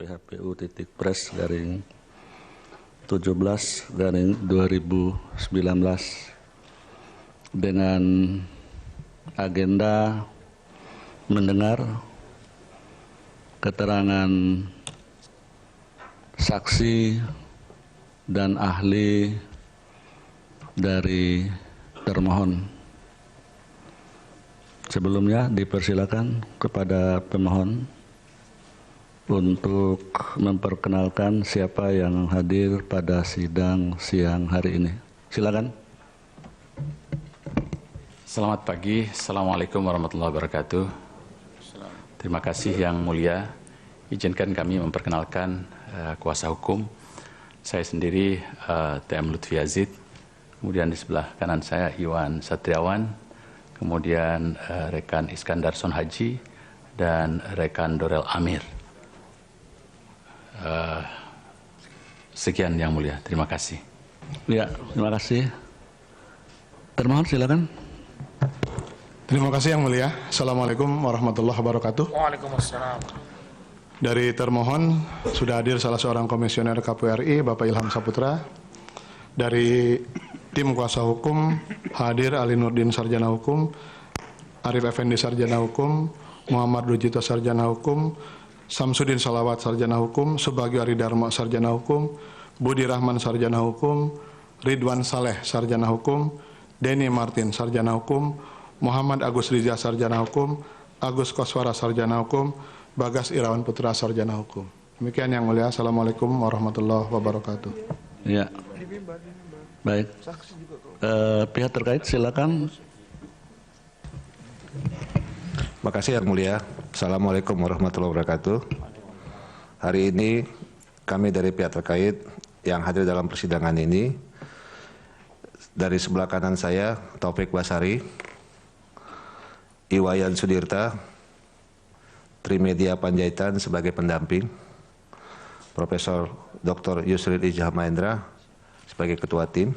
PHPU-Pres/17/2019 dengan agenda mendengar keterangan saksi dan ahli dari termohon. Sebelumnya dipersilakan kepada pemohon untuk memperkenalkan siapa yang hadir pada sidang siang hari ini. Silakan. Selamat pagi. Assalamualaikum warahmatullahi wabarakatuh. Terima kasih yang mulia. Izinkan kami memperkenalkan kuasa hukum. Saya sendiri TM Lutfi Yazid. Kemudian di sebelah kanan saya Iwan Satriawan. Kemudian rekan Iskandar Sonhaji dan rekan Dorel Amir. Sekian yang mulia. Terima kasih. Ya, terima kasih. Termohon silakan. Terima kasih yang mulia. Assalamualaikum warahmatullahi wabarakatuh. Waalaikumsalam. Dari termohon sudah hadir salah seorang komisioner KPU RI, Bapak Ilham Saputra. Dari tim kuasa hukum hadir Ali Nurdin Sarjana Hukum, Arif Effendi Sarjana Hukum, Muhammad Rujito Sarjana Hukum, Samsudin Salawat Sarjana Hukum, Subagio Aridharma Sarjana Hukum, Budi Rahman Sarjana Hukum, Ridwan Saleh Sarjana Hukum, Denny Martin Sarjana Hukum, Muhammad Agus Riza Sarjana Hukum, Agus Koswara Sarjana Hukum, Bagas Irawan Putra Sarjana Hukum. Demikian yang mulia. Assalamualaikum warahmatullahi wabarakatuh. Ya. Baik. Pihak terkait silakan. Terima kasih yang mulia. Assalamualaikum warahmatullahi wabarakatuh. Hari ini kami dari pihak terkait yang hadir dalam persidangan ini, dari sebelah kanan saya Taufik Basari, Iwayan Sudirta, Trimedia Panjaitan sebagai pendamping, Profesor Dr. Yusril Ijah Mahendra sebagai ketua tim,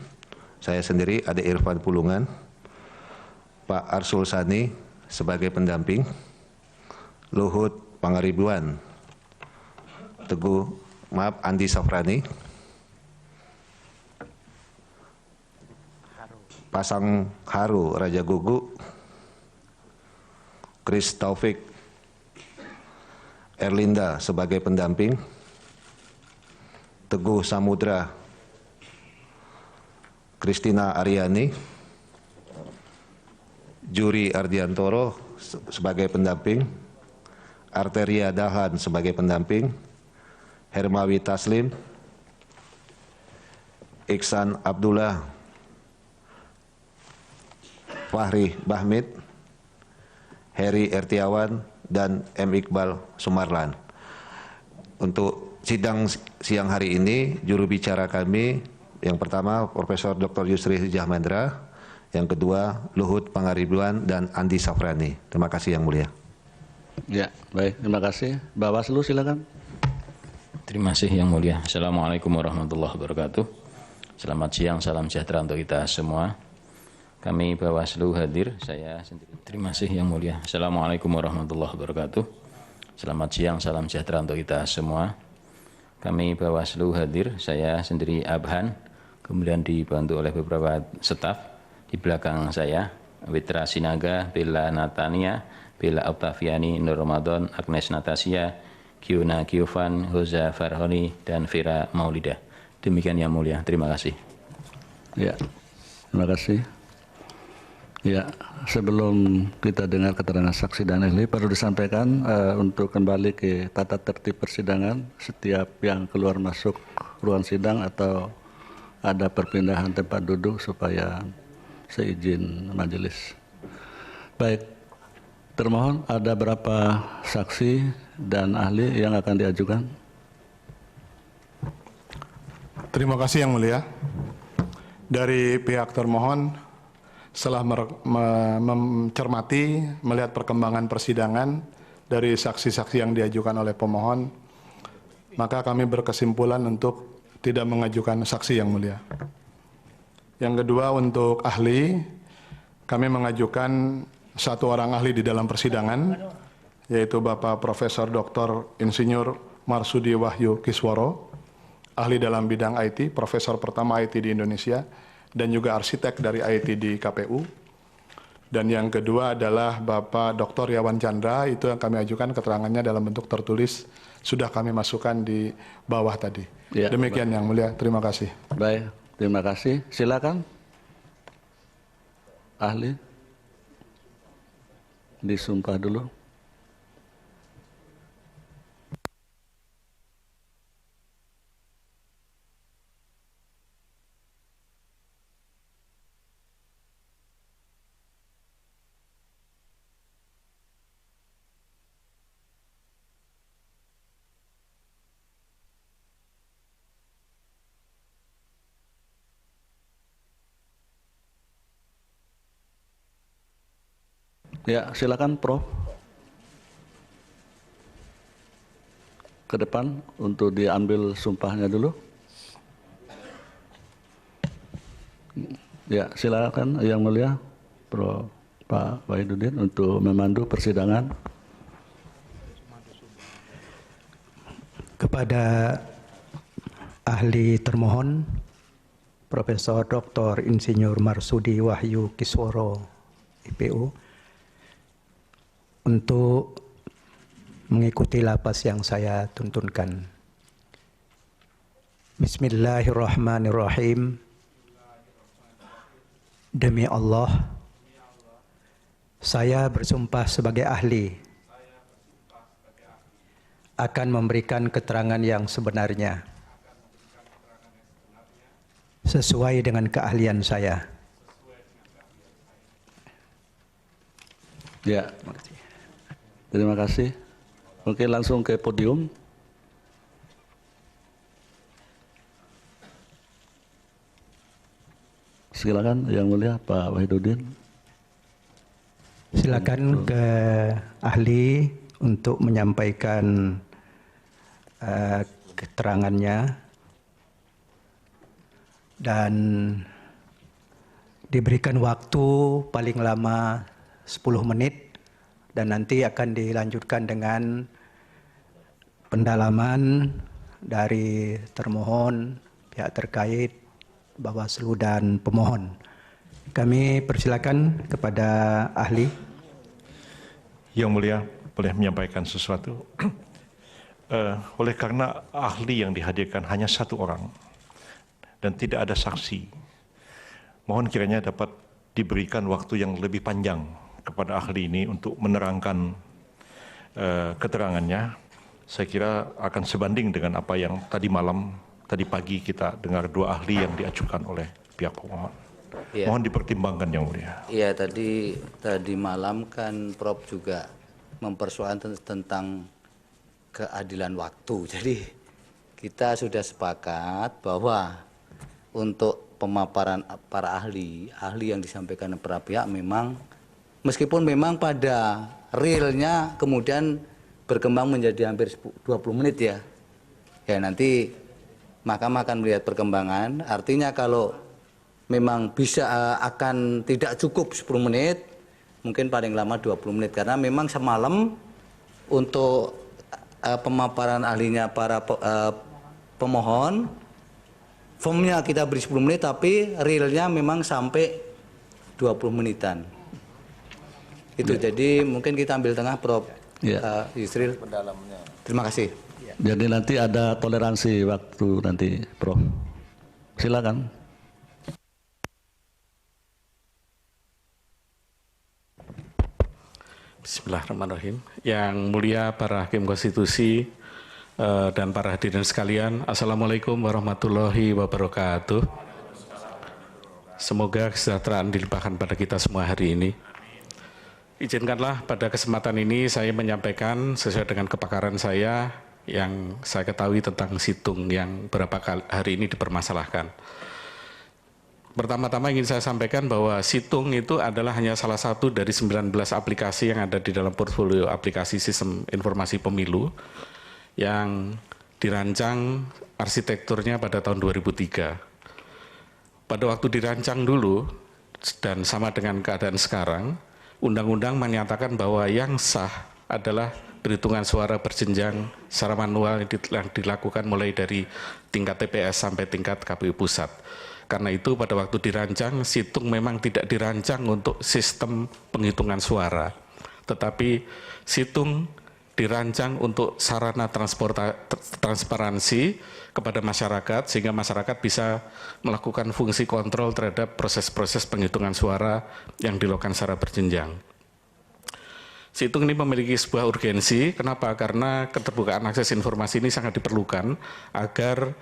saya sendiri Ade Irfan Pulungan, Pak Arsul Sani sebagai pendamping, Luhut Pangaribuan, Andi Safrani, Pasang Haru Raja Gugu, Kris Taufik Erlinda sebagai pendamping, Teguh Samudra Kristina Aryani, Juri Ardiantoro sebagai pendamping, Arteria Dahan sebagai pendamping, Hermawi Taslim, Iksan Abdullah, Fahri Bahmid, Heri Ertiawan, dan M. Iqbal Sumarlan. Untuk sidang siang hari ini, juru bicara kami yang pertama Profesor Dr. Yusril Ijah Mahendra, yang kedua Luhut Pangaribuan dan Andi Safrani. Terima kasih yang mulia. Ya, baik. Terima kasih. Bawaslu silakan. Terima kasih yang mulia. Assalamualaikum warahmatullahi wabarakatuh. Selamat siang, salam sejahtera untuk kita semua. Kami Bawaslu hadir, saya sendiri. Terima kasih yang mulia. Assalamualaikum warahmatullahi wabarakatuh. Selamat siang, salam sejahtera untuk kita semua. Kami Bawaslu hadir, saya sendiri Abhan, kemudian dibantu oleh beberapa staf di belakang saya, Witra Sinaga, Bella Natania, Bella Octaviani, Nur Ramadan, Agnes Natasia, Giona Giovan, Hoza Farhoni, dan Vera Maulida. Demikian yang mulia. Terima kasih. Ya, terima kasih. Ya, sebelum kita dengar keterangan saksi dan ahli, perlu disampaikan untuk kembali ke tata tertib persidangan, setiap yang keluar masuk ruang sidang atau ada perpindahan tempat duduk supaya seizin majelis. Baik, termohon ada berapa saksi dan ahli yang akan diajukan? Terima kasih yang mulia. Dari pihak termohon, setelah mencermati, melihat perkembangan persidangan dari saksi-saksi yang diajukan oleh pemohon, maka kami berkesimpulan untuk tidak mengajukan saksi yang mulia. Yang kedua, untuk ahli, kami mengajukan satu orang ahli di dalam persidangan, yaitu Bapak Profesor Dr. Insinyur Marsudi Wahyu Kisworo, ahli dalam bidang IT, profesor pertama IT di Indonesia, dan juga arsitek dari IT di KPU. Dan yang kedua adalah Bapak Dr. Yawan Chandra, itu yang kami ajukan keterangannya dalam bentuk tertulis, sudah kami masukkan di bawah tadi. Ya, demikian Yang Mulia, terima kasih. Baik, terima kasih. Silakan. Ahli. Disumpah dulu. Ya, silakan Prof. Ke depan untuk diambil sumpahnya dulu. Ya, silakan Yang Mulia Prof. Pak Wahidudin untuk memandu persidangan. Kepada ahli termohon Profesor Dr. Insinyur Marsudi Wahyu Kisworo, IPU, untuk mengikuti lapas yang saya tuntunkan. Bismillahirrahmanirrahim. Demi Allah, saya bersumpah sebagai ahli akan memberikan keterangan yang sebenarnya sesuai dengan keahlian saya. Ya, terima kasih. Oke, langsung ke podium. Silakan Yang Mulia Pak Wahidudin. Silakan ke ahli untuk menyampaikan keterangannya dan diberikan waktu paling lama 10 menit dan nanti akan dilanjutkan dengan pendalaman dari termohon, pihak terkait, Bawaslu dan pemohon. Kami persilakan kepada ahli. Yang Mulia, boleh menyampaikan sesuatu? Oleh karena ahli yang dihadirkan hanya satu orang dan tidak ada saksi, mohon kiranya dapat diberikan waktu yang lebih panjang kepada ahli ini untuk menerangkan keterangannya. Saya kira akan sebanding dengan apa yang tadi malam, tadi pagi kita dengar dua ahli yang diajukan oleh pihak pemohon. Ya. Mohon dipertimbangkan Yang Mulia. Iya, tadi malam kan Prof juga mempersoalkan tentang keadilan waktu. Jadi kita sudah sepakat bahwa untuk pemaparan para ahli yang disampaikan para pihak memang meskipun memang pada realnya kemudian berkembang menjadi hampir 20 menit ya. Ya nanti Mahkamah akan melihat perkembangan, artinya kalau memang bisa akan tidak cukup 10 menit, mungkin paling lama 20 menit karena memang semalam untuk pemaparan ahlinya para pemohon, formnya kita beri 10 menit tapi realnya memang sampai 20 menitan. Itu ya. Jadi mungkin kita ambil tengah Prof. Ya. Yusril. Terima kasih. Ya. Jadi nanti ada toleransi waktu nanti Prof. Silakan. Bismillahirrahmanirrahim. Yang mulia para hakim konstitusi dan para hadirin sekalian, Assalamualaikum warahmatullahi wabarakatuh. Semoga kesejahteraan dilimpahkan pada kita semua hari ini. Izinkanlah pada kesempatan ini saya menyampaikan sesuai dengan kepakaran saya yang saya ketahui tentang situng yang beberapa hari ini dipermasalahkan. Pertama-tama ingin saya sampaikan bahwa Situng itu adalah hanya salah satu dari 19 aplikasi yang ada di dalam portfolio aplikasi sistem informasi pemilu yang dirancang arsitekturnya pada tahun 2003. Pada waktu dirancang dulu dan sama dengan keadaan sekarang, undang-undang menyatakan bahwa yang sah adalah perhitungan suara berjenjang secara manual yang dilakukan mulai dari tingkat TPS sampai tingkat KPU pusat. Karena itu pada waktu dirancang, situng memang tidak dirancang untuk sistem penghitungan suara, tetapi situng dirancang untuk sarana transparansi kepada masyarakat, sehingga masyarakat bisa melakukan fungsi kontrol terhadap proses-proses penghitungan suara yang dilakukan secara berjenjang. Situng ini memiliki sebuah urgensi. Kenapa? Karena keterbukaan akses informasi ini sangat diperlukan agar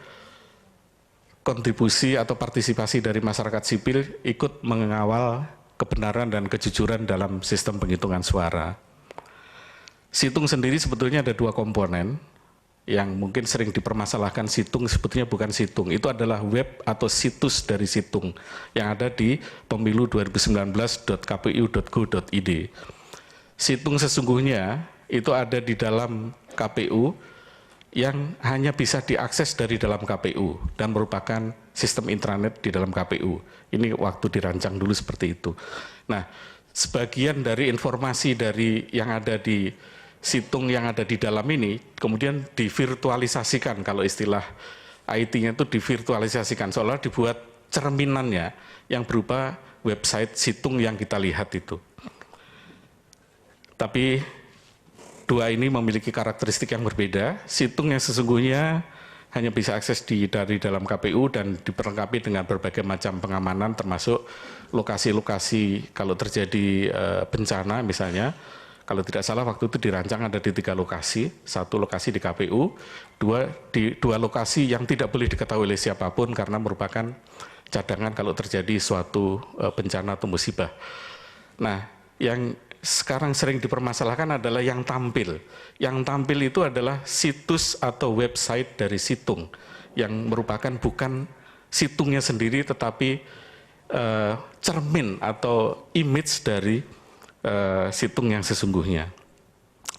kontribusi atau partisipasi dari masyarakat sipil ikut mengawal kebenaran dan kejujuran dalam sistem penghitungan suara. Situng sendiri sebetulnya ada dua komponen yang mungkin sering dipermasalahkan. Situng sebetulnya bukan situng, itu adalah web atau situs dari situng yang ada di pemilu2019.kpu.go.id. Situng sesungguhnya itu ada di dalam KPU yang hanya bisa diakses dari dalam KPU dan merupakan sistem intranet di dalam KPU. Ini waktu dirancang dulu seperti itu. Nah, sebagian dari informasi dari yang ada di situng yang ada di dalam ini kemudian divirtualisasikan, kalau istilah IT-nya itu divirtualisasikan, seolah dibuat cerminannya yang berupa website situng yang kita lihat itu. Tapi dua ini memiliki karakteristik yang berbeda. Situng yang sesungguhnya hanya bisa akses dari dalam KPU dan diperlengkapi dengan berbagai macam pengamanan, termasuk lokasi-lokasi kalau terjadi bencana misalnya. Kalau tidak salah waktu itu dirancang ada di 3 lokasi, 1 lokasi di KPU, 2 lokasi yang tidak boleh diketahui oleh siapapun karena merupakan cadangan kalau terjadi suatu bencana atau musibah. Nah, yang sekarang sering dipermasalahkan adalah yang tampil. Yang tampil itu adalah situs atau website dari situng yang merupakan bukan situngnya sendiri tetapi cermin atau image dari situng yang sesungguhnya.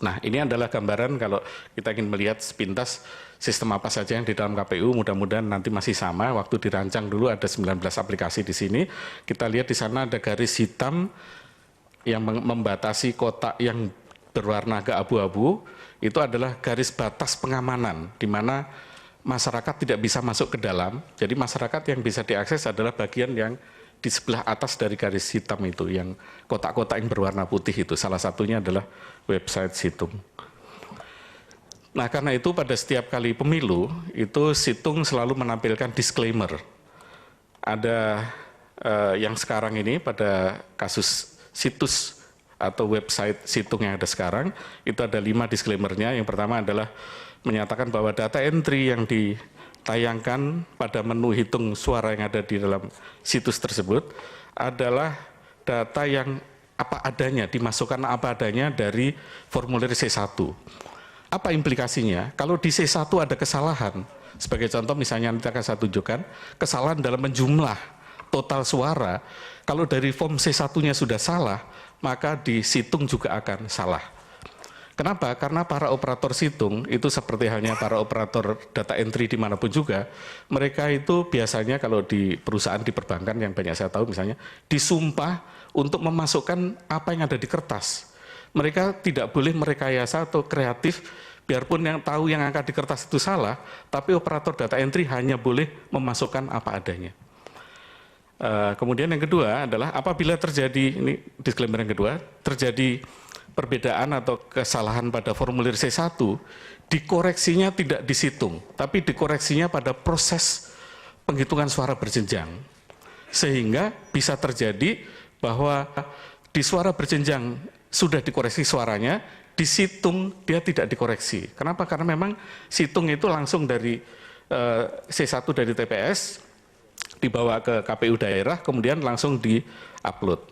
Nah, ini adalah gambaran kalau kita ingin melihat sepintas sistem apa saja yang di dalam KPU, mudah-mudahan nanti masih sama. Waktu dirancang dulu ada 19 aplikasi di sini. Kita lihat di sana ada garis hitam yang membatasi kotak yang berwarna keabu-abu. Itu adalah garis batas pengamanan, di mana masyarakat tidak bisa masuk ke dalam. Jadi masyarakat yang bisa diakses adalah bagian yang di sebelah atas dari garis hitam itu, yang kotak-kotak yang berwarna putih itu. Salah satunya adalah website situng. Nah, karena itu pada setiap kali pemilu, itu situng selalu menampilkan disclaimer. Ada yang sekarang ini pada kasus situs atau website situng yang ada sekarang, itu ada 5 disclaimer-nya. Yang pertama adalah menyatakan bahwa data entry yang ditayangkan pada menu hitung suara yang ada di dalam situs tersebut adalah data yang apa adanya, dimasukkan apa adanya dari formulir C1. Apa implikasinya? Kalau di C1 ada kesalahan, sebagai contoh misalnya nanti akan saya tunjukkan, kesalahan dalam menjumlah total suara, kalau dari form C1-nya sudah salah, maka di situng juga akan salah. Kenapa? Karena para operator situng itu seperti halnya para operator data entry dimanapun juga, mereka itu biasanya kalau di perusahaan di perbankan yang banyak saya tahu misalnya, disumpah untuk memasukkan apa yang ada di kertas. Mereka tidak boleh merekayasa atau kreatif, biarpun yang tahu yang angka di kertas itu salah, tapi operator data entry hanya boleh memasukkan apa adanya. Kemudian yang kedua adalah apabila terjadi, ini disclaimer yang kedua, terjadi perbedaan atau kesalahan pada formulir C1, dikoreksinya tidak di situng, tapi dikoreksinya pada proses penghitungan suara berjenjang. Sehingga bisa terjadi bahwa di suara berjenjang sudah dikoreksi suaranya, di situng dia tidak dikoreksi. Kenapa? Karena memang situng itu langsung dari C1 dari TPS, dibawa ke KPU daerah, kemudian langsung di-upload.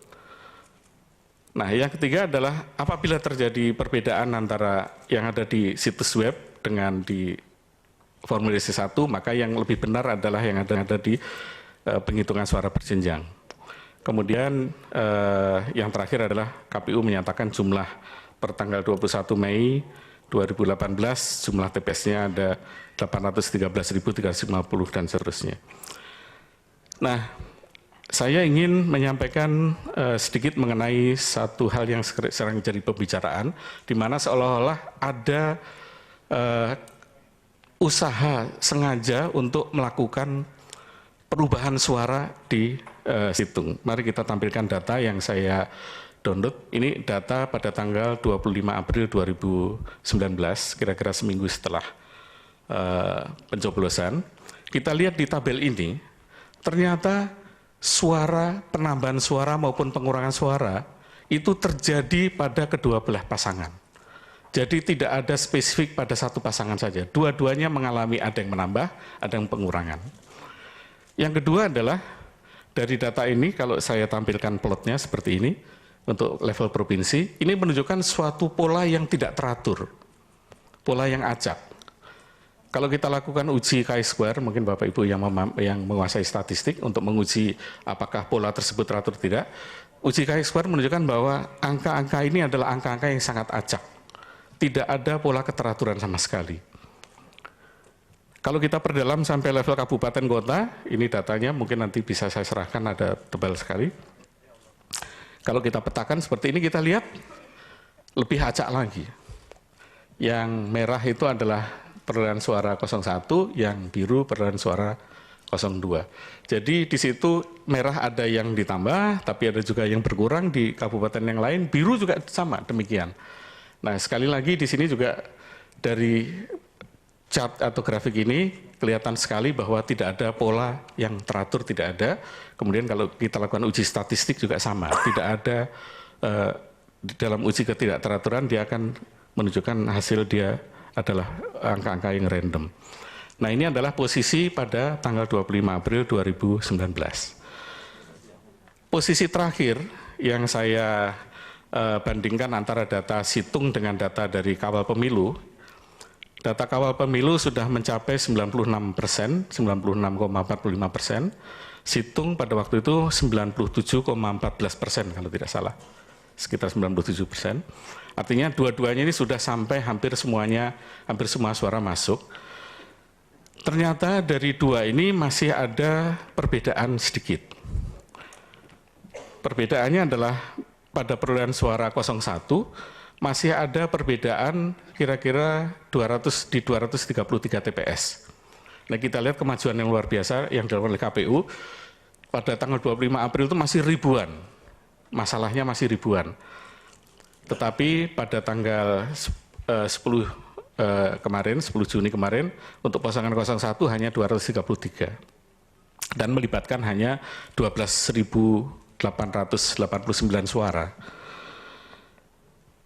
Nah, yang ketiga adalah apabila terjadi perbedaan antara yang ada di situs web dengan di formulir C1, maka yang lebih benar adalah yang ada di penghitungan suara berjenjang. Kemudian yang terakhir adalah KPU menyatakan jumlah per tanggal 21 Mei 2018, jumlah TPS-nya ada 813.350 dan seterusnya. Nah, saya ingin menyampaikan sedikit mengenai satu hal yang sering jadi pembicaraan, di mana seolah-olah ada usaha sengaja untuk melakukan perubahan suara di situng. Mari kita tampilkan data yang saya download. Ini data pada tanggal 25 April 2019, kira-kira seminggu setelah pencoblosan. Kita lihat di tabel ini, ternyata suara, penambahan suara maupun pengurangan suara itu terjadi pada kedua belah pasangan. Jadi tidak ada spesifik pada satu pasangan saja. Dua-duanya mengalami ada yang menambah, ada yang pengurangan. Yang kedua adalah dari data ini, kalau saya tampilkan plotnya seperti ini, untuk level provinsi, ini menunjukkan suatu pola yang tidak teratur, pola yang acak. Kalau kita lakukan uji chi-square, mungkin Bapak Ibu yang menguasai statistik untuk menguji apakah pola tersebut teratur tidak, uji chi-square menunjukkan bahwa angka-angka ini adalah angka-angka yang sangat acak. Tidak ada pola keteraturan sama sekali. Kalau kita perdalam sampai level kabupaten kota, ini datanya mungkin nanti bisa saya serahkan, ada tebal sekali. Kalau kita petakan seperti ini, kita lihat lebih acak lagi. Yang merah itu adalah perolehan suara 01, yang biru perolehan suara 02. Jadi di situ merah ada yang ditambah, tapi ada juga yang berkurang di kabupaten yang lain. Biru juga sama demikian. Nah, sekali lagi di sini juga dari chart atau grafik ini kelihatan sekali bahwa tidak ada pola yang teratur, tidak ada. Kemudian kalau kita lakukan uji statistik juga sama, tidak ada di dalam uji ketidakteraturan dia akan menunjukkan hasil dia adalah angka-angka yang random. Nah, ini adalah posisi pada tanggal 25 April 2019. Posisi terakhir yang saya bandingkan antara data situng dengan data dari kawal pemilu. Data kawal pemilu sudah mencapai 96%, 96,45%. Situng pada waktu itu 97,14% kalau tidak salah, sekitar 97%. Artinya dua-duanya ini sudah sampai hampir semua suara masuk. Ternyata dari dua ini masih ada perbedaan sedikit. Perbedaannya adalah pada perolehan suara 01, masih ada perbedaan kira-kira 233 TPS. Nah, kita lihat kemajuan yang luar biasa yang dilakukan oleh KPU. Pada tanggal 25 April itu masih ribuan, masalahnya masih ribuan. Tetapi pada tanggal 10 Juni kemarin, untuk pasangan 01 hanya 233. Dan melibatkan hanya 12.889 suara.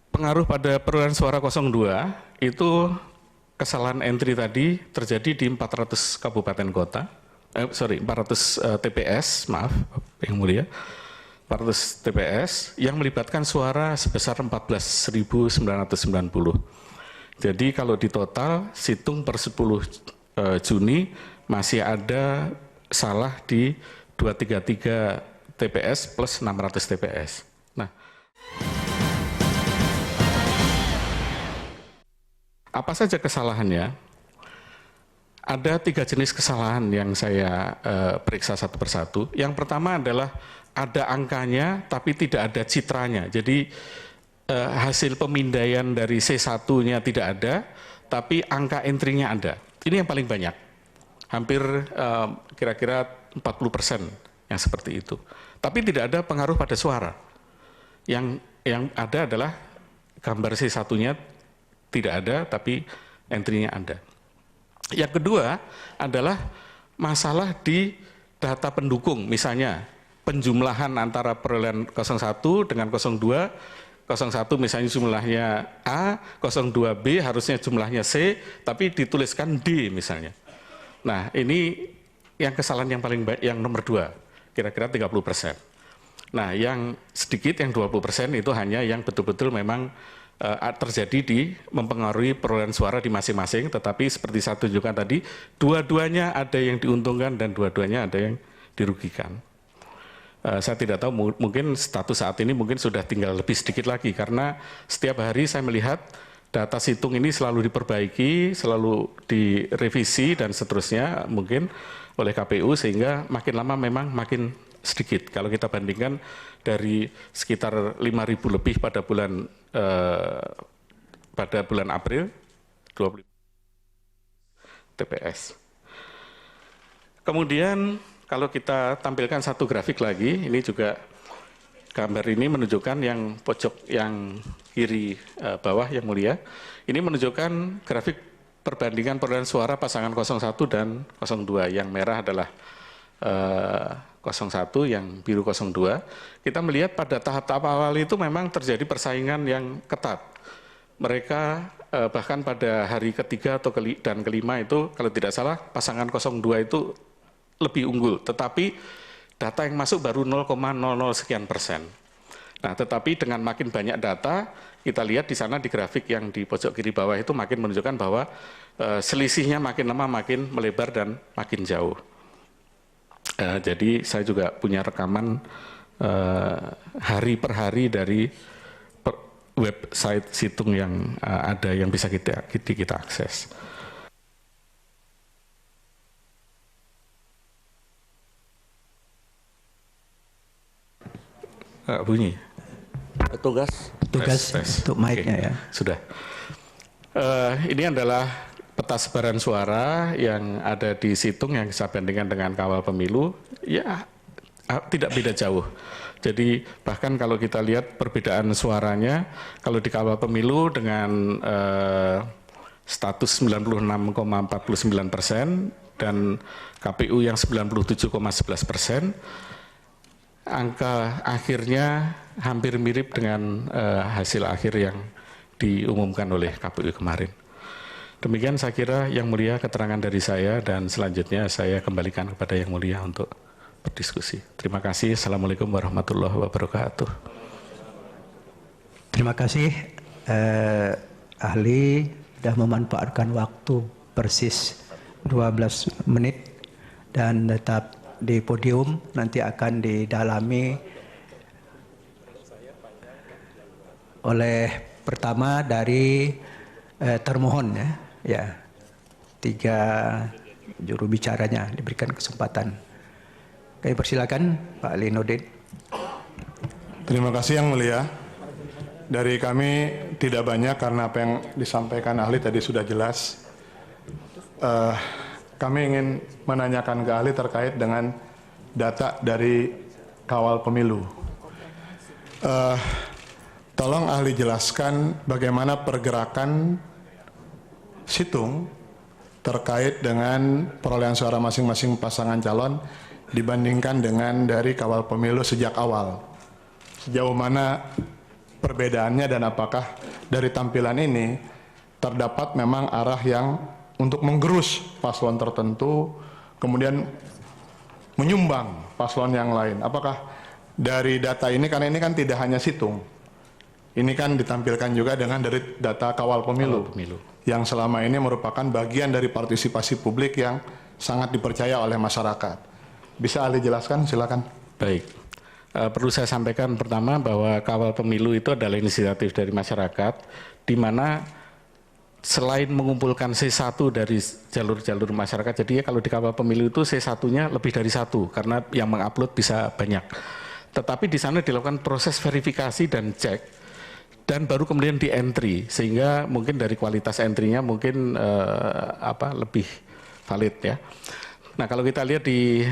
Pengaruh pada perolehan suara 02 itu kesalahan entry tadi terjadi di 400 kabupaten kota, 400 TPS, maaf yang mulia, 400 TPS yang melibatkan suara sebesar 14.990. Jadi kalau di total situng per 10 Juni masih ada salah di 233 TPS plus 600 TPS. Nah, apa saja kesalahannya? Ada 3 jenis kesalahan yang saya periksa satu persatu. Yang pertama adalah ada angkanya tapi tidak ada citranya. Jadi hasil pemindaian dari C1-nya tidak ada, tapi angka entry-nya ada. Ini yang paling banyak. Hampir kira-kira 40% yang seperti itu. Tapi tidak ada pengaruh pada suara. Yang ada adalah gambar C1-nya tidak ada, tapi entry-nya ada. Yang kedua adalah masalah di data pendukung, misalnya penjumlahan antara perolehan 01 dengan 02, 01 misalnya jumlahnya A, 02B harusnya jumlahnya C, tapi dituliskan D misalnya. Nah, ini yang kesalahan yang paling baik, yang nomor 2, kira-kira 30%. Nah, yang sedikit, yang 20% itu hanya yang betul-betul memang terjadi di mempengaruhi perolehan suara di masing-masing, tetapi seperti saya tunjukkan tadi, dua-duanya ada yang diuntungkan dan dua-duanya ada yang dirugikan. Saya tidak tahu, mungkin status saat ini mungkin sudah tinggal lebih sedikit lagi, karena setiap hari saya melihat data situng ini selalu diperbaiki, selalu direvisi dan seterusnya mungkin oleh KPU, sehingga makin lama memang makin sedikit. Kalau kita bandingkan dari sekitar 5.000 lebih pada bulan April, 25 TPS. Kemudian kalau kita tampilkan satu grafik lagi, ini juga gambar ini menunjukkan yang pojok yang kiri bawah yang mulia. Ini menunjukkan grafik perbandingan perolehan suara pasangan 01 dan 02. Yang merah adalah 01, yang biru 02. Kita melihat pada tahap-tahap awal itu memang terjadi persaingan yang ketat. Mereka bahkan pada hari ketiga atau dan kelima itu kalau tidak salah pasangan 02 itu lebih unggul. Tetapi data yang masuk baru 0,00 sekian persen. Nah, tetapi dengan makin banyak data, kita lihat di sana di grafik yang di pojok kiri bawah itu makin menunjukkan bahwa selisihnya makin lama makin melebar dan makin jauh. Jadi saya juga punya rekaman hari per hari dari website situng yang ada yang bisa kita akses. Bunyi. Tugas untuk mic-nya ya. Sudah. Ini adalah peta sebaran suara yang ada di situng yang saya bandingkan dengan kawal pemilu. Ya, tidak beda jauh. Jadi bahkan kalau kita lihat perbedaan suaranya, kalau di kawal pemilu dengan status 96,49% dan KPU yang 97,11%, angka akhirnya hampir mirip dengan hasil akhir yang diumumkan oleh KPU kemarin. Demikian saya kira Yang Mulia keterangan dari saya, dan selanjutnya saya kembalikan kepada Yang Mulia untuk berdiskusi. Terima kasih. Assalamualaikum warahmatullahi wabarakatuh. Terima kasih ahli sudah memanfaatkan waktu persis 12 menit dan tetap di podium, nanti akan didalami oleh pertama dari termohon ya, 3 juru bicaranya diberikan kesempatan. Kami persilakan Pak Ali Nurdin. Terima kasih Yang Mulia. Dari kami tidak banyak karena apa yang disampaikan ahli tadi sudah jelas. Kami ingin menanyakan ke ahli terkait dengan data dari kawal pemilu. Tolong ahli jelaskan bagaimana pergerakan situng terkait dengan perolehan suara masing-masing pasangan calon dibandingkan dengan dari kawal pemilu sejak awal. Sejauh mana perbedaannya dan apakah dari tampilan ini terdapat memang arah yang untuk menggerus paslon tertentu, kemudian menyumbang paslon yang lain. Apakah dari data ini, karena ini kan tidak hanya situng, ini kan ditampilkan juga dengan dari data kawal pemilu, yang selama ini merupakan bagian dari partisipasi publik yang sangat dipercaya oleh masyarakat. Bisa ahli jelaskan? Silakan. Baik. Perlu saya sampaikan pertama bahwa kawal pemilu itu adalah inisiatif dari masyarakat, di mana selain mengumpulkan C1 dari jalur-jalur masyarakat, jadi kalau di kawal pemilu itu C1-nya lebih dari 1, karena yang mengupload bisa banyak. Tetapi di sana dilakukan proses verifikasi dan cek, dan baru kemudian di entry, sehingga mungkin dari kualitas entry-nya mungkin lebih valid ya. Nah, kalau kita lihat di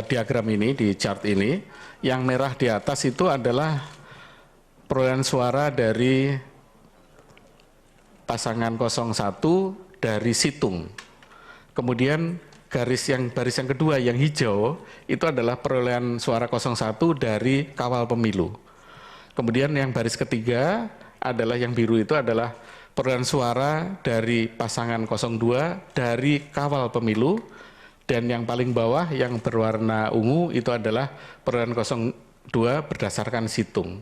diagram ini, di chart ini, yang merah di atas itu adalah perolehan suara dari pasangan 01 dari situng. Kemudian baris yang kedua yang hijau itu adalah perolehan suara 01 dari kawal pemilu. Kemudian yang baris ketiga adalah yang biru, itu adalah perolehan suara dari pasangan 02 dari kawal pemilu, dan yang paling bawah yang berwarna ungu itu adalah perolehan 02 berdasarkan situng.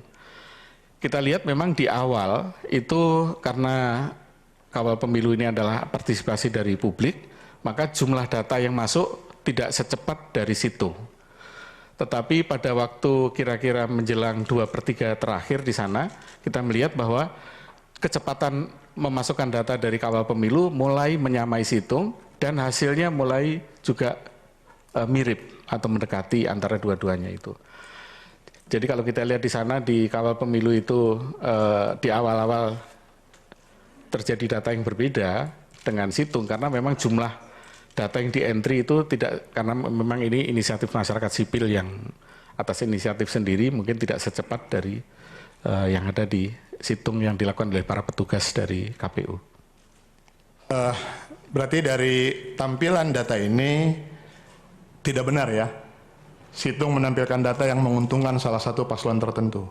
Kita lihat memang di awal itu karena kawal pemilu ini adalah partisipasi dari publik, maka jumlah data yang masuk tidak secepat dari situng. Tetapi pada waktu kira-kira menjelang 2/3 terakhir di sana, kita melihat bahwa kecepatan memasukkan data dari kawal pemilu mulai menyamai situng, dan hasilnya mulai juga mirip atau mendekati antara dua-duanya itu. Jadi kalau kita lihat di sana di kawal pemilu itu di awal-awal terjadi data yang berbeda dengan situng karena memang jumlah data yang di entry itu tidak, karena memang ini inisiatif masyarakat sipil yang atas inisiatif sendiri mungkin tidak secepat dari yang ada di situng yang dilakukan oleh para petugas dari KPU. Berarti dari tampilan data ini tidak benar ya? Situng menampilkan data yang menguntungkan salah satu paslon tertentu.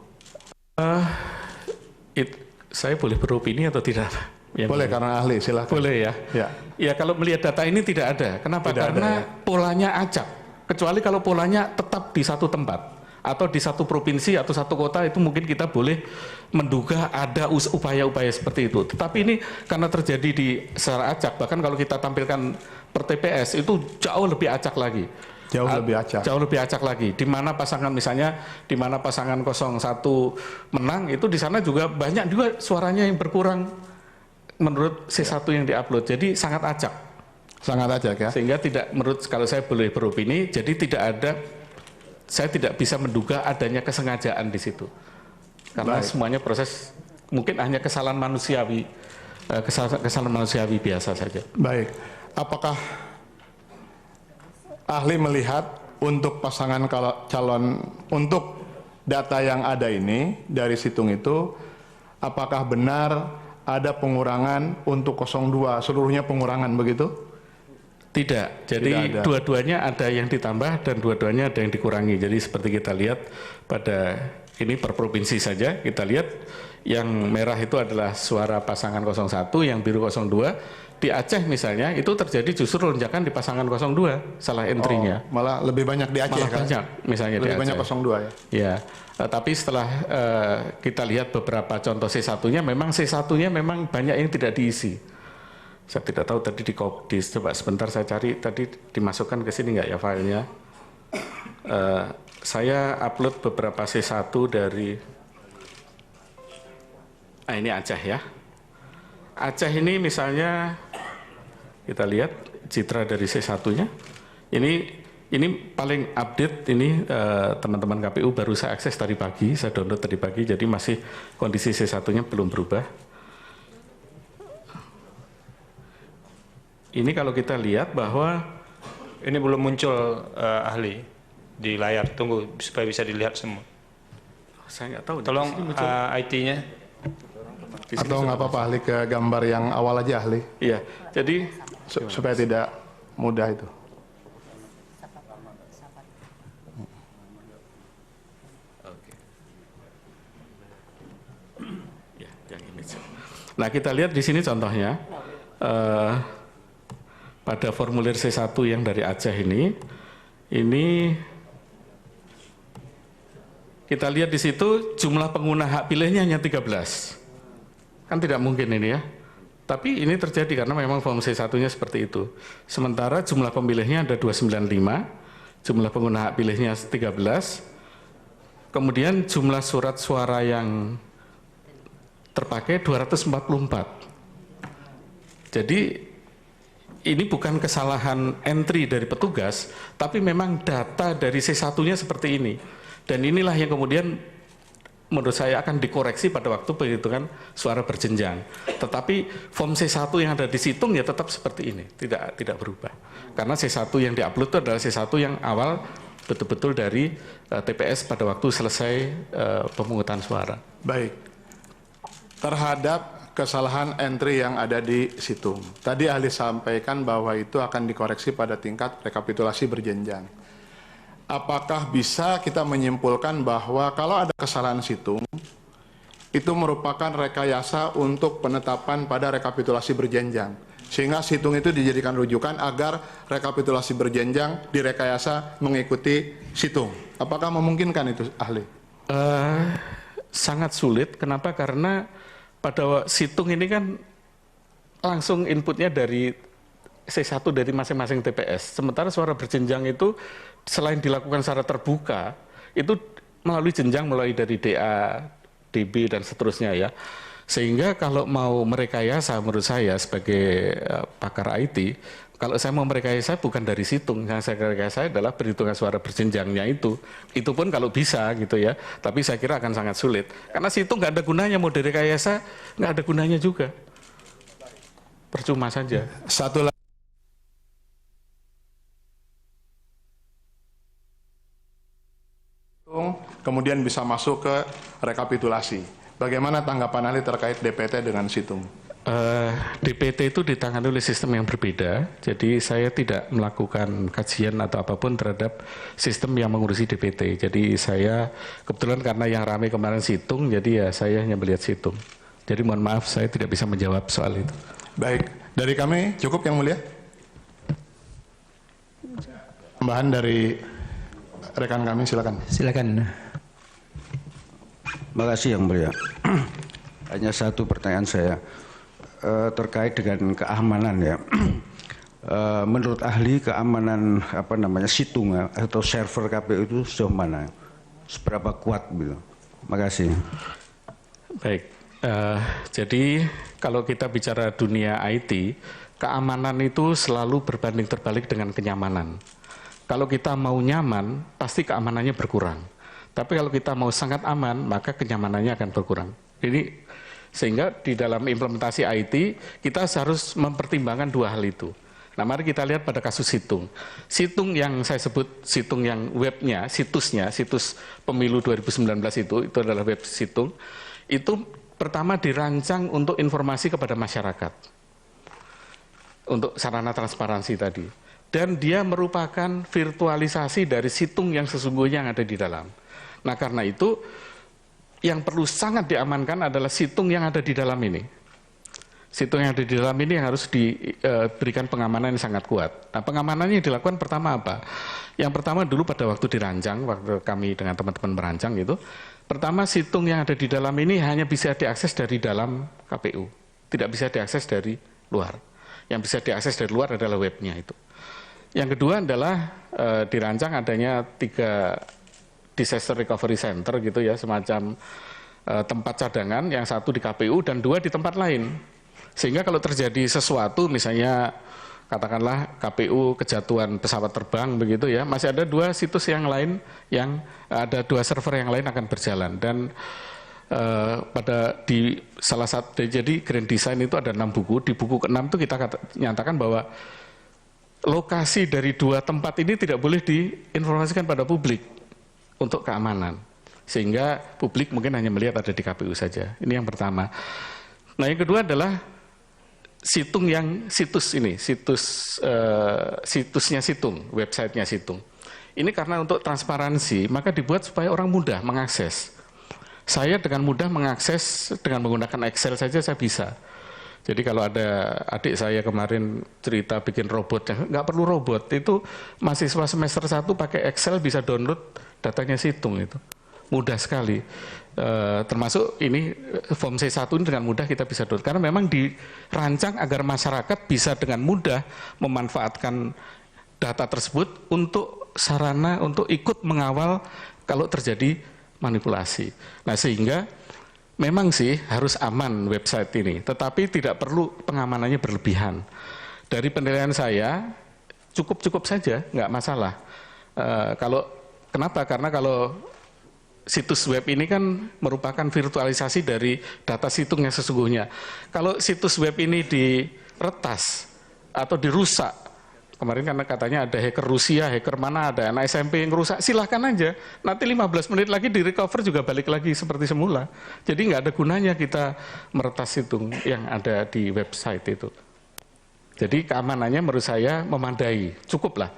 Saya boleh beropini atau tidak? Boleh karena ahli, silakan. Boleh ya. Ya kalau melihat data ini tidak ada. Kenapa? Tidak karena ada, ya? Polanya acak. Kecuali kalau polanya tetap di satu tempat atau di satu provinsi atau satu kota, itu mungkin kita boleh menduga ada upaya-upaya seperti itu. Tetapi ini karena terjadi secara acak, bahkan kalau kita tampilkan per TPS itu jauh lebih acak lagi. Jauh lebih acak. Jauh lebih acak lagi. Di mana pasangan misalnya, di mana pasangan 01 menang, itu di sana juga banyak juga suaranya yang berkurang menurut C1 yang diupload. Jadi sangat acak. Sangat acak ya. Sehingga tidak, menurut, kalau saya boleh beropini, jadi tidak ada, saya tidak bisa menduga adanya kesengajaan di situ. Karena semuanya proses, mungkin hanya kesalahan manusiawi, kesalahan manusiawi biasa saja. Baik. Apakah ahli melihat untuk pasangan calon, untuk data yang ada ini dari situng itu, apakah benar ada pengurangan untuk 02, seluruhnya pengurangan begitu? Tidak, jadi dua-duanya ada yang ditambah dan dua-duanya ada yang dikurangi. Jadi seperti kita lihat pada ini per provinsi saja, kita lihat yang merah itu adalah suara pasangan 01, yang biru 02. Di Aceh misalnya itu terjadi justru lonjakan di pasangan 02, salah entry-nya. Malah lebih banyak di Aceh malah kan? Banyak misalnya lebih di Aceh. Banyak 02 ya? Ya, tapi setelah kita lihat beberapa contoh C1-nya, memang C1-nya memang banyak yang tidak diisi. Saya tidak tahu tadi coba sebentar saya cari, tadi dimasukkan ke sini nggak ya filenya. Saya upload beberapa C1 dari, ini Aceh ya. Aceh ini misalnya, kita lihat citra dari C1-nya. Ini paling update, ini teman-teman KPU baru saya akses tadi pagi, saya download tadi pagi, jadi masih kondisi C1-nya belum berubah. Ini kalau kita lihat bahwa ini belum muncul ahli di layar, tunggu supaya bisa dilihat semua. Saya nggak tahu. Tolong IT-nya. Atau nggak apa-apa ahli ke gambar yang awal aja ahli. Iya, jadi supaya tidak mudah itu. Ya, yang ini. Nah kita lihat di sini contohnya. Pada formulir C1 yang dari Aceh ini kita lihat di situ jumlah pengguna hak pilihnya hanya 13. Kan tidak mungkin ini ya. Tapi ini terjadi karena memang form C1-nya seperti itu. Sementara jumlah pemilihnya ada 295, jumlah pengguna hak pilihnya 13, kemudian jumlah surat suara yang terpakai 244. Jadi ini bukan kesalahan entry dari petugas, tapi memang data dari C1-nya seperti ini. Dan inilah yang kemudian menurut saya akan dikoreksi pada waktu penghitungan suara berjenjang. Tetapi form C1 yang ada di situng ya tetap seperti ini, tidak berubah. Karena C1 yang diupload itu adalah C1 yang awal betul-betul dari TPS pada waktu selesai pemungutan suara. Baik. Terhadap kesalahan entry yang ada di situng. Tadi ahli sampaikan bahwa itu akan dikoreksi pada tingkat rekapitulasi berjenjang. Apakah bisa kita menyimpulkan bahwa kalau ada kesalahan situng, itu merupakan rekayasa untuk penetapan pada rekapitulasi berjenjang? Sehingga situng itu dijadikan rujukan agar rekapitulasi berjenjang direkayasa mengikuti situng. Apakah memungkinkan itu ahli? Sangat sulit. Kenapa? Karena pada situng ini kan langsung inputnya dari C1 dari masing-masing TPS. Sementara suara berjenjang itu selain dilakukan secara terbuka, itu melalui jenjang, mulai dari DA, DB, dan seterusnya ya. Sehingga kalau mau merekayasa menurut saya sebagai pakar IT, Kalau saya mau merekayasa bukan dari situng, yang saya rekayasa adalah perhitungan suara berjenjangnya itu. Itu pun kalau bisa gitu ya, tapi saya kira akan sangat sulit. Karena situng nggak ada gunanya, mau direkayasa nggak ada gunanya juga. Percuma saja. Satu lagi. Kemudian bisa masuk ke rekapitulasi. Bagaimana tanggapan ahli terkait DPT dengan situng? DPT itu ditangani oleh sistem yang berbeda, jadi saya tidak melakukan kajian atau apapun terhadap sistem yang mengurusi DPT. Jadi saya kebetulan karena yang ramai kemarin situng, jadi ya saya hanya melihat situng. Jadi mohon maaf saya tidak bisa menjawab soal itu. Baik, dari kami cukup Yang Mulia. Tambahan dari rekan kami, silakan. Silakan. Terima kasih Yang Mulia. Hanya satu pertanyaan saya. Terkait dengan keamanan ya, menurut ahli keamanan situng atau server KPU itu sejauh mana, seberapa kuat gitu? Terima kasih. Baik, jadi kalau kita bicara dunia IT, keamanan itu selalu berbanding terbalik dengan kenyamanan. Kalau kita mau nyaman, pasti keamanannya berkurang. Tapi kalau kita mau sangat aman, maka kenyamanannya akan berkurang. Ini sehingga di dalam implementasi IT kita harus mempertimbangkan dua hal itu. Nah, mari kita lihat pada kasus situng. Situng yang saya sebut situng yang webnya, situs pemilu 2019 itu adalah web situng. Itu pertama dirancang untuk informasi kepada masyarakat. Untuk sarana transparansi tadi. Dan dia merupakan virtualisasi dari situng yang sesungguhnya yang ada di dalam. Nah, karena itu yang perlu sangat diamankan adalah situng yang ada di dalam ini. Situng yang ada di dalam ini yang harus diberikan pengamanan yang sangat kuat. Nah, pengamanannya yang dilakukan pertama apa? Yang pertama dulu pada waktu dirancang, waktu kami dengan teman-teman merancang itu, pertama situng yang ada di dalam ini hanya bisa diakses dari dalam KPU. Tidak bisa diakses dari luar. Yang bisa diakses dari luar adalah webnya itu. Yang kedua adalah dirancang adanya 3 disaster recovery center gitu ya, semacam tempat cadangan, yang satu di KPU dan 2 di tempat lain. Sehingga kalau terjadi sesuatu, misalnya katakanlah KPU kejatuhan pesawat terbang begitu ya, masih ada 2 situs yang lain yang ada 2 server yang lain akan berjalan. Dan di salah satu, jadi Grand Design itu ada 6 buku, di buku ke-6 itu kita nyatakan bahwa lokasi dari 2 tempat ini tidak boleh diinformasikan pada publik untuk keamanan, sehingga publik mungkin hanya melihat ada di KPU saja. Ini yang pertama. Nah, yang kedua adalah situsnya situng, websitenya situng. Ini karena untuk transparansi, maka dibuat supaya orang mudah mengakses. Saya dengan mudah mengakses dengan menggunakan Excel saja saya bisa. Jadi kalau ada adik saya kemarin cerita bikin robot, nggak perlu robot, itu mahasiswa semester 1 pakai Excel bisa download datanya situng itu. Mudah sekali. Termasuk ini form C1 ini dengan mudah kita bisa download. Karena memang dirancang agar masyarakat bisa dengan mudah memanfaatkan data tersebut untuk sarana, untuk ikut mengawal kalau terjadi manipulasi. Nah, sehingga memang sih harus aman website ini, tetapi tidak perlu pengamanannya berlebihan. Dari penilaian saya, cukup-cukup saja, nggak masalah. Kenapa? Karena kalau situs web ini kan merupakan virtualisasi dari data situng yang sesungguhnya. Kalau situs web ini diretas atau dirusak, kemarin karena katanya ada hacker Rusia, hacker mana, ada anak SMP yang rusak, silahkan aja. Nanti 15 menit lagi di recover juga balik lagi seperti semula. Jadi nggak ada gunanya kita meretas situng yang ada di website itu. Jadi keamanannya menurut saya memadai, cukup lah.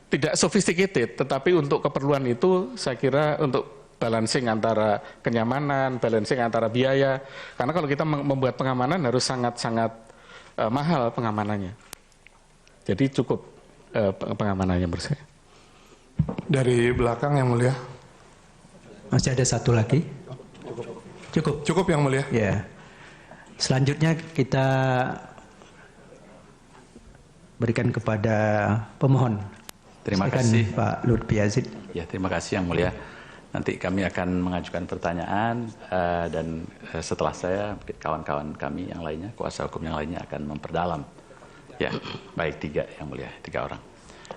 Tidak sophisticated, tetapi untuk keperluan itu saya kira untuk balancing antara kenyamanan, balancing antara biaya. Karena kalau kita membuat pengamanan harus sangat-sangat mahal pengamanannya. Jadi cukup pengamanannya menurut saya. Dari belakang Yang Mulia. Masih ada satu lagi. Cukup Yang Mulia. Ya. Selanjutnya kita berikan kepada pemohon. Terima Silakan, kasih Pak Lutfi Yazid. Ya, terima kasih Yang Mulia. Nanti kami akan mengajukan pertanyaan dan setelah saya mungkin kawan-kawan kami yang lainnya, kuasa hukum yang lainnya akan memperdalam Ya, baik, 3 yang mulia, 3 orang.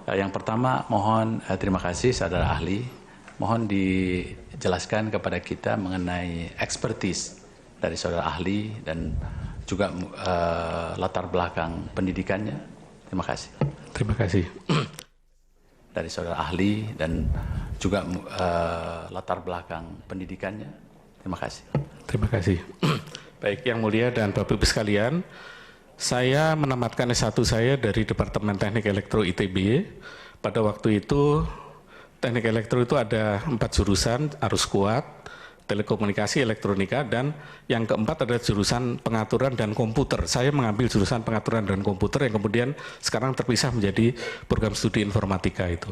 Yang pertama, mohon terima kasih saudara ahli. Mohon dijelaskan kepada kita mengenai ekspertis dari saudara ahli dan juga latar belakang pendidikannya. Terima kasih. Terima kasih. Dari saudara ahli dan juga latar belakang pendidikannya. Terima kasih. Terima kasih. Baik, yang mulia dan Bapak Ibu sekalian, saya menamatkan S1 saya dari Departemen Teknik Elektro ITB. Pada waktu itu, Teknik Elektro itu ada 4 jurusan, arus kuat, telekomunikasi, elektronika, dan yang keempat adalah jurusan pengaturan dan komputer. Saya mengambil jurusan pengaturan dan komputer yang kemudian sekarang terpisah menjadi program studi informatika itu.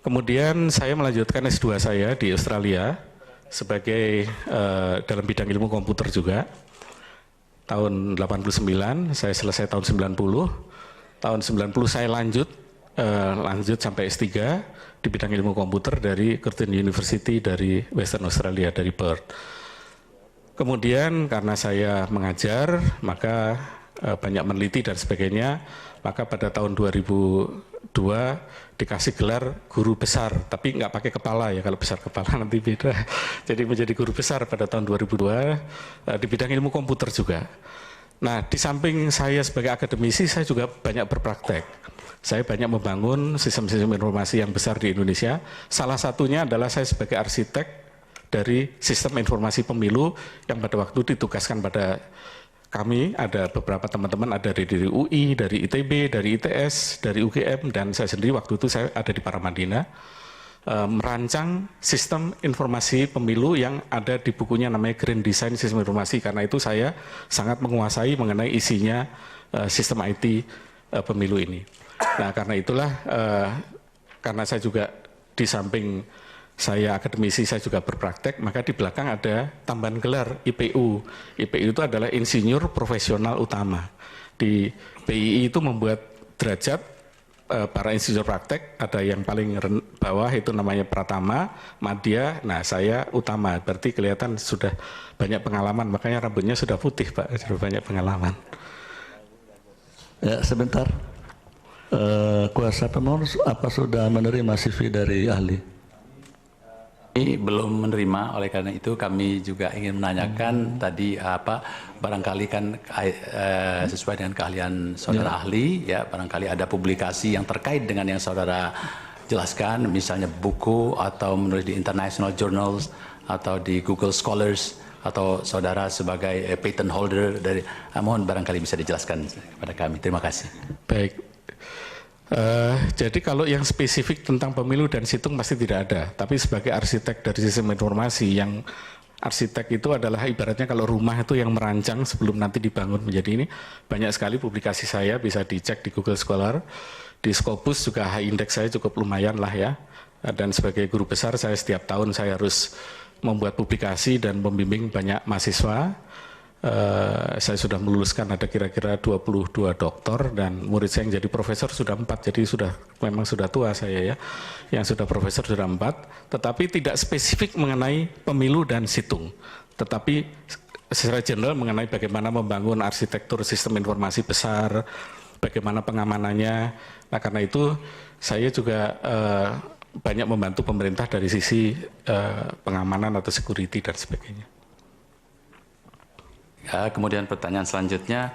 Kemudian saya melanjutkan S2 saya di Australia sebagai dalam bidang ilmu komputer juga. Tahun 89, saya selesai tahun 90. Tahun 90 saya lanjut sampai S3 di bidang ilmu komputer dari Curtin University dari Western Australia, dari Perth. Kemudian karena saya mengajar, maka banyak meneliti dan sebagainya, maka pada tahun 2002 dikasih gelar guru besar, tapi nggak pakai kepala ya, kalau besar kepala nanti beda. Jadi menjadi guru besar pada tahun 2002 di bidang ilmu komputer juga. Nah, di samping saya sebagai akademisi, saya juga banyak berpraktek. Saya banyak membangun sistem-sistem informasi yang besar di Indonesia. Salah satunya adalah saya sebagai arsitek dari sistem informasi pemilu yang pada waktu ditugaskan pada kami, ada beberapa teman-teman, ada dari UI, dari ITB, dari ITS, dari UGM, dan saya sendiri waktu itu saya ada di Paramadina, merancang sistem informasi pemilu yang ada di bukunya namanya Grand Design Sistem Informasi, karena itu saya sangat menguasai mengenai isinya sistem IT pemilu ini. Nah, karena itulah, karena saya juga di samping saya akademisi, saya juga berpraktek, maka di belakang ada tambahan gelar IPU. IPU itu adalah Insinyur Profesional Utama. Di PII itu membuat derajat para insinyur praktek, ada yang paling bawah itu namanya Pratama, Madya, nah saya Utama, berarti kelihatan sudah banyak pengalaman, makanya rambutnya sudah putih Pak, sudah banyak pengalaman. Ya, sebentar. Kuasa pemohon apa sudah menerima CV dari ahli? Belum menerima, oleh karena itu kami juga ingin menanyakan tadi barangkali kan sesuai dengan keahlian saudara ahli, ya barangkali ada publikasi yang terkait dengan yang saudara jelaskan, misalnya buku atau menulis di international journals atau di Google Scholars, atau saudara sebagai patent holder dari, mohon barangkali bisa dijelaskan kepada kami. Terima kasih. Baik. Jadi kalau yang spesifik tentang pemilu dan situng pasti tidak ada. Tapi sebagai arsitek dari sistem informasi, yang arsitek itu adalah ibaratnya kalau rumah itu yang merancang sebelum nanti dibangun menjadi ini. Banyak sekali publikasi saya bisa dicek di Google Scholar. Di Scopus juga H-index saya cukup lumayan lah ya. Dan sebagai guru besar saya setiap tahun saya harus membuat publikasi dan membimbing banyak mahasiswa. Saya sudah meluluskan ada kira-kira 22 doktor, dan murid saya yang jadi profesor sudah 4, jadi memang sudah tua saya ya, yang sudah profesor sudah 4, tetapi tidak spesifik mengenai pemilu dan situng, tetapi secara general mengenai bagaimana membangun arsitektur sistem informasi besar, bagaimana pengamanannya. Nah, karena itu saya juga banyak membantu pemerintah dari sisi pengamanan atau security dan sebagainya. Kemudian pertanyaan selanjutnya,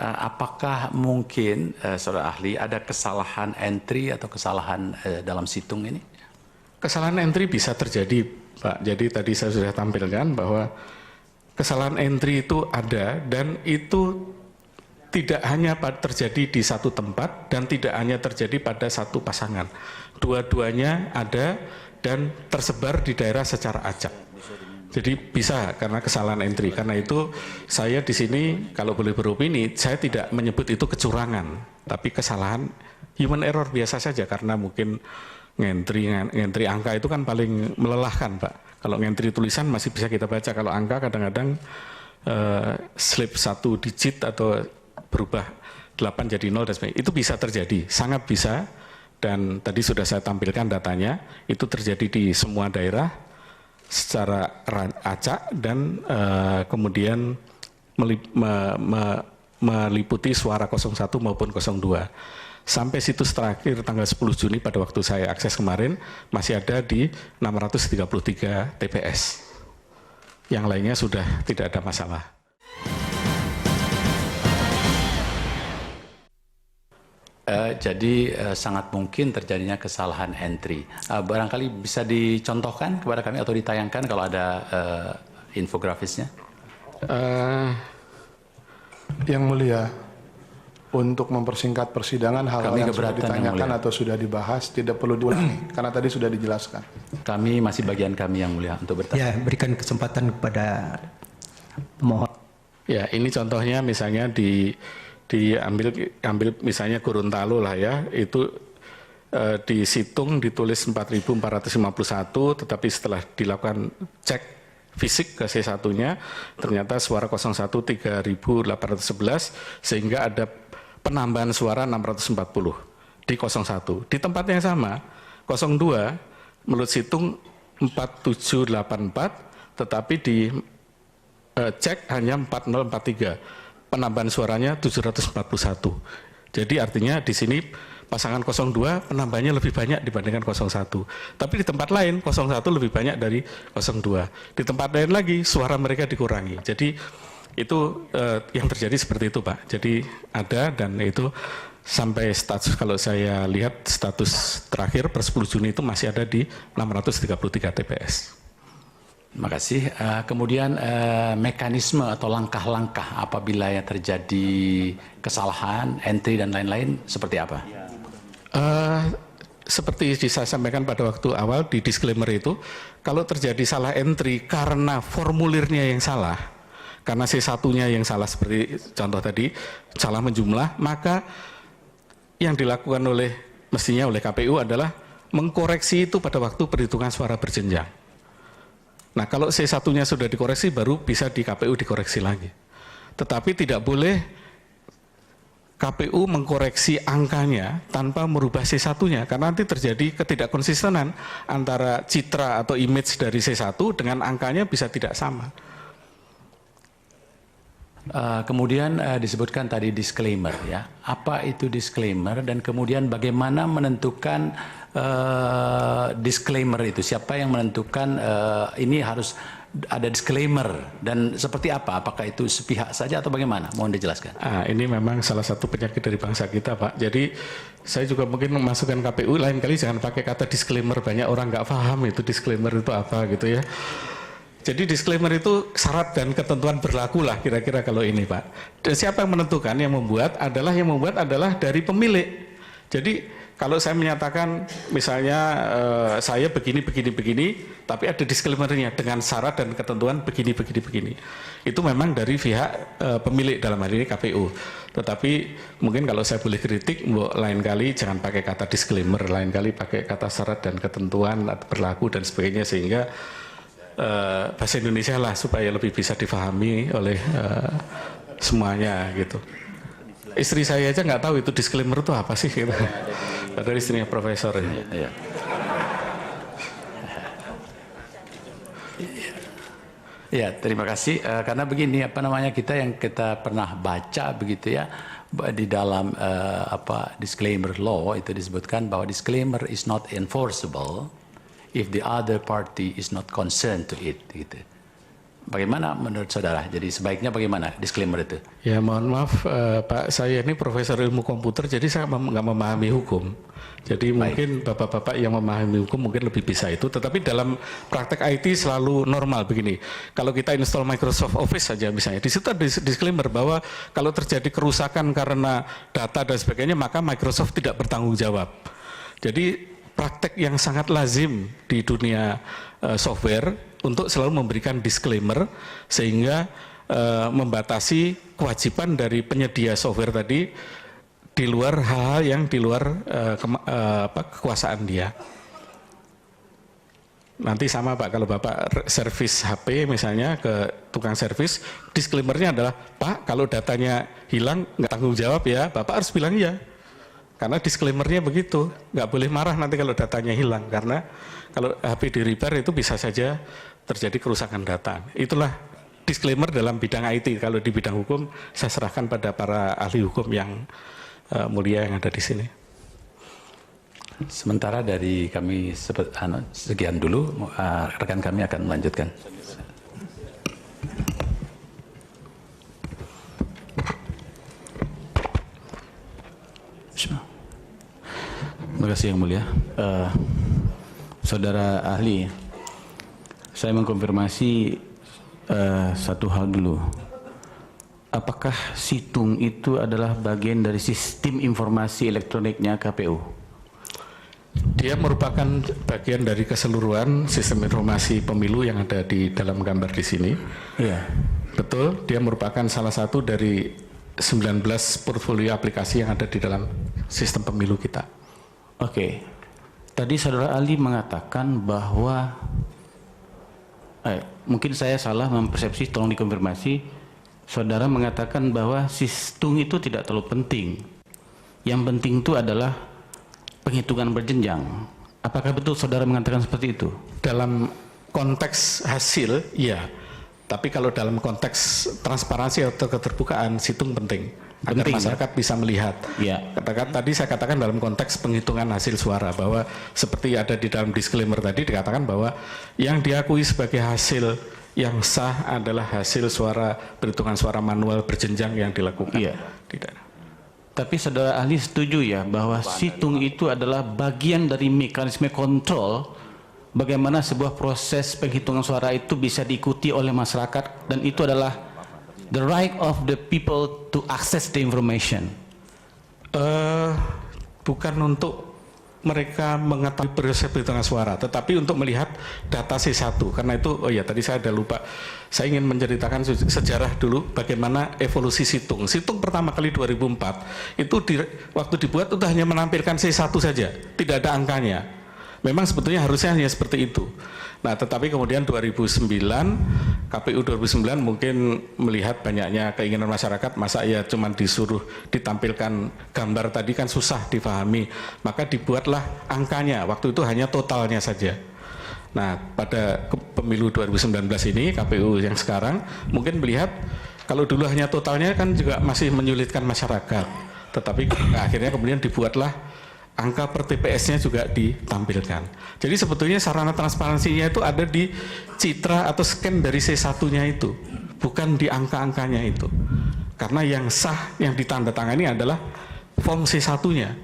apakah mungkin saudara ahli ada kesalahan entry atau kesalahan dalam situng ini? Kesalahan entry bisa terjadi, Pak. Jadi tadi saya sudah tampilkan bahwa kesalahan entry itu ada, dan itu tidak hanya terjadi di satu tempat dan tidak hanya terjadi pada satu pasangan. Dua-duanya ada dan tersebar di daerah secara acak. Jadi bisa karena kesalahan entry. Karena itu saya di sini kalau boleh beropini, saya tidak menyebut itu kecurangan, tapi kesalahan human error biasa saja, karena mungkin ngentri angka itu kan paling melelahkan, Pak. Kalau ngentri tulisan masih bisa kita baca, kalau angka kadang-kadang slip 1 digit atau berubah 8 jadi 0 dan sebagainya. Itu bisa terjadi, sangat bisa, dan tadi sudah saya tampilkan datanya, itu terjadi di semua daerah secara acak, dan kemudian meliputi suara 01 maupun 02. Sampai situs terakhir tanggal 10 Juni pada waktu saya akses kemarin masih ada di 633 TPS. Yang lainnya sudah tidak ada masalah. Jadi sangat mungkin terjadinya kesalahan entry. Barangkali bisa dicontohkan kepada kami atau ditayangkan kalau ada infografisnya. Yang mulia, untuk mempersingkat persidangan hal-hal yang sudah ditanyakan atau sudah dibahas tidak perlu diulangi karena tadi sudah dijelaskan. Kami masih bagian kami yang mulia untuk bertanya. Ya, berikan kesempatan kepada pemohon. Ya, ini contohnya misalnya diambil misalnya Gorontalo lah ya, itu di Situng ditulis 4.451, tetapi setelah dilakukan cek fisik ke C1-nya ternyata suara 01 3.811 sehingga ada penambahan suara 640 di 01. Di tempat yang sama 02 menurut Situng 4784 tetapi di cek hanya 4043, penambahan suaranya 741. Jadi artinya di sini pasangan 02 penambahannya lebih banyak dibandingkan 01. Tapi di tempat lain 01 lebih banyak dari 02. Di tempat lain lagi suara mereka dikurangi. Jadi itu yang terjadi seperti itu Pak. Jadi ada dan itu sampai status kalau saya lihat status terakhir per 10 Juni itu masih ada di 633 TPS. Terima kasih. Kemudian mekanisme atau langkah-langkah apabila yang terjadi kesalahan, entry dan lain-lain seperti apa? Seperti saya sampaikan pada waktu awal di disclaimer itu, kalau terjadi salah entry karena formulirnya yang salah, karena C1-nya yang salah seperti contoh tadi, salah menjumlah, maka yang dilakukan mestinya oleh KPU adalah mengkoreksi itu pada waktu perhitungan suara berjenjang. Nah, kalau C1-nya sudah dikoreksi, baru bisa di KPU dikoreksi lagi. Tetapi tidak boleh KPU mengkoreksi angkanya tanpa merubah C1-nya, karena nanti terjadi ketidakkonsistenan antara citra atau image dari C1 dengan angkanya bisa tidak sama. Kemudian disebutkan tadi disclaimer ya. Apa itu disclaimer dan kemudian bagaimana menentukan disclaimer itu? Siapa yang menentukan ini harus ada disclaimer dan seperti apa? Apakah itu sepihak saja atau bagaimana? Mohon dijelaskan. Ini memang salah satu penyakit dari bangsa kita Pak. Jadi saya juga mungkin memasukkan KPU lain kali jangan pakai kata disclaimer. Banyak orang nggak paham itu disclaimer itu apa gitu ya. Jadi disclaimer itu syarat dan ketentuan berlaku lah kira-kira kalau ini Pak. Dan siapa yang menentukan, yang membuat adalah dari pemilik. Jadi kalau saya menyatakan misalnya saya begini, tapi ada disclaimernya dengan syarat dan ketentuan begini. Itu memang dari pihak pemilik dalam hal ini KPU. Tetapi mungkin kalau saya boleh kritik, lain kali jangan pakai kata disclaimer, lain kali pakai kata syarat dan ketentuan berlaku dan sebagainya sehingga bahasa Indonesia lah supaya lebih bisa difahami oleh semuanya gitu. Istri saya aja nggak tahu itu disclaimer itu apa sih gitu. Padahal istrinya profesor ya. Ya, terima kasih. Karena begini kita pernah baca begitu ya di dalam disclaimer law itu disebutkan bahwa disclaimer is not enforceable if the other party is not concerned to it gitu. Bagaimana menurut saudara? Jadi sebaiknya bagaimana disclaimer itu? Ya mohon maaf Pak, saya ini profesor ilmu komputer, jadi saya nggak memahami hukum. Jadi mungkin bapak-bapak yang memahami hukum mungkin lebih bisa itu. Tetapi dalam praktek IT selalu normal begini. Kalau kita install Microsoft Office saja misalnya, di situ ada disclaimer bahwa kalau terjadi kerusakan karena data dan sebagainya, maka Microsoft tidak bertanggung jawab. Jadi praktek yang sangat lazim di dunia software untuk selalu memberikan disclaimer sehingga membatasi kewajiban dari penyedia software tadi di luar hal-hal yang di luar kekuasaan dia. Nanti sama Pak, kalau Bapak servis HP misalnya ke tukang servis, disclaimernya adalah Pak kalau datanya hilang nggak tanggung jawab ya, Bapak harus bilang iya. Karena disclaimernya begitu, nggak boleh marah nanti kalau datanya hilang, karena kalau HP di repair itu bisa saja terjadi kerusakan data. Itulah disclaimer dalam bidang IT. Kalau di bidang hukum, saya serahkan pada para ahli hukum yang mulia yang ada di sini. Sementara dari kami sekian dulu, rekan kami akan melanjutkan. Terima kasih yang mulia. Saudara ahli, saya mengkonfirmasi satu hal dulu. Apakah situng itu adalah bagian dari sistem informasi elektroniknya KPU? Dia merupakan bagian dari keseluruhan sistem informasi pemilu yang ada di dalam gambar di sini. Iya. Betul, dia merupakan salah satu dari 19 portfolio aplikasi yang ada di dalam sistem pemilu kita. Oke. Tadi saudara ahli mengatakan bahwa mungkin saya salah mempersepsi, tolong dikonfirmasi. Saudara mengatakan bahwa situng itu tidak terlalu penting. Yang penting itu adalah penghitungan berjenjang. Apakah betul saudara mengatakan seperti itu? Dalam konteks hasil, ya. Tapi kalau dalam konteks transparansi atau keterbukaan, situng penting. Agar masyarakat bisa melihat. Ya. Tadi saya katakan dalam konteks penghitungan hasil suara, bahwa seperti ada di dalam disclaimer tadi, dikatakan bahwa yang diakui sebagai hasil yang sah adalah hasil suara perhitungan suara manual berjenjang yang dilakukan. Iya. Tidak. Tapi saudara ahli setuju ya bahwa situng itu adalah bagian dari mekanisme kontrol bagaimana sebuah proses penghitungan suara itu bisa diikuti oleh masyarakat, dan itu adalah the right of the people to access the information. Bukan untuk mereka mengetahui proses perhitungan suara, tetapi untuk melihat data C1. Karena itu, tadi saya ada lupa. Saya ingin menceritakan sejarah dulu bagaimana evolusi situng. Situng pertama kali 2004, itu waktu dibuat itu hanya menampilkan C1 saja, tidak ada angkanya. Memang sebetulnya harusnya hanya seperti itu. Nah, tetapi kemudian 2009, KPU 2009 mungkin melihat banyaknya keinginan masyarakat, masa ya cuma disuruh ditampilkan gambar tadi kan susah difahami, maka dibuatlah angkanya, waktu itu hanya totalnya saja. Nah, pada pemilu 2019 ini, KPU yang sekarang mungkin melihat, kalau dulu hanya totalnya kan juga masih menyulitkan masyarakat, tetapi akhirnya kemudian dibuatlah angka per TPS-nya juga ditampilkan. Jadi sebetulnya sarana transparansinya itu ada di citra atau scan dari C1-nya itu, bukan di angka-angkanya itu. Karena yang sah, yang ditandatangani adalah form C1-nya.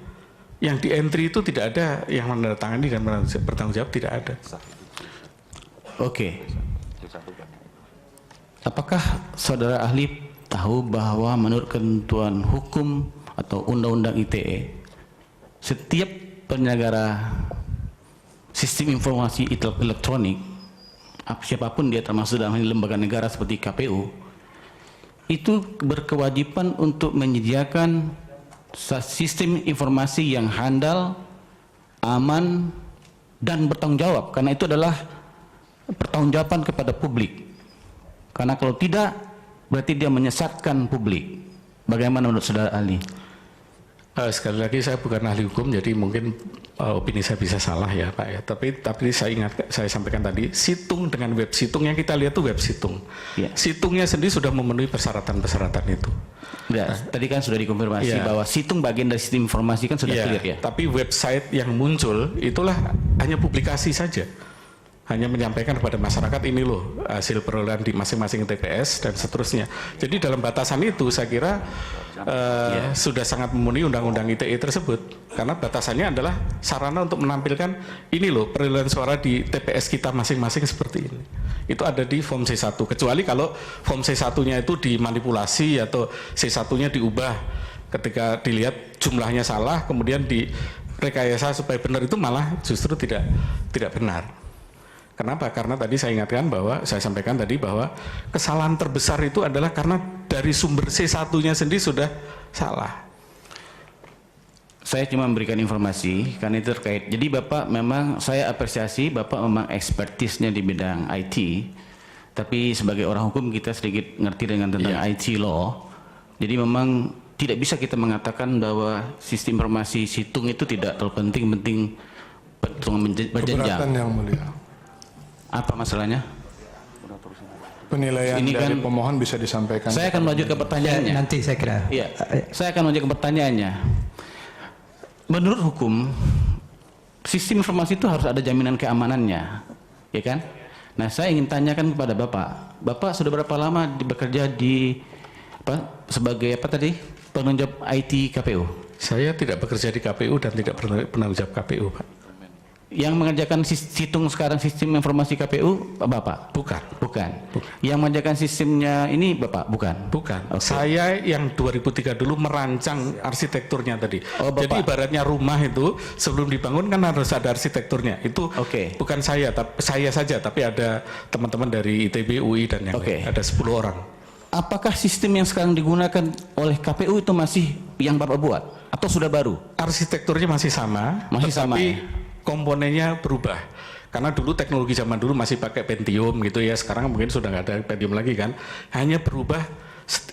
Yang di entry itu tidak ada yang menandatangani dan bertanggung jawab, tidak ada. Oke. Apakah saudara ahli tahu bahwa menurut ketentuan hukum atau undang-undang ITE, setiap penyelenggara sistem informasi elektronik, siapapun dia termasuk dalam lembaga negara seperti KPU, itu berkewajiban untuk menyediakan sistem informasi yang handal, aman, dan bertanggung jawab. Karena itu adalah pertanggungjawaban kepada publik. Karena kalau tidak, berarti dia menyesatkan publik. Bagaimana menurut saudara ahli? Sekali lagi saya bukan ahli hukum, jadi mungkin opini saya bisa salah ya Pak ya. Tapi saya sampaikan tadi, situng dengan web situng yang kita lihat itu web situng. Ya. Situngnya sendiri sudah memenuhi persyaratan-persyaratan itu. Ya, tadi kan sudah dikonfirmasi bahwa situng bagian dari sistem informasi kan sudah clear ya. Tapi website yang muncul itulah hanya publikasi saja. Hanya menyampaikan kepada masyarakat, ini loh hasil perolehan di masing-masing TPS dan seterusnya. Jadi dalam batasan itu saya kira sudah sangat memenuhi undang-undang ITE tersebut. Karena batasannya adalah sarana untuk menampilkan ini loh perolehan suara di TPS kita masing-masing seperti ini. Itu ada di form C1. Kecuali kalau form C1-nya itu dimanipulasi atau C1-nya diubah ketika dilihat jumlahnya salah, kemudian direkayasa supaya benar, itu malah justru tidak benar. Kenapa? Karena tadi saya ingatkan bahwa, saya sampaikan tadi bahwa kesalahan terbesar itu adalah karena dari sumber C1-nya sendiri sudah salah. Saya cuma memberikan informasi karena itu terkait. Jadi Bapak memang, saya apresiasi Bapak memang ekspertisnya di bidang IT, tapi sebagai orang hukum kita sedikit ngerti dengan tentang IT law. Jadi memang tidak bisa kita mengatakan bahwa sistem informasi situng itu tidak terlalu penting berjenjang. Keberatan yang mulia. Apa masalahnya? Penilaian Ini dari kan- pemohon bisa disampaikan. Saya akan lanjut ke pertanyaannya. Nanti saya kira. Iya, saya akan lanjut ke pertanyaannya. Menurut hukum, sistem informasi itu harus ada jaminan keamanannya, ya kan? Nah, saya ingin tanyakan kepada Bapak. Bapak sudah berapa lama bekerja di sebagai penanggung jawab IT KPU? Saya tidak bekerja di KPU dan tidak penanggung jawab KPU, Pak. Yang mengerjakan situng sekarang sistem informasi KPU Bapak? Bukan. Bukan. Yang mengerjakan sistemnya ini Bapak? Bukan. Bukan. Okay. Saya yang 2003 dulu merancang arsitekturnya tadi. Oh, Bapak. Jadi ibaratnya rumah itu sebelum dibangun kan harus ada arsitekturnya. Itu bukan saya saja, tapi ada teman-teman dari ITB, UI dan yang lain. Ada 10 orang. Apakah sistem yang sekarang digunakan oleh KPU itu masih yang Bapak buat atau sudah baru? Arsitekturnya masih sama, Masih sama, tetapi ya? komponennya berubah. Karena dulu teknologi zaman dulu masih pakai Pentium gitu ya, sekarang mungkin sudah nggak ada Pentium lagi kan. Hanya berubah.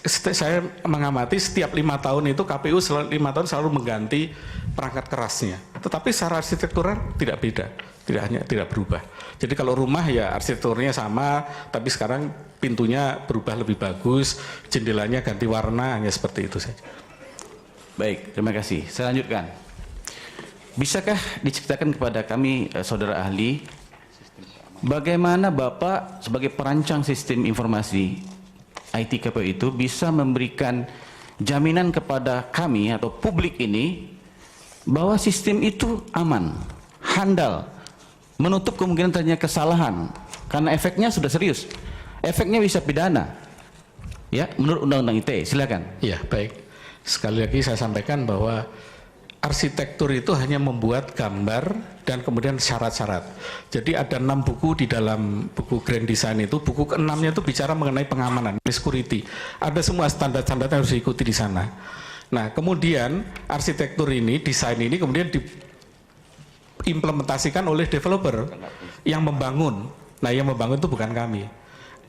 Saya mengamati setiap 5 tahun itu KPU 5 tahun selalu mengganti perangkat kerasnya. Tetapi secara arsitektural tidak beda, tidak berubah. Jadi kalau rumah ya arsitekturnya sama, tapi sekarang pintunya berubah lebih bagus, jendelanya ganti warna, hanya seperti itu saja. Baik, terima kasih. Saya lanjutkan. Bisakah diceritakan kepada kami, saudara ahli, bagaimana Bapak sebagai perancang sistem informasi IT KPU itu bisa memberikan jaminan kepada kami atau publik ini bahwa sistem itu aman, handal, menutup kemungkinan terjadinya kesalahan, karena efeknya sudah serius. Efeknya bisa pidana. Ya, menurut Undang-Undang ITE, silakan. Ya, baik. Sekali lagi saya sampaikan bahwa arsitektur itu hanya membuat gambar dan kemudian syarat-syarat. Jadi ada 6 buku di dalam buku Grand Design itu, buku ke-6-nya itu bicara mengenai pengamanan, security. Ada semua standar-standar yang harus diikuti di sana. Nah, kemudian arsitektur ini, desain ini kemudian diimplementasikan oleh developer yang membangun. Nah, yang membangun itu bukan kami.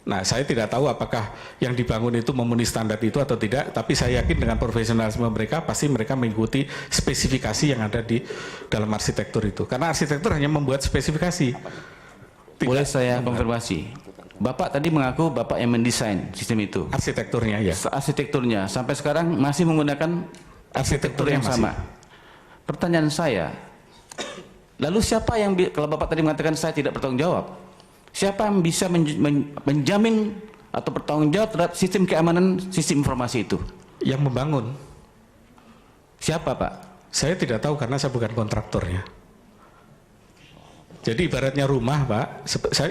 Nah, saya tidak tahu apakah yang dibangun itu memenuhi standar itu atau tidak, tapi saya yakin dengan profesionalisme mereka, pasti mereka mengikuti spesifikasi yang ada di dalam arsitektur itu. Karena arsitektur hanya membuat spesifikasi. Boleh saya konfirmasi? Bapak tadi mengaku Bapak yang mendesain sistem itu. Arsitekturnya, ya. Arsitekturnya. Sampai sekarang masih menggunakan arsitektur yang sama. Pertanyaan saya, lalu siapa yang, kalau Bapak tadi mengatakan saya tidak bertanggung jawab, siapa yang bisa menjamin atau bertanggung jawab terhadap sistem keamanan sistem informasi itu? Yang membangun. Siapa, Pak? Saya tidak tahu karena saya bukan kontraktornya. Jadi ibaratnya rumah, Pak, saya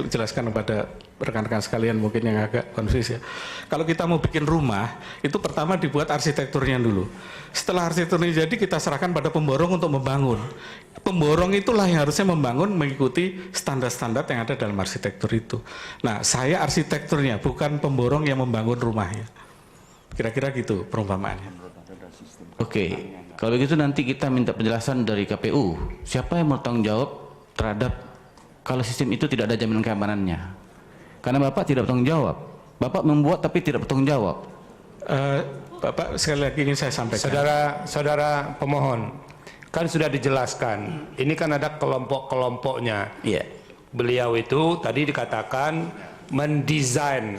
jelaskan kepada rekan-rekan sekalian mungkin yang agak konfus ya. Kalau kita mau bikin rumah, itu pertama dibuat arsitekturnya dulu. Setelah arsitekturnya jadi, kita serahkan pada pemborong untuk membangun. Pemborong itulah yang harusnya membangun mengikuti standar-standar yang ada dalam arsitektur itu. Nah, saya arsitekturnya, bukan pemborong yang membangun rumahnya. Kira-kira gitu perumpamaannya. Oke, kalau begitu nanti kita minta penjelasan dari KPU. Siapa yang bertanggung jawab terhadap kalau sistem itu tidak ada jaminan keamanannya? Karena Bapak tidak bertanggung jawab. Bapak membuat tapi tidak bertanggung jawab. Bapak sekali lagi ingin saya sampaikan. Saudara pemohon, kan sudah dijelaskan. Ini kan ada kelompok-kelompoknya. Iya. Beliau itu tadi dikatakan mendesain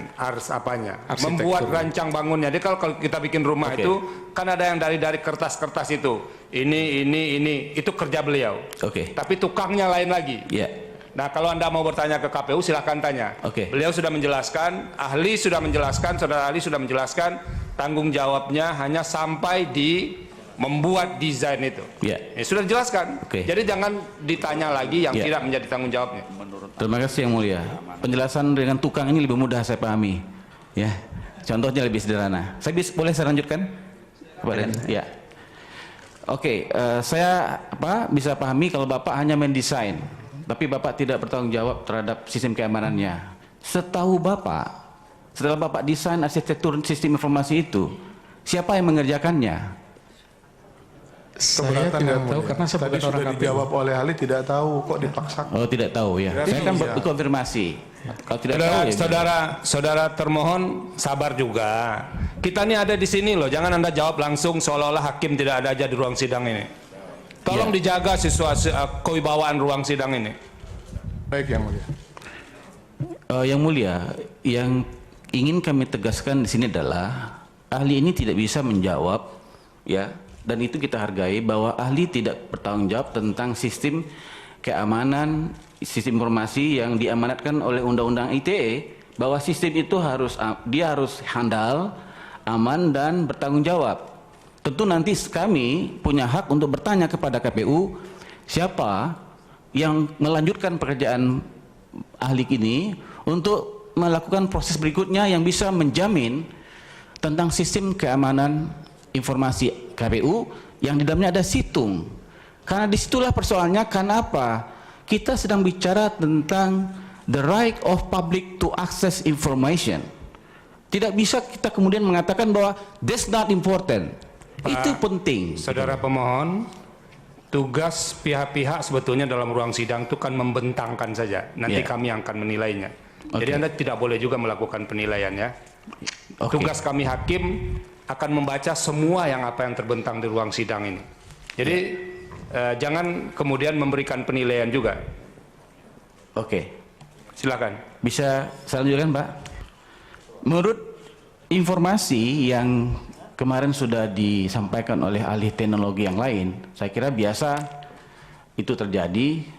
membuat rancang bangunnya. Jadi kalau kita bikin rumah itu kan ada yang dari kertas-kertas itu. Ini itu kerja beliau. Tapi tukangnya lain lagi. Iya. Nah, kalau Anda mau bertanya ke KPU silahkan tanya. Beliau sudah menjelaskan, ahli sudah menjelaskan, saudara ahli sudah menjelaskan, tanggung jawabnya hanya sampai di membuat desain itu. Ya, sudah dijelaskan. Jadi jangan ditanya lagi yang tidak menjadi tanggung jawabnya. Terima kasih Yang Mulia. Penjelasan dengan tukang ini lebih mudah saya pahami. Ya, contohnya lebih sederhana. Boleh saya lanjutkan? Ya. Saya bisa pahami kalau Bapak hanya mendesain, tapi Bapak tidak bertanggung jawab terhadap sistem keamanannya. Setahu Bapak, setelah Bapak desain arsitektur sistem informasi itu, siapa yang mengerjakannya? Saya tidak tahu karena saya tadi bukan orang sudah KPU. dijawab oleh ahli, tidak tahu kok dipaksakan. Oh, tidak tahu ya. Saya kan berkonfirmasi. Kalau tidak tahu ya. Saudara termohon sabar juga. Kita ini ada di sini loh. Jangan Anda jawab langsung seolah-olah hakim tidak ada aja di ruang sidang ini. Tolong dijaga situasi kewibawaan ruang sidang ini. Baik Yang Mulia. Yang Mulia, yang ingin kami tegaskan di sini adalah ahli ini tidak bisa menjawab, ya, dan itu kita hargai bahwa ahli tidak bertanggung jawab tentang sistem keamanan, sistem informasi yang diamanatkan oleh Undang-Undang ITE, bahwa sistem itu harus handal, aman dan bertanggung jawab. Tentu nanti kami punya hak untuk bertanya kepada KPU siapa yang melanjutkan pekerjaan ahli ini untuk melakukan proses berikutnya yang bisa menjamin tentang sistem keamanan informasi KPU yang di dalamnya ada situng. Karena disitulah persoalannya, kenapa kita sedang bicara tentang the right of public to access information. Tidak bisa kita kemudian mengatakan bahwa that's not important. Pak, itu penting. Saudara pemohon, tugas pihak-pihak sebetulnya dalam ruang sidang itu kan membentangkan saja. Nanti kami yang akan menilainya. Jadi Anda tidak boleh juga melakukan penilaian, ya. Tugas kami hakim akan membaca semua apa yang terbentang di ruang sidang ini. Jadi jangan kemudian memberikan penilaian juga. Silakan. Bisa saya lanjutkan, Pak? Menurut informasi yang kemarin sudah disampaikan oleh ahli teknologi yang lain, saya kira biasa itu terjadi.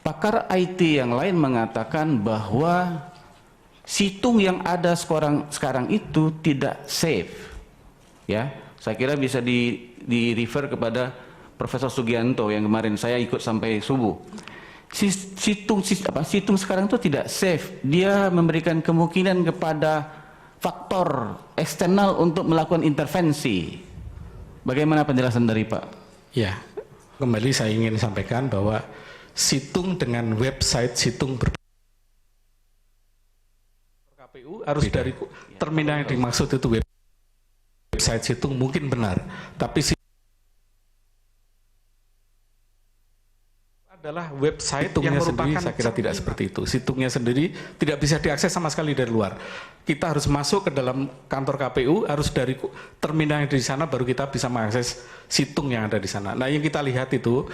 Pakar IT yang lain mengatakan bahwa situng yang ada sekarang itu tidak safe. Ya, saya kira bisa di refer kepada Profesor Sugianto yang kemarin saya ikut sampai subuh. Situng sekarang itu tidak safe. Dia memberikan kemungkinan kepada faktor eksternal untuk melakukan intervensi. Bagaimana penjelasan dari Pak? Ya, kembali saya ingin sampaikan bahwa situng dengan website situng KPU harus dari terminal yang dimaksud itu website situng mungkin benar, tapi adalah website yang merupakan saya kira tidak seperti itu. Situngnya sendiri tidak bisa diakses sama sekali dari luar. Kita harus masuk ke dalam kantor KPU, harus dari terminal yang di sana baru kita bisa mengakses situng yang ada di sana. Nah, yang kita lihat itu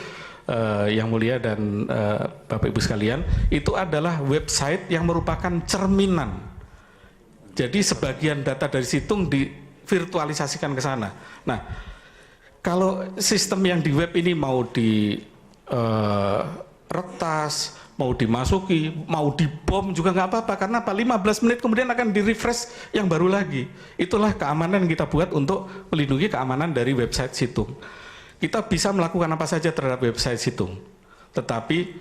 Yang Mulia dan Bapak Ibu sekalian, itu adalah website yang merupakan cerminan. Jadi sebagian data dari situng divirtualisasikan ke sana. Nah, kalau sistem yang di web ini mau di retas, mau dimasuki, mau dibom juga nggak apa-apa, karena apa? 15 menit kemudian akan di-refresh yang baru lagi. Itulah keamanan yang kita buat untuk melindungi keamanan dari website situng. Kita bisa melakukan apa saja terhadap website situng, tetapi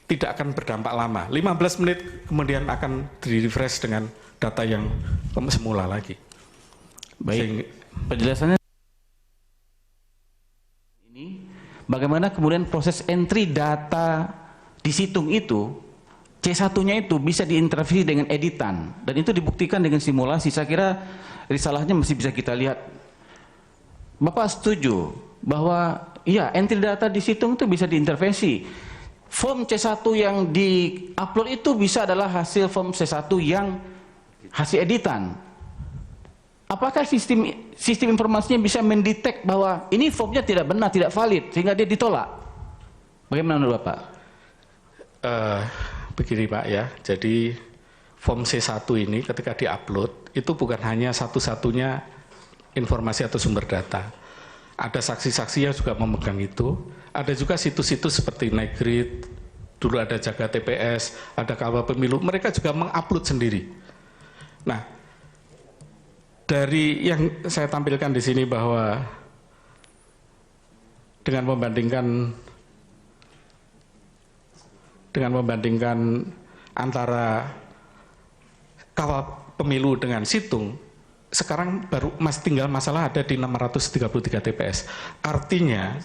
tidak akan berdampak lama. 15 menit kemudian akan di-refresh dengan data yang semula lagi. Baik, penjelasannya ini bagaimana kemudian proses entry data di situng itu, C1-nya itu bisa diintervensi dengan editan, dan itu dibuktikan dengan simulasi. Saya kira risalahnya masih bisa kita lihat. Bapak setuju bahwa ya entry data di situng itu bisa diintervensi. Form C1 yang di-upload itu bisa adalah hasil form C1 yang hasil editan. Apakah sistem informasinya bisa mendetek bahwa ini formnya tidak benar, tidak valid, sehingga dia ditolak? Bagaimana menurut Bapak? Begini Pak ya, jadi form C1 ini ketika di-upload itu bukan hanya satu-satunya informasi atau sumber data. Ada saksi-saksi yang juga memegang itu, ada juga situs-situs seperti Negrid, dulu ada Jaga TPS, ada Kawal Pemilu, mereka juga mengupload sendiri. Nah, dari yang saya tampilkan di sini bahwa dengan membandingkan antara Kawal Pemilu dengan situng, sekarang baru tinggal masalah ada di 633 TPS. Artinya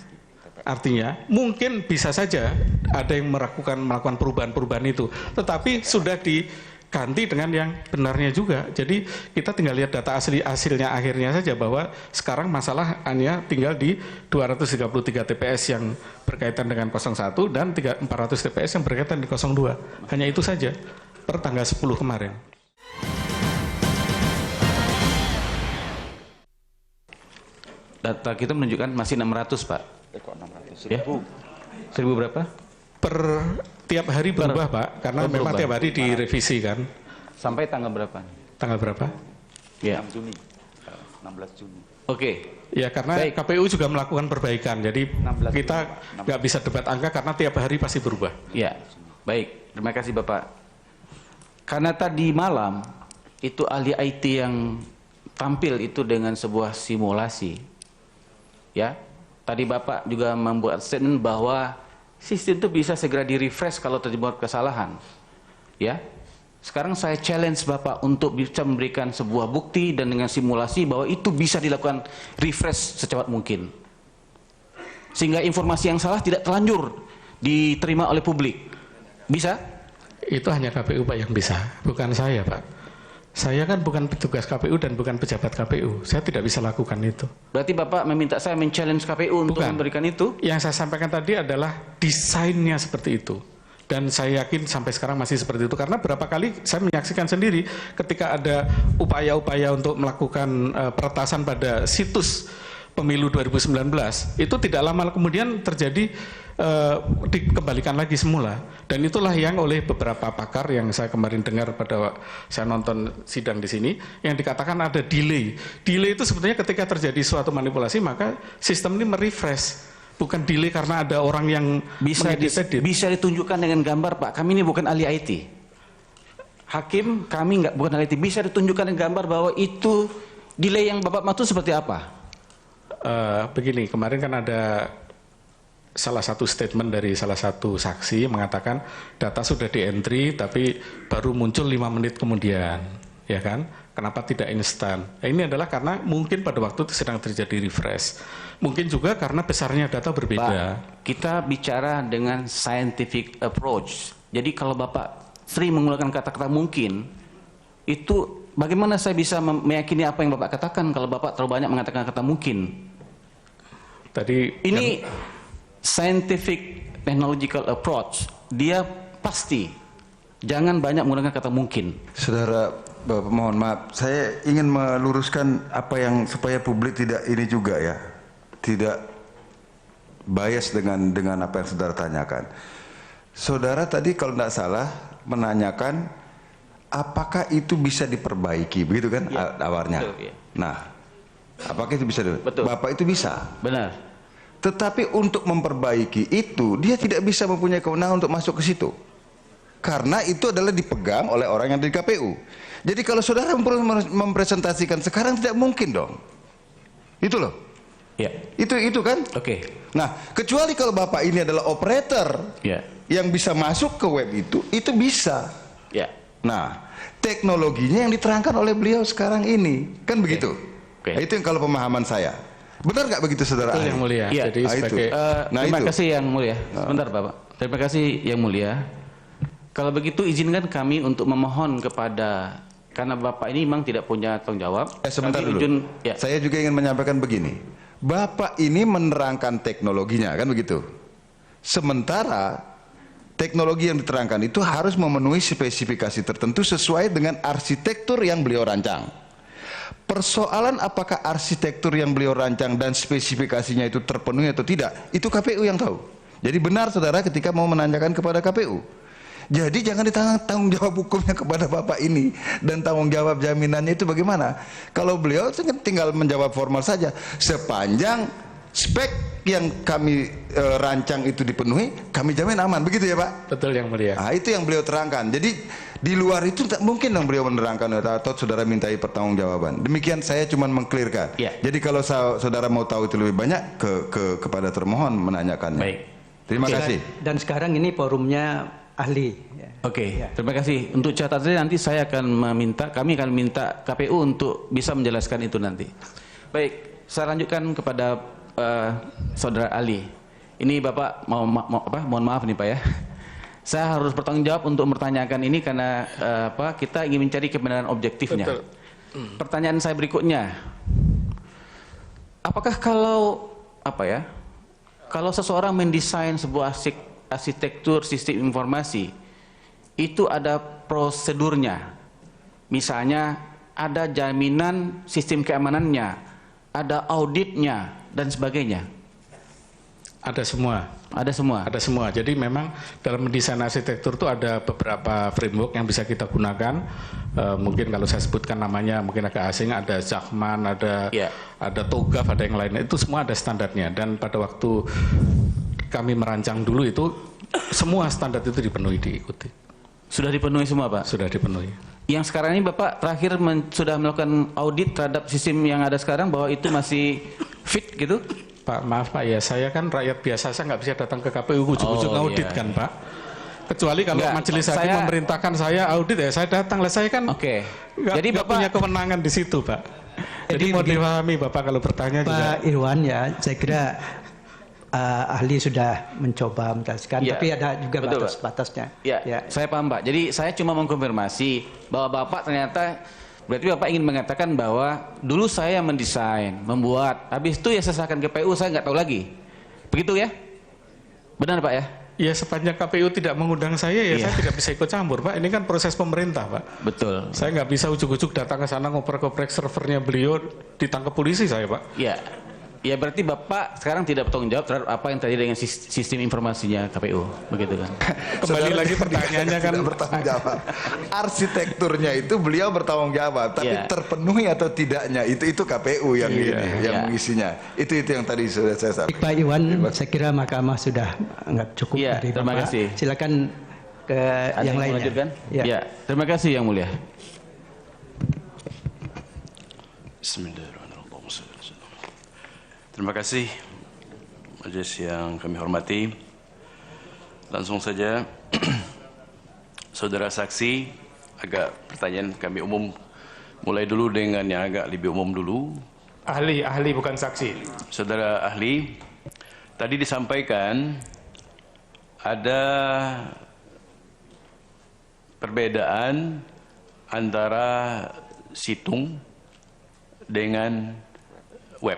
mungkin bisa saja ada yang melakukan perubahan-perubahan itu, tetapi sudah diganti dengan yang benarnya juga. Jadi kita tinggal lihat data hasilnya akhirnya saja, bahwa sekarang masalah hanya tinggal di 233 TPS yang berkaitan dengan 01 dan 400 TPS yang berkaitan di 02. Hanya itu saja per tanggal 10 kemarin. Data kita menunjukkan masih 600, Pak. Kok 600? Ya? 1000 berapa? Per tiap hari berubah, Pak, karena memang tiap hari direvisi kan. Sampai tanggal berapa? Tanggal berapa? Ya. 6 Juni. 16 Juni. Oke. Ya karena Baik. KPU juga melakukan perbaikan, jadi kita nggak bisa debat angka karena tiap hari pasti berubah. Ya, baik. Terima kasih Bapak. Karena tadi malam itu ahli IT yang tampil itu dengan sebuah simulasi. Ya, tadi Bapak juga membuat statement bahwa sistem itu bisa segera di-refresh kalau terjadi kesalahan. Ya. Sekarang saya challenge Bapak untuk bisa memberikan sebuah bukti dan dengan simulasi bahwa itu bisa dilakukan refresh secepat mungkin. Sehingga informasi yang salah tidak terlanjur diterima oleh publik. Bisa? Itu hanya KPU Pak yang bisa, bukan saya Pak. Saya kan bukan petugas KPU dan bukan pejabat KPU. Saya tidak bisa lakukan itu. Berarti Bapak meminta saya men-challenge KPU untuk memberikan itu? Yang saya sampaikan tadi adalah desainnya seperti itu. Dan saya yakin sampai sekarang masih seperti itu. Karena berapa kali saya menyaksikan sendiri ketika ada upaya-upaya untuk melakukan peretasan pada situs pemilu 2019, itu tidak lama kemudian terjadi dikembalikan lagi semula. Dan itulah yang oleh beberapa pakar yang saya kemarin dengar pada saya nonton sidang di sini, yang dikatakan ada delay. Delay itu sebetulnya ketika terjadi suatu manipulasi, maka sistem ini merefresh. Bukan delay karena ada orang yang bisa ditunjukkan dengan gambar Pak. Kami ini bukan ahli IT. Hakim kami bukan ahli IT. Bisa ditunjukkan dengan gambar bahwa itu delay yang Bapak maksud seperti apa? Begini, kemarin kan ada salah satu statement dari salah satu saksi mengatakan data sudah di-entry tapi baru muncul 5 menit kemudian, ya kan? Kenapa tidak instan? Nah, ini adalah karena mungkin pada waktu itu sedang terjadi refresh. Mungkin juga karena besarnya data berbeda. Pak, kita bicara dengan scientific approach. Jadi kalau Bapak sering menggunakan kata-kata mungkin, itu bagaimana saya bisa meyakini apa yang Bapak katakan kalau Bapak terlalu banyak mengatakan kata mungkin? Tadi ini scientific technological approach, dia pasti jangan banyak menggunakan kata mungkin. Saudara Bapak, mohon maaf, saya ingin meluruskan apa yang supaya publik tidak ini juga ya, tidak bias dengan apa yang saudara tanyakan. Saudara tadi kalau tidak salah menanyakan apakah itu bisa diperbaiki, begitu kan ya, awalnya. Betul, ya. Nah, apakah itu bisa? Betul. Bapak itu bisa. Benar. Tetapi untuk memperbaiki itu dia tidak bisa mempunyai kewenangan untuk masuk ke situ. Karena itu adalah dipegang oleh orang yang di KPU. Jadi kalau saudara mempresentasikan sekarang tidak mungkin dong. Itu loh. Ya. Itu kan? Oke. Nah, kecuali kalau Bapak ini adalah operator yang bisa masuk ke web itu bisa. Ya. Nah, teknologinya yang diterangkan oleh beliau sekarang ini. Kan begitu? Nah, itu yang kalau pemahaman saya. Benar nggak begitu saudara? Betul, yang mulia. Ya. Jadi sebagai, terima kasih yang mulia. Sebentar Bapak. Terima kasih yang mulia. Kalau begitu izinkan kami untuk memohon kepada, karena Bapak ini memang tidak punya tanggung jawab. Sebentar dulu. Saya juga ingin menyampaikan begini. Bapak ini menerangkan teknologinya, kan begitu. Sementara teknologi yang diterangkan itu harus memenuhi spesifikasi tertentu sesuai dengan arsitektur yang beliau rancang. Persoalan apakah arsitektur yang beliau rancang dan spesifikasinya itu terpenuhi atau tidak, itu KPU yang tahu. Jadi benar saudara ketika mau menanyakan kepada KPU. Jadi jangan ditanggung jawab hukumnya kepada Bapak ini, dan tanggung jawab jaminannya itu bagaimana. Kalau beliau tinggal menjawab formal saja, sepanjang spek yang kami rancang itu dipenuhi, kami jamin aman, begitu ya Pak? Betul yang mulia. Nah, itu yang beliau terangkan. Jadi di luar itu tak mungkin dong beliau menerangkan atau saudara mintai pertanggungjawaban. Demikian saya cuma mengklirkan. Jadi kalau saudara mau tahu itu lebih banyak kepada termohon menanyakannya. Baik. Terima kasih. Dan sekarang ini forumnya ahli. Oke, terima kasih. Untuk catatannya nanti saya akan kami akan minta KPU untuk bisa menjelaskan itu nanti. Baik, saya lanjutkan kepada saudara Ali. Ini Bapak mohon maaf nih Pak ya. Saya harus bertanggung jawab untuk mempertanyakan ini karena kita ingin mencari kebenaran objektifnya. Betul. Pertanyaan saya berikutnya, apakah kalau kalau seseorang mendesain sebuah arsitektur sistem informasi itu ada prosedurnya, misalnya ada jaminan sistem keamanannya, ada auditnya dan sebagainya. Ada semua. Ada semua. Ada semua. Jadi memang dalam mendesain arsitektur itu ada beberapa framework yang bisa kita gunakan. Mungkin kalau saya sebutkan namanya mungkin agak asing. Ada Zachman, ada TOGAF, ada yang lain. Itu semua ada standarnya. Dan pada waktu kami merancang dulu itu semua standar itu dipenuhi, diikuti. Sudah dipenuhi semua, Pak? Sudah dipenuhi. Yang sekarang ini Bapak terakhir sudah melakukan audit terhadap sistem yang ada sekarang bahwa itu masih fit gitu? Pak, maaf Pak ya, saya kan rakyat biasa, saya nggak bisa datang ke KPU ujuk-ujuk audit kan Pak. Kecuali kalau majelis hakim memerintahkan saya audit ya, saya datang lah. Saya kan jadi Bapak punya kewenangan di situ Pak. Jadi mau dipahami Bapak kalau bertanya juga. Pak Irwan ya, saya kira ahli sudah mencoba menjelaskan, tapi ada juga batas-batasnya. Ya, saya paham Pak. Jadi saya cuma mengkonfirmasi bahwa Bapak ternyata berarti Bapak ingin mengatakan bahwa dulu saya mendesain, membuat, habis itu ya saya serahkan ke KPU, saya nggak tahu lagi. Begitu ya? Benar Pak ya? Ya sepanjang KPU tidak mengundang saya ya saya tidak bisa ikut campur Pak. Ini kan proses pemerintah Pak. Betul. Saya nggak bisa ujuk-ujuk datang ke sana ngoprek-ngoprek servernya beliau, ditangkap polisi saya Pak. Iya. Ya berarti Bapak sekarang tidak bertanggung jawab terhadap apa yang terjadi dengan sistem informasinya KPU, begitu kan? Kembali lagi pertanyaannya kan bertanggung jawab. Arsitekturnya itu beliau bertanggung jawab, tapi terpenuhi atau tidaknya itu KPU yang yang mengisinya. Itu yang tadi sudah saya sampaikan. Pak Iwan, saya kira mahkamah sudah anggap cukup dari Bapak. Terima kasih. Silakan ke yang lainnya. Ya, terima kasih Yang Mulia. Bismillahirrahmanirrahim. Terima kasih majelis yang kami hormati. Langsung saja, saudara saksi, agak pertanyaan kami umum. Mulai dulu dengan yang agak lebih umum dulu. Ahli bukan saksi. Saudara ahli, tadi disampaikan ada perbedaan antara situng dengan web.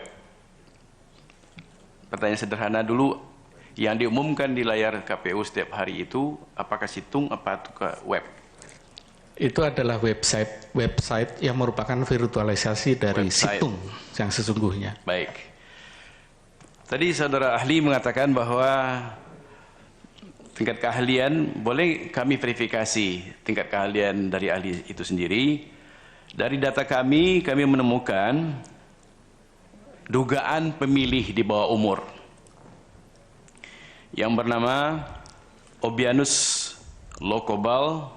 Pertanyaan sederhana dulu, yang diumumkan di layar KPU setiap hari itu, apakah situng atau web? Itu adalah website yang merupakan virtualisasi dari situng yang sesungguhnya. Baik. Tadi saudara ahli mengatakan bahwa tingkat keahlian, boleh kami verifikasi tingkat keahlian dari ahli itu sendiri. Dari data kami menemukan dugaan pemilih di bawah umur yang bernama Obianus Lokobal,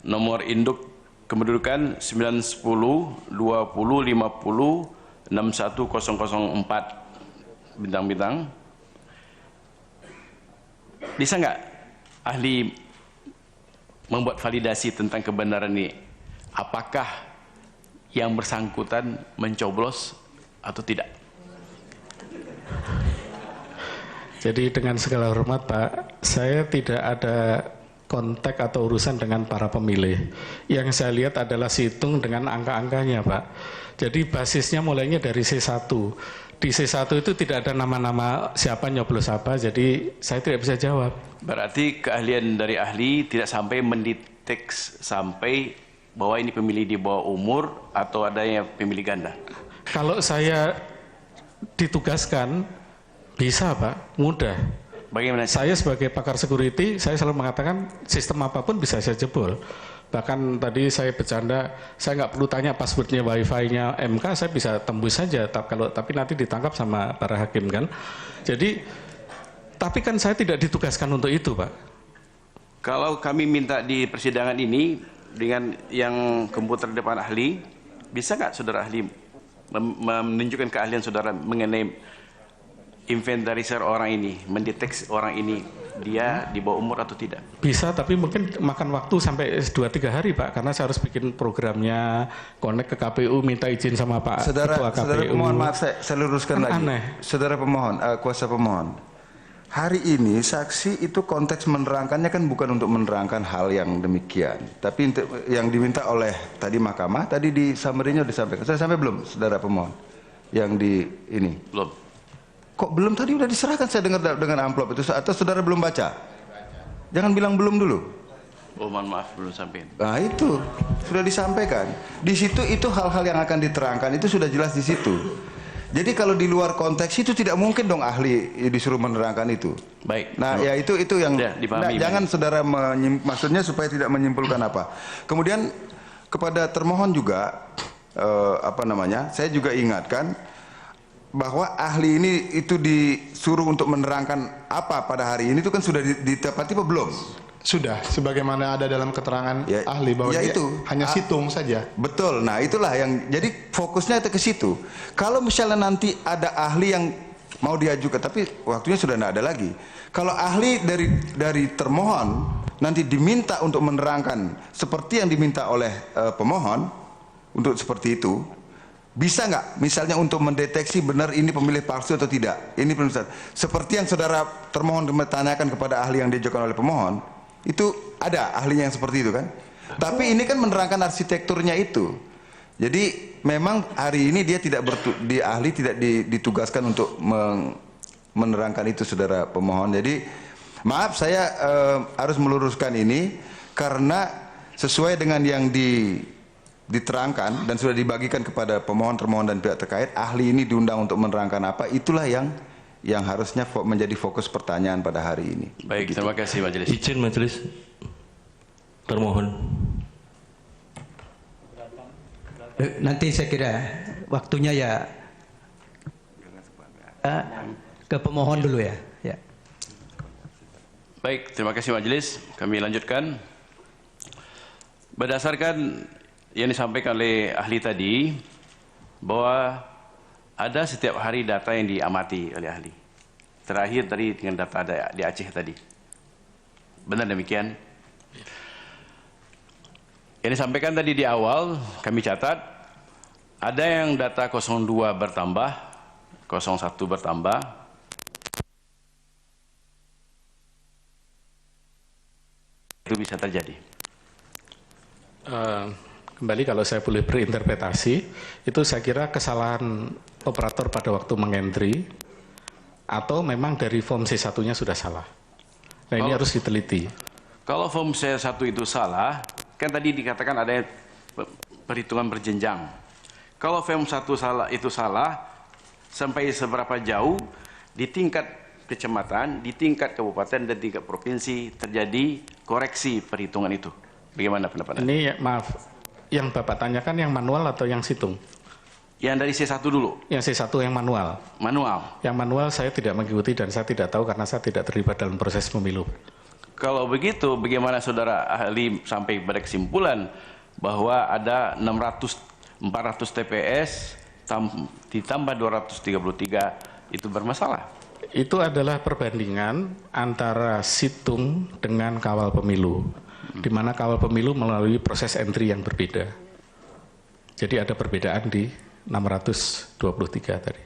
nomor induk kependudukan 910 20 50 61004 bintang-bintang. Bisa nggak ahli membuat validasi tentang kebenaran ini? Apakah yang bersangkutan mencoblos atau tidak? Jadi dengan segala hormat Pak, saya tidak ada kontak atau urusan dengan para pemilih. Yang saya lihat adalah situng dengan angka-angkanya Pak. Jadi basisnya mulainya dari C1. Di C1 itu tidak ada nama-nama siapa nyoblos apa, jadi saya tidak bisa jawab. Berarti keahlian dari ahli tidak sampai mendeteksi sampai bahwa ini pemilih di bawah umur atau adanya pemilih ganda? Kalau saya ditugaskan, bisa Pak, mudah. Bagaimana? Saya sebagai pakar security, saya selalu mengatakan sistem apapun bisa saya jebol. Bahkan tadi saya bercanda, saya nggak perlu tanya passwordnya wifi-nya MK, saya bisa tembus saja. Tapi nanti ditangkap sama para hakim kan. Jadi, tapi kan saya tidak ditugaskan untuk itu Pak. Kalau kami minta di persidangan ini dengan yang komputer depan ahli, bisa nggak saudara ahli menunjukkan keahlian saudara mengenai inventarisir orang ini, mendeteksi orang ini, dia di bawah umur atau tidak? Bisa, tapi mungkin makan waktu sampai 2-3 hari Pak, karena saya harus bikin programnya, connect ke KPU, minta izin sama Pak Ketua KPU. Saudara pemohon, maaf saya luruskan lagi. Aneh. Saudara pemohon, kuasa pemohon, hari ini saksi itu konteks menerangkannya kan bukan untuk menerangkan hal yang demikian, tapi yang diminta oleh tadi mahkamah, tadi di summary-nya disampaikan. Sudah sampai belum, saudara pemohon? Yang di ini? Belum. Kok belum? Tadi udah diserahkan saya dengar dengan amplop itu, atau saudara belum baca? Jangan bilang belum dulu. Oh, mohon maaf, belum sampai. Nah itu sudah disampaikan. Di situ itu hal-hal yang akan diterangkan itu sudah jelas di situ. Jadi kalau di luar konteks itu tidak mungkin dong ahli disuruh menerangkan itu. Baik. Nah, ya itu yang ya, dipahami, jangan saudara maksudnya supaya tidak menyimpulkan apa. Kemudian kepada termohon juga saya juga ingatkan bahwa ahli ini itu disuruh untuk menerangkan apa pada hari ini itu kan sudah ditepati apa belum? Sudah, sebagaimana ada dalam keterangan ahli bahwa dia itu hanya situng saja. Betul. Nah, itulah yang jadi fokusnya itu ke situ. Kalau misalnya nanti ada ahli yang mau diajukan, tapi waktunya sudah tidak ada lagi. Kalau ahli dari termohon nanti diminta untuk menerangkan seperti yang diminta oleh pemohon untuk seperti itu, bisa nggak misalnya untuk mendeteksi benar ini pemilih palsu atau tidak? Ini seperti yang saudara termohon bertanyakan kepada ahli yang diajukan oleh pemohon, itu ada ahlinya yang seperti itu kan? Tapi ini kan menerangkan arsitekturnya itu. Jadi memang hari ini dia ahli tidak ditugaskan untuk menerangkan itu, saudara pemohon. Jadi maaf saya harus meluruskan ini karena sesuai dengan yang diterangkan dan sudah dibagikan kepada pemohon, termohon dan pihak terkait, ahli ini diundang untuk menerangkan apa, itulah yang harusnya menjadi fokus pertanyaan pada hari ini. Baik, terima kasih majelis. Izin majelis, termohon. Nanti saya kira waktunya ya ke pemohon dulu ya. Baik, terima kasih majelis. Kami lanjutkan. Berdasarkan yang disampaikan oleh ahli tadi, bahwa ada setiap hari data yang diamati oleh ahli. Terakhir tadi dengan data di Aceh tadi. Benar demikian? Yang disampaikan tadi di awal, kami catat, ada yang data 02 bertambah, 01 bertambah, itu bisa terjadi. Kembali kalau saya boleh berinterpretasi, itu saya kira kesalahan operator pada waktu mengentry atau memang dari form C1-nya sudah salah. Nah, ini harus diteliti. Kalau form C1 itu salah, kan tadi dikatakan ada perhitungan berjenjang. Kalau form 1 itu salah, sampai seberapa jauh di tingkat kecamatan, di tingkat kabupaten dan tingkat provinsi terjadi koreksi perhitungan itu. Bagaimana pendapat Anda? Ini maaf, yang Bapak tanyakan yang manual atau yang situng? Yang dari C1 dulu. Yang C1 yang manual. Manual. Yang manual saya tidak mengikuti dan saya tidak tahu karena saya tidak terlibat dalam proses pemilu. Kalau begitu, bagaimana saudara ahli sampai pada kesimpulan bahwa ada 400 TPS ditambah 233 itu bermasalah? Itu adalah perbandingan antara situng dengan kawal pemilu. Di mana kawal pemilu melalui proses entry yang berbeda. Jadi ada perbedaan di 623 tadi.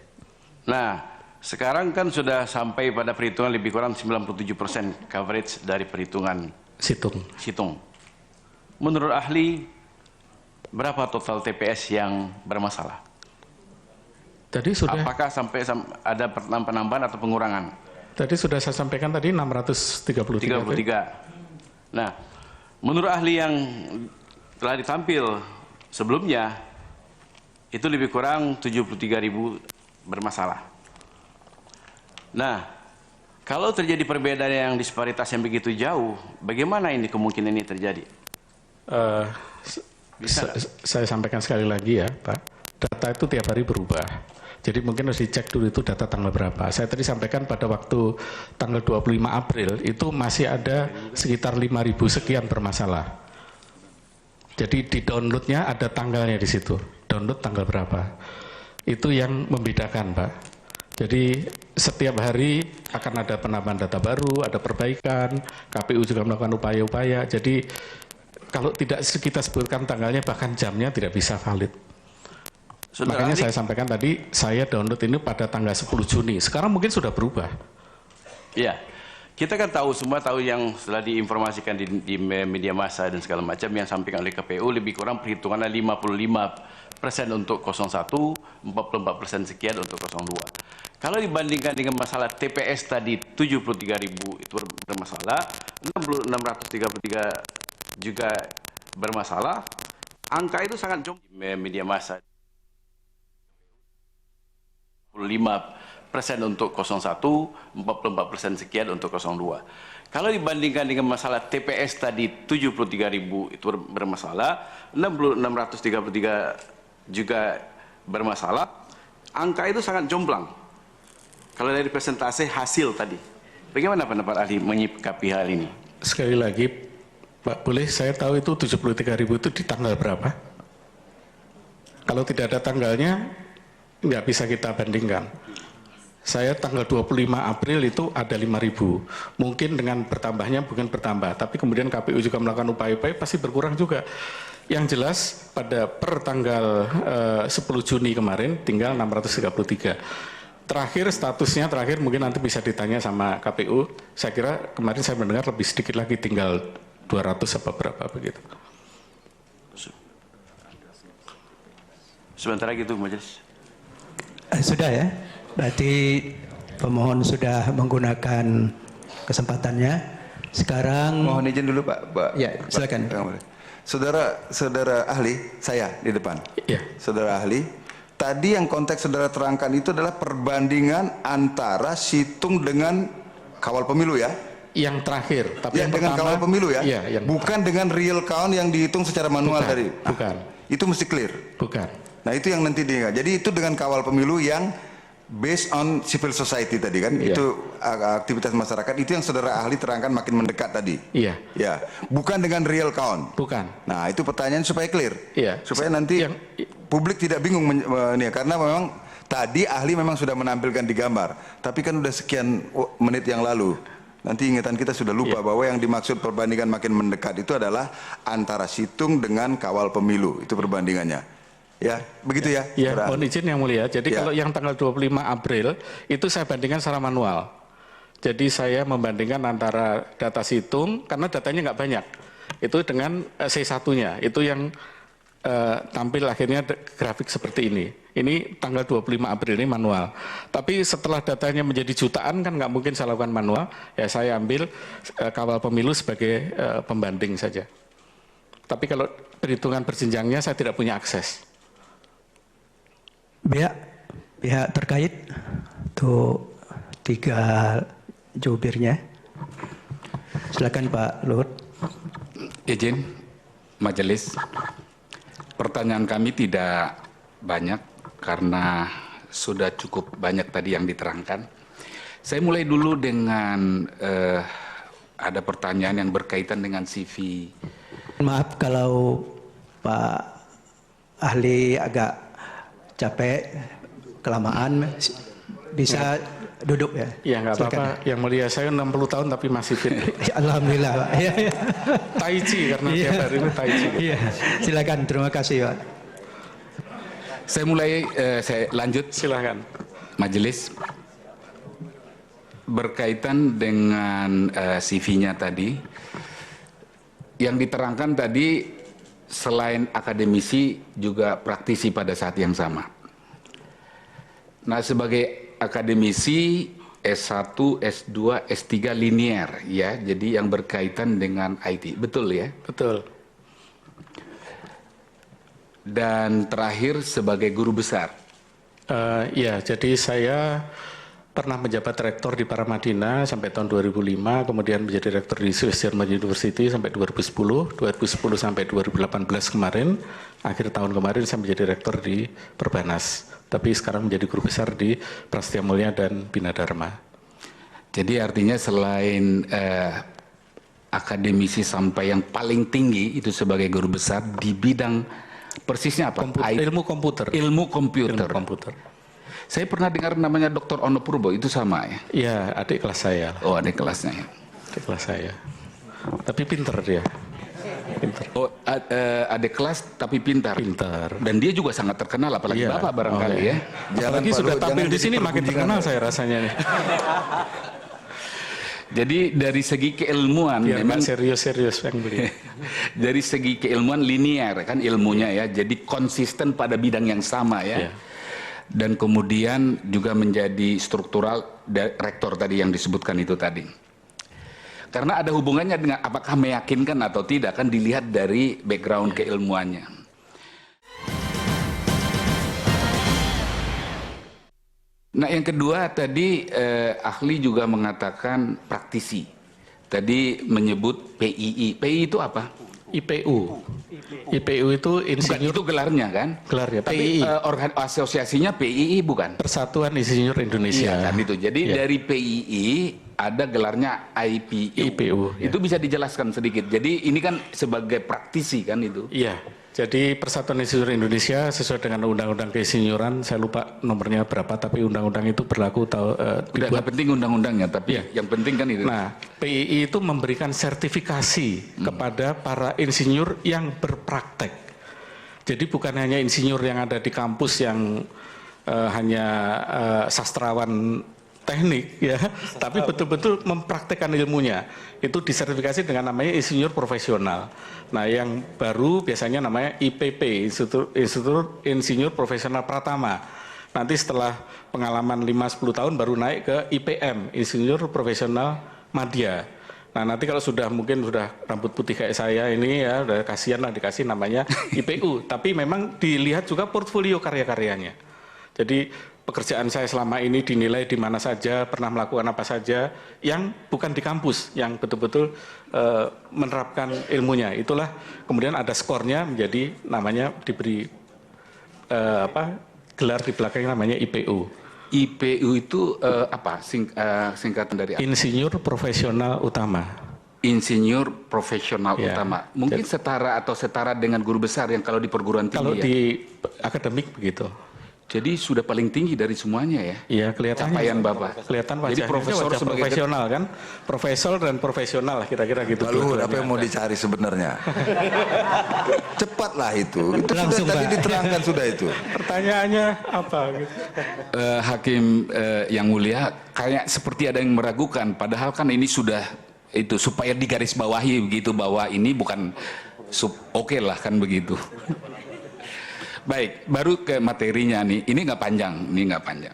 Nah, sekarang kan sudah sampai pada perhitungan lebih kurang 97% coverage dari perhitungan situng. Menurut ahli, berapa total TPS yang bermasalah? Tadi sudah. Apakah sampai ada penambahan atau pengurangan? Tadi sudah saya sampaikan tadi 633. Nah, menurut ahli yang telah ditampil sebelumnya, itu lebih kurang 73.000 bermasalah. Nah, kalau terjadi perbedaan yang disparitas yang begitu jauh, bagaimana ini kemungkinan ini terjadi? Saya sampaikan sekali lagi ya, Pak. Data itu tiap hari berubah. Jadi mungkin harus dicek dulu itu data tanggal berapa. Saya tadi sampaikan pada waktu tanggal 25 April itu masih ada sekitar 5.000 sekian bermasalah. Jadi di downloadnya ada tanggalnya di situ. Download tanggal berapa. Itu yang membedakan, Pak. Jadi setiap hari akan ada penambahan data baru, ada perbaikan, KPU juga melakukan upaya-upaya. Jadi kalau tidak kita sebutkan tanggalnya bahkan jamnya tidak bisa valid. Makanya saya sampaikan tadi, saya download ini pada tanggal 10 Juni. Sekarang mungkin sudah berubah. Iya, kita kan semua tahu yang setelah diinformasikan di media massa dan segala macam yang sampaikan oleh KPU lebih kurang perhitungannya 55% untuk 01, 44% sekian untuk 02. Kalau dibandingkan dengan masalah TPS tadi 73.000 itu bermasalah, 633 juga bermasalah, angka itu sangat jauh di media massa. 45% untuk 01, 44% sekian untuk 02. Kalau dibandingkan dengan masalah TPS tadi 73.000 itu bermasalah, 633 juga bermasalah, angka itu sangat jomplang. Kalau dari persentase hasil tadi, bagaimana pendapat ahli menyikapi hal ini? Sekali lagi, Pak, boleh saya tahu itu 73.000 itu di tanggal berapa? Kalau tidak ada tanggalnya, nggak bisa kita bandingkan. Saya tanggal 25 April itu ada 5.000. Mungkin dengan bertambahnya bukan bertambah, tapi kemudian KPU juga melakukan upaya-upaya pasti berkurang juga. Yang jelas pada per tanggal 10 Juni kemarin tinggal 633. Terakhir statusnya mungkin nanti bisa ditanya sama KPU. Saya kira kemarin saya mendengar lebih sedikit lagi tinggal 200 apa berapa begitu. Sebentar lagi itu majelis. Sudah ya, berarti pemohon sudah menggunakan kesempatannya. Sekarang mohon izin dulu Pak. Ya, silakan. Saudara ahli, saya di depan. Ya. Saudara ahli, tadi yang konteks saudara terangkan itu adalah perbandingan antara situng dengan kawal pemilu ya? Yang terakhir, tapi ya, yang dengan pertama, kawal pemilu ya? Iya, bukan dengan real count yang dihitung secara manual tadi. Bukan. Itu mesti clear. Bukan. Nah itu yang nanti diingat. Jadi itu dengan kawal pemilu yang based on civil society tadi kan, itu aktivitas masyarakat, itu yang saudara ahli terangkan makin mendekat tadi. Iya. Ya, bukan dengan real count. Bukan. Nah itu pertanyaan supaya clear. Iya. Supaya nanti publik tidak bingung karena memang tadi ahli memang sudah menampilkan di gambar, tapi kan udah sekian menit yang lalu. Nanti ingatan kita sudah lupa bahwa yang dimaksud perbandingan makin mendekat itu adalah antara situng dengan kawal pemilu, itu perbandingannya. Ya, begitu ya. Ya, mohon izin yang mulia. Jadi kalau yang tanggal 25 April itu saya bandingkan secara manual. Jadi saya membandingkan antara data situng karena datanya nggak banyak. Itu dengan C1-nya. Itu yang tampil akhirnya grafik seperti ini. Ini tanggal 25 April ini manual. Tapi setelah datanya menjadi jutaan kan nggak mungkin saya lakukan manual. Ya saya ambil kawal pemilu sebagai pembanding saja. Tapi kalau perhitungan berjenjangnya saya tidak punya akses. Pihak terkait untuk 3 jubirnya. Silakan Pak Luhut. Izin majelis, pertanyaan kami tidak banyak karena sudah cukup banyak tadi yang diterangkan. Saya mulai dulu dengan ada pertanyaan yang berkaitan dengan CV. Maaf kalau Pak ahli agak capek, kelamaan, bisa duduk ya? Ya nggak apa-apa, yang mulia saya 60 tahun tapi masih fit. Alhamdulillah Pak. Tai Chi karena tiap hari ini Tai Chi. Iya, silakan, terima kasih Pak. Saya mulai, saya lanjut. Silakan. Majelis, berkaitan dengan CV-nya tadi, yang diterangkan tadi selain akademisi juga praktisi pada saat yang sama. Nah, sebagai akademisi S1, S2, S3 linear ya, jadi yang berkaitan dengan IT, betul ya? Betul. Dan terakhir sebagai guru besar. Ya, jadi saya pernah menjabat rektor di Paramadina sampai tahun 2005, kemudian menjadi rektor di Swiss German University sampai 2010 sampai 2018 kemarin, akhir tahun kemarin saya menjadi rektor di Perbanas, tapi sekarang menjadi guru besar di Prasetya Mulia dan Bina Dharma. Jadi artinya selain akademisi sampai yang paling tinggi itu sebagai guru besar di bidang persisnya apa? Ilmu komputer. Ilmu komputer. Saya pernah dengar namanya Dr. Ono Purbo, itu sama ya? Iya, adik kelas saya. Oh, adik kelasnya ya. Adik kelas saya. Tapi pinter dia. Pinter. Oh, adik kelas tapi pintar. Pintar. Dan dia juga sangat terkenal, apalagi Bapak barangkali ya. Apalagi sudah tampil di sini makin terkenal saya rasanya nih. Jadi dari segi keilmuan memang serius-serius yang beli. Dari segi keilmuan linear kan ilmunya ya, jadi konsisten pada bidang yang sama ya. Dan kemudian juga menjadi struktural rektor tadi yang disebutkan itu tadi. Karena ada hubungannya dengan apakah meyakinkan atau tidak kan dilihat dari background keilmuannya. Nah, yang kedua tadi ahli juga mengatakan praktisi. Tadi menyebut PII. PII itu apa? IPU. IPU itu insinyur. Bukan, itu gelarnya kan? Gelarnya. Tapi asosiasinya PII bukan? Persatuan Insinyur Indonesia. Iya kan itu. Jadi dari PII ada gelarnya IPU. Itu bisa dijelaskan sedikit. Jadi ini kan sebagai praktisi kan itu? Iya. Jadi Persatuan Insinyur Indonesia sesuai dengan Undang-Undang Keinsinyuran, saya lupa nomornya berapa, tapi undang-undang itu berlaku udah nggak penting undang-undangnya, tapi yang penting kan itu. Nah, PII itu memberikan sertifikasi kepada para insinyur yang berpraktek. Jadi bukan hanya insinyur yang ada di kampus yang hanya sastrawan teknik ya, tapi betul-betul mempraktekkan ilmunya. Itu disertifikasi dengan namanya insinyur profesional. Nah, yang baru biasanya namanya IPP, Institut Insinyur Profesional Pratama. Nanti setelah pengalaman 5-10 tahun baru naik ke IPM, Insinyur Profesional Madya. Nah, nanti kalau mungkin sudah rambut putih kayak saya ini ya, udah kasihan lah dikasih namanya IPU. Tapi memang dilihat juga portfolio karya-karyanya. Jadi pekerjaan saya selama ini dinilai di mana saja, pernah melakukan apa saja, yang bukan di kampus, yang betul-betul menerapkan ilmunya. Itulah kemudian ada skornya menjadi namanya diberi gelar di belakangnya namanya IPU. IPU itu apa? Singkatan dari apa? Insinyur Profesional Utama. Insinyur Profesional Utama. Mungkin setara dengan guru besar yang kalau di perguruan tinggi. Kalau di akademik begitu. Jadi sudah paling tinggi dari semuanya ya? Iya, kelihatannya. Capaian Bapak. Kelihatan wajahnya. Jadi profesor sebagai profesional kan? Profesor dan profesional lah kira-kira gitu. Lalu apa yang mau dicari sebenarnya? Cepatlah itu. Itu langsung, sudah tadi diterangkan sudah itu. Pertanyaannya apa gitu? Hakim yang mulia, kayak seperti ada yang meragukan, padahal kan ini sudah itu supaya digarisbawahi begitu bahwa ini bukan oke lah kan begitu. Baik, baru ke materinya nih. Ini nggak panjang,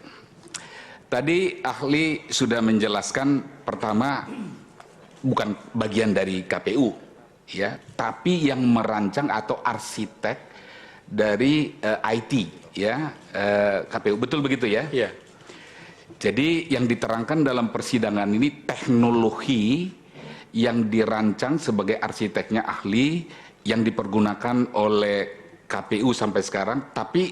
Tadi ahli sudah menjelaskan pertama bukan bagian dari KPU, ya, tapi yang merancang atau arsitek dari IT, ya, KPU. Betul begitu ya? Iya. Jadi yang diterangkan dalam persidangan ini teknologi yang dirancang sebagai arsiteknya ahli yang dipergunakan oleh KPU sampai sekarang, tapi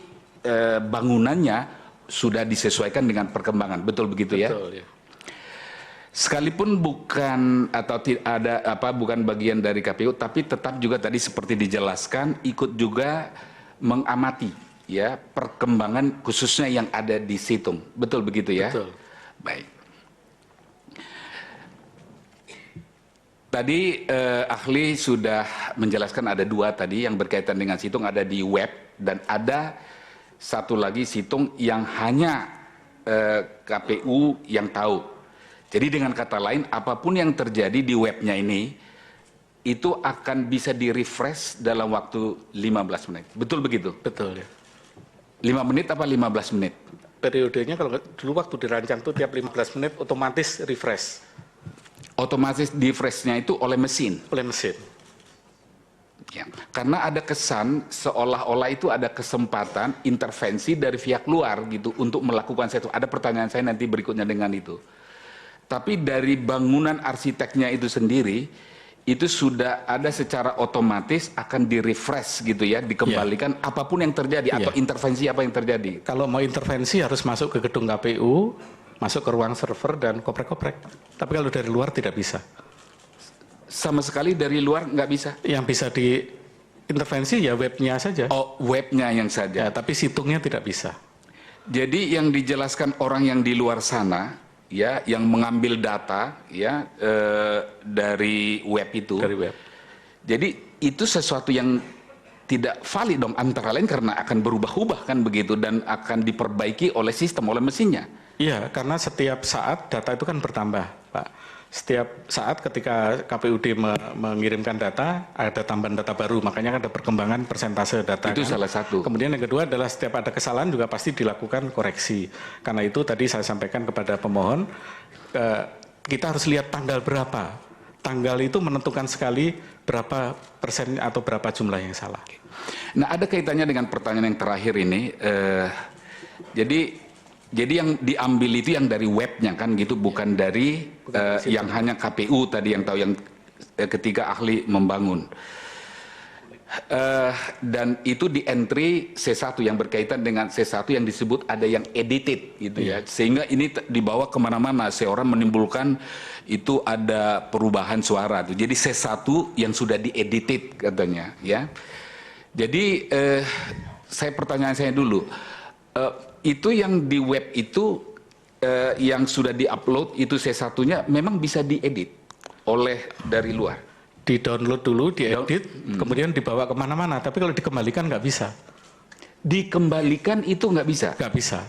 bangunannya sudah disesuaikan dengan perkembangan, betul begitu ya? Betul, ya. Sekalipun bukan bukan bagian dari KPU, tapi tetap juga tadi seperti dijelaskan ikut juga mengamati ya perkembangan khususnya yang ada di Situng, betul begitu ya? Betul. Baik. Tadi ahli sudah menjelaskan ada dua tadi yang berkaitan dengan Situng, ada di web dan ada satu lagi Situng yang hanya KPU yang tahu. Jadi dengan kata lain apapun yang terjadi di webnya ini itu akan bisa di-refresh dalam waktu 15 menit. Betul begitu? Betul ya. 5 menit apa 15 menit? Periodenya kalau dulu waktu dirancang tuh tiap 15 menit otomatis refresh. Otomatis di refresh-nya itu oleh mesin. Oleh mesin. Ya. Karena ada kesan seolah-olah itu ada kesempatan intervensi dari pihak luar gitu untuk melakukan sesuatu. Ada pertanyaan saya nanti berikutnya dengan itu. Tapi dari bangunan arsiteknya itu sendiri itu sudah ada secara otomatis akan di-refresh gitu ya, dikembalikan apapun yang terjadi atau intervensi apa yang terjadi. Kalau mau intervensi harus masuk ke gedung KPU, masuk ke ruang server dan koprek-koprek. Tapi kalau dari luar tidak bisa. Sama sekali dari luar nggak bisa? Yang bisa diintervensi ya webnya saja. Oh, webnya yang saja. Ya, tapi Situngnya tidak bisa. Jadi yang dijelaskan orang yang di luar sana, ya, yang mengambil data, ya, dari web itu. Dari web. Jadi itu sesuatu yang tidak valid dong, antara lain karena akan berubah-ubah kan begitu dan akan diperbaiki oleh sistem, oleh mesinnya. Iya, karena setiap saat data itu kan bertambah, Pak. Setiap saat ketika KPUD mengirimkan data, ada tambahan data baru, makanya ada perkembangan persentase data. Itu kan salah satu. Kemudian yang kedua adalah setiap ada kesalahan juga pasti dilakukan koreksi. Karena itu tadi saya sampaikan kepada pemohon, kita harus lihat tanggal berapa. Tanggal itu menentukan sekali berapa persen atau berapa jumlah yang salah. Nah, ada kaitannya dengan pertanyaan yang terakhir ini. Jadi Jadi yang diambil itu yang dari webnya kan gitu, bukan dari yang hanya KPU tadi yang tahu, yang ketika ahli membangun. Dan itu di entry C1 yang berkaitan dengan C1 yang disebut ada yang edited gitu ya, sehingga ini dibawa kemana-mana, seorang menimbulkan itu ada perubahan suara tuh. Jadi C1 yang sudah diedited katanya ya. Jadi pertanyaan saya dulu, itu yang di web itu yang sudah diupload itu C1-nya memang bisa diedit oleh dari luar? Di-download dulu, diedit, kemudian dibawa kemana-mana. Tapi kalau dikembalikan nggak bisa. Dikembalikan itu nggak bisa? Nggak bisa.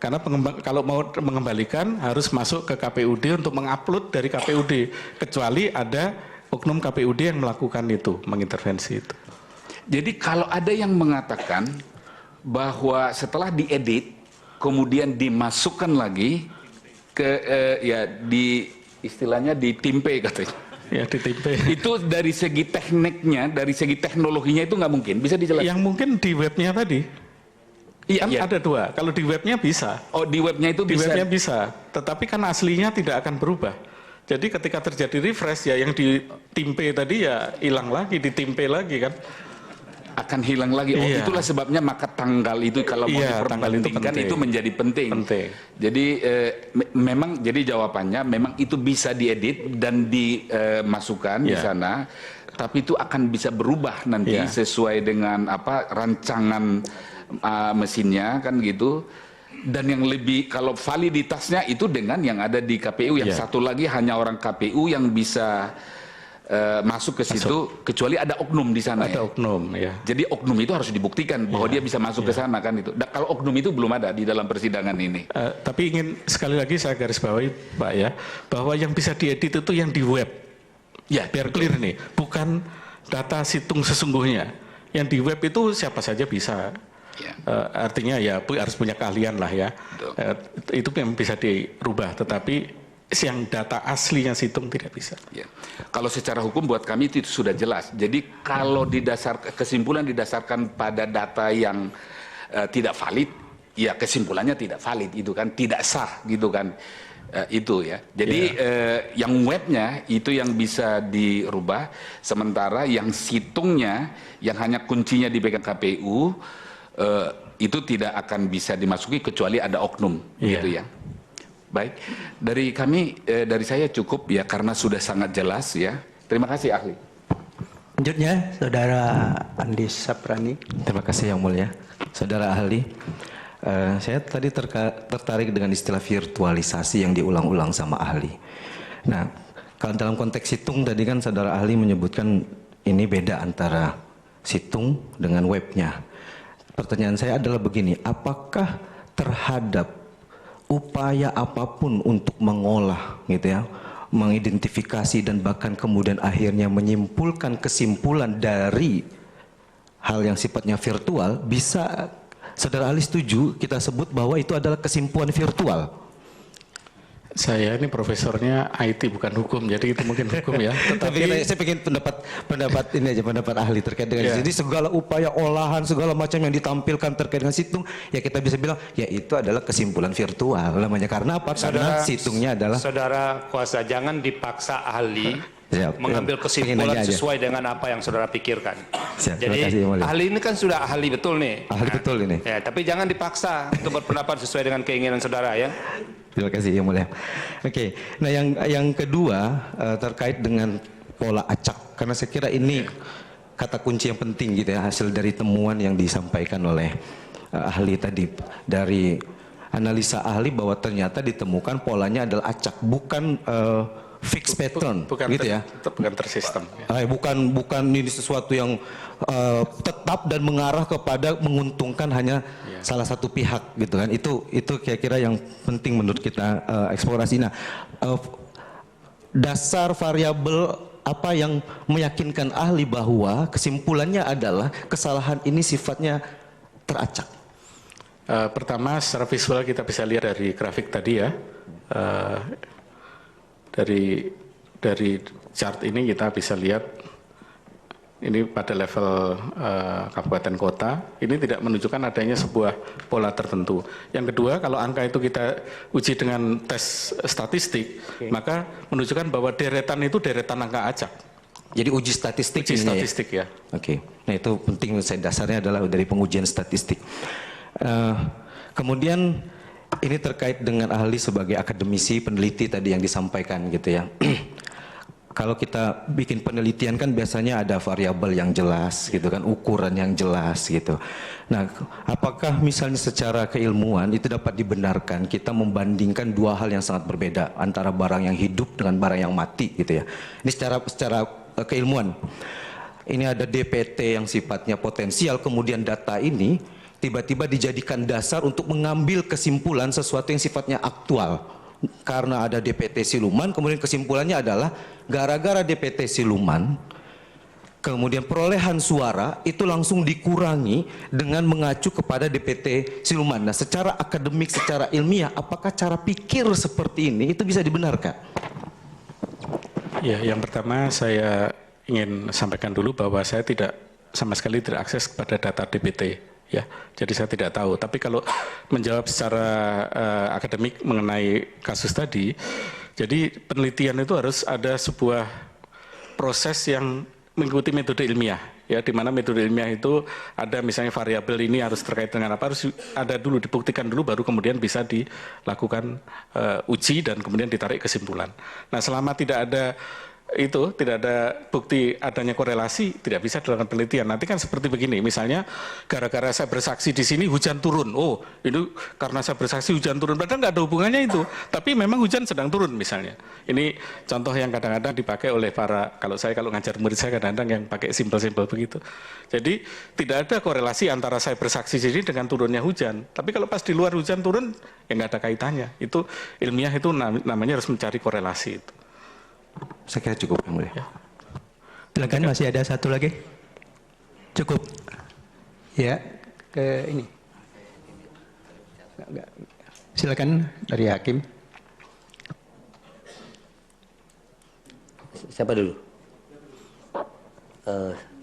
Karena kalau mau mengembalikan harus masuk ke KPUD untuk mengupload dari KPUD. Kecuali ada oknum KPUD yang melakukan itu, mengintervensi itu. Jadi kalau ada yang mengatakan bahwa setelah diedit, kemudian dimasukkan lagi ke istilahnya ditimpe katanya. Ya, ditimpe. Itu dari segi tekniknya, dari segi teknologinya itu nggak mungkin. Bisa dijelaskan? Yang mungkin di webnya tadi. Iya. Ada dua. Kalau di webnya bisa. Oh, di webnya itu bisa. Di webnya bisa. Tetapi kan aslinya tidak akan berubah. Jadi ketika terjadi refresh ya yang ditimpe tadi ya hilang lagi, ditimpe lagi kan. Akan hilang lagi. Oh, itulah sebabnya maka tanggal itu kalau mau diperbandingkan itu menjadi penting. Jadi memang jadi jawabannya memang itu bisa diedit dan dimasukkan di sana, tapi itu akan bisa berubah nanti sesuai dengan apa rancangan mesinnya kan gitu. Dan yang lebih kalau validitasnya itu dengan yang ada di KPU, yang satu lagi hanya orang KPU yang bisa masuk ke situ, kecuali ada oknum di sana. Ada oknum, ya. Jadi oknum itu harus dibuktikan bahwa dia bisa masuk ke sana kan itu. Kalau oknum itu belum ada di dalam persidangan ini. Tapi ingin sekali lagi saya garis bawahi Pak ya, bahwa yang bisa diedit itu yang di web. Ya, biar clear nih, bukan data situng sesungguhnya. Yang di web itu siapa saja bisa. Artinya ya harus punya keahlian lah ya. Itu memang bisa dirubah, tetapi yang data aslinya situng tidak bisa. Ya. Kalau secara hukum buat kami itu sudah jelas. Jadi kalau kesimpulan didasarkan pada data yang tidak valid, ya kesimpulannya tidak valid itu kan, tidak sah gitu kan. Itu ya. Jadi yang webnya itu yang bisa dirubah, sementara yang situngnya yang hanya kuncinya dipegang KPU itu tidak akan bisa dimasuki kecuali ada oknum gitu ya. Baik, dari kami, dari saya cukup ya karena sudah sangat jelas ya. Terima kasih ahli. Selanjutnya, Saudara Andi Saprani. Terima kasih Yang Mulia. Saudara ahli, saya tadi tertarik dengan istilah virtualisasi yang diulang-ulang sama ahli. Nah, kalau dalam konteks situng tadi kan Saudara ahli menyebutkan ini beda antara situng dengan webnya. Pertanyaan saya adalah begini, apakah terhadap upaya apapun untuk mengolah gitu ya, mengidentifikasi dan bahkan kemudian akhirnya menyimpulkan kesimpulan dari hal yang sifatnya virtual, bisa Saudara ahli setuju kita sebut bahwa itu adalah kesimpulan virtual? Saya ini profesornya IT bukan hukum, jadi itu mungkin hukum ya. Tetapi saya ingin pendapat ini aja, pendapat ahli terkait dengan jadi segala upaya olahan segala macam yang ditampilkan terkait dengan situng, ya kita bisa bilang ya itu adalah kesimpulan virtual namanya. Karena apa? Karena situngnya adalah. Saudara kuasa, jangan dipaksa ahli mengambil kesimpulan sesuai dengan apa yang saudara pikirkan. Jadi ahli ini kan sudah ahli betul nih. Ahli betul ini. Ya, tapi jangan dipaksa untuk berpendapat sesuai dengan keinginan saudara ya. Terima kasih Yang Mulia. Oke, nah yang kedua terkait dengan pola acak, karena saya kira ini kata kunci yang penting gitu ya, hasil dari temuan yang disampaikan oleh ahli tadi. Dari analisa ahli bahwa ternyata ditemukan polanya adalah acak, bukan fixed pattern, gitu ya. Bukan tersistem. Bukan ini sesuatu yang tetap dan mengarah kepada menguntungkan hanya salah satu pihak gitu kan. Itu kira-kira yang penting menurut kita eksplorasi. Nah, dasar variabel apa yang meyakinkan ahli bahwa kesimpulannya adalah kesalahan ini sifatnya teracak? Pertama, secara visual kita bisa lihat dari grafik tadi ya. Dari chart ini kita bisa lihat ini pada level kabupaten kota, ini tidak menunjukkan adanya sebuah pola tertentu. Yang kedua, kalau angka itu kita uji dengan tes statistik, maka menunjukkan bahwa deretan itu deretan angka acak. Jadi uji statistik. Uji statistik ya. Oke. Nah itu penting, saya dasarnya adalah dari pengujian statistik. Kemudian ini terkait dengan ahli sebagai akademisi peneliti tadi yang disampaikan gitu ya. Kalau kita bikin penelitian kan biasanya ada variabel yang jelas gitu kan, ukuran yang jelas gitu. Nah, apakah misalnya secara keilmuan itu dapat dibenarkan kita membandingkan dua hal yang sangat berbeda antara barang yang hidup dengan barang yang mati gitu ya. Ini secara keilmuan. Ini ada DPT yang sifatnya potensial, kemudian data ini tiba-tiba dijadikan dasar untuk mengambil kesimpulan sesuatu yang sifatnya aktual. Karena ada DPT siluman, kemudian kesimpulannya adalah gara-gara DPT siluman, kemudian perolehan suara itu langsung dikurangi dengan mengacu kepada DPT siluman. Nah, secara akademik, secara ilmiah, apakah cara pikir seperti ini itu bisa dibenarkan? Ya, yang pertama saya ingin sampaikan dulu bahwa saya tidak sama sekali tidak akses kepada data DPT. Ya, jadi saya tidak tahu. Tapi kalau menjawab secara akademik mengenai kasus tadi, jadi penelitian itu harus ada sebuah proses yang mengikuti metode ilmiah. Ya, di mana metode ilmiah itu ada misalnya variabel ini harus terkait dengan apa, harus ada dulu, dibuktikan dulu, baru kemudian bisa dilakukan uji dan kemudian ditarik kesimpulan. Nah, selama tidak ada itu, tidak ada bukti adanya korelasi, tidak bisa dilakukan penelitian. Nanti kan seperti begini, misalnya gara-gara saya bersaksi di sini hujan turun, oh itu karena saya bersaksi hujan turun, padahal nggak ada hubungannya itu, tapi memang hujan sedang turun misalnya. Ini contoh yang kadang-kadang dipakai oleh para, kalau ngajar murid saya kadang-kadang yang pakai simpel-simpel begitu. Jadi tidak ada korelasi antara saya bersaksi di sini dengan turunnya hujan, tapi kalau pas di luar hujan turun, ya nggak ada kaitannya. Itu ilmiah, itu namanya harus mencari korelasi itu. Saya kira cukup, yang mulia. Silakan, masih ada satu lagi. Cukup. Ya, ke ini. Silakan dari hakim. Siapa dulu?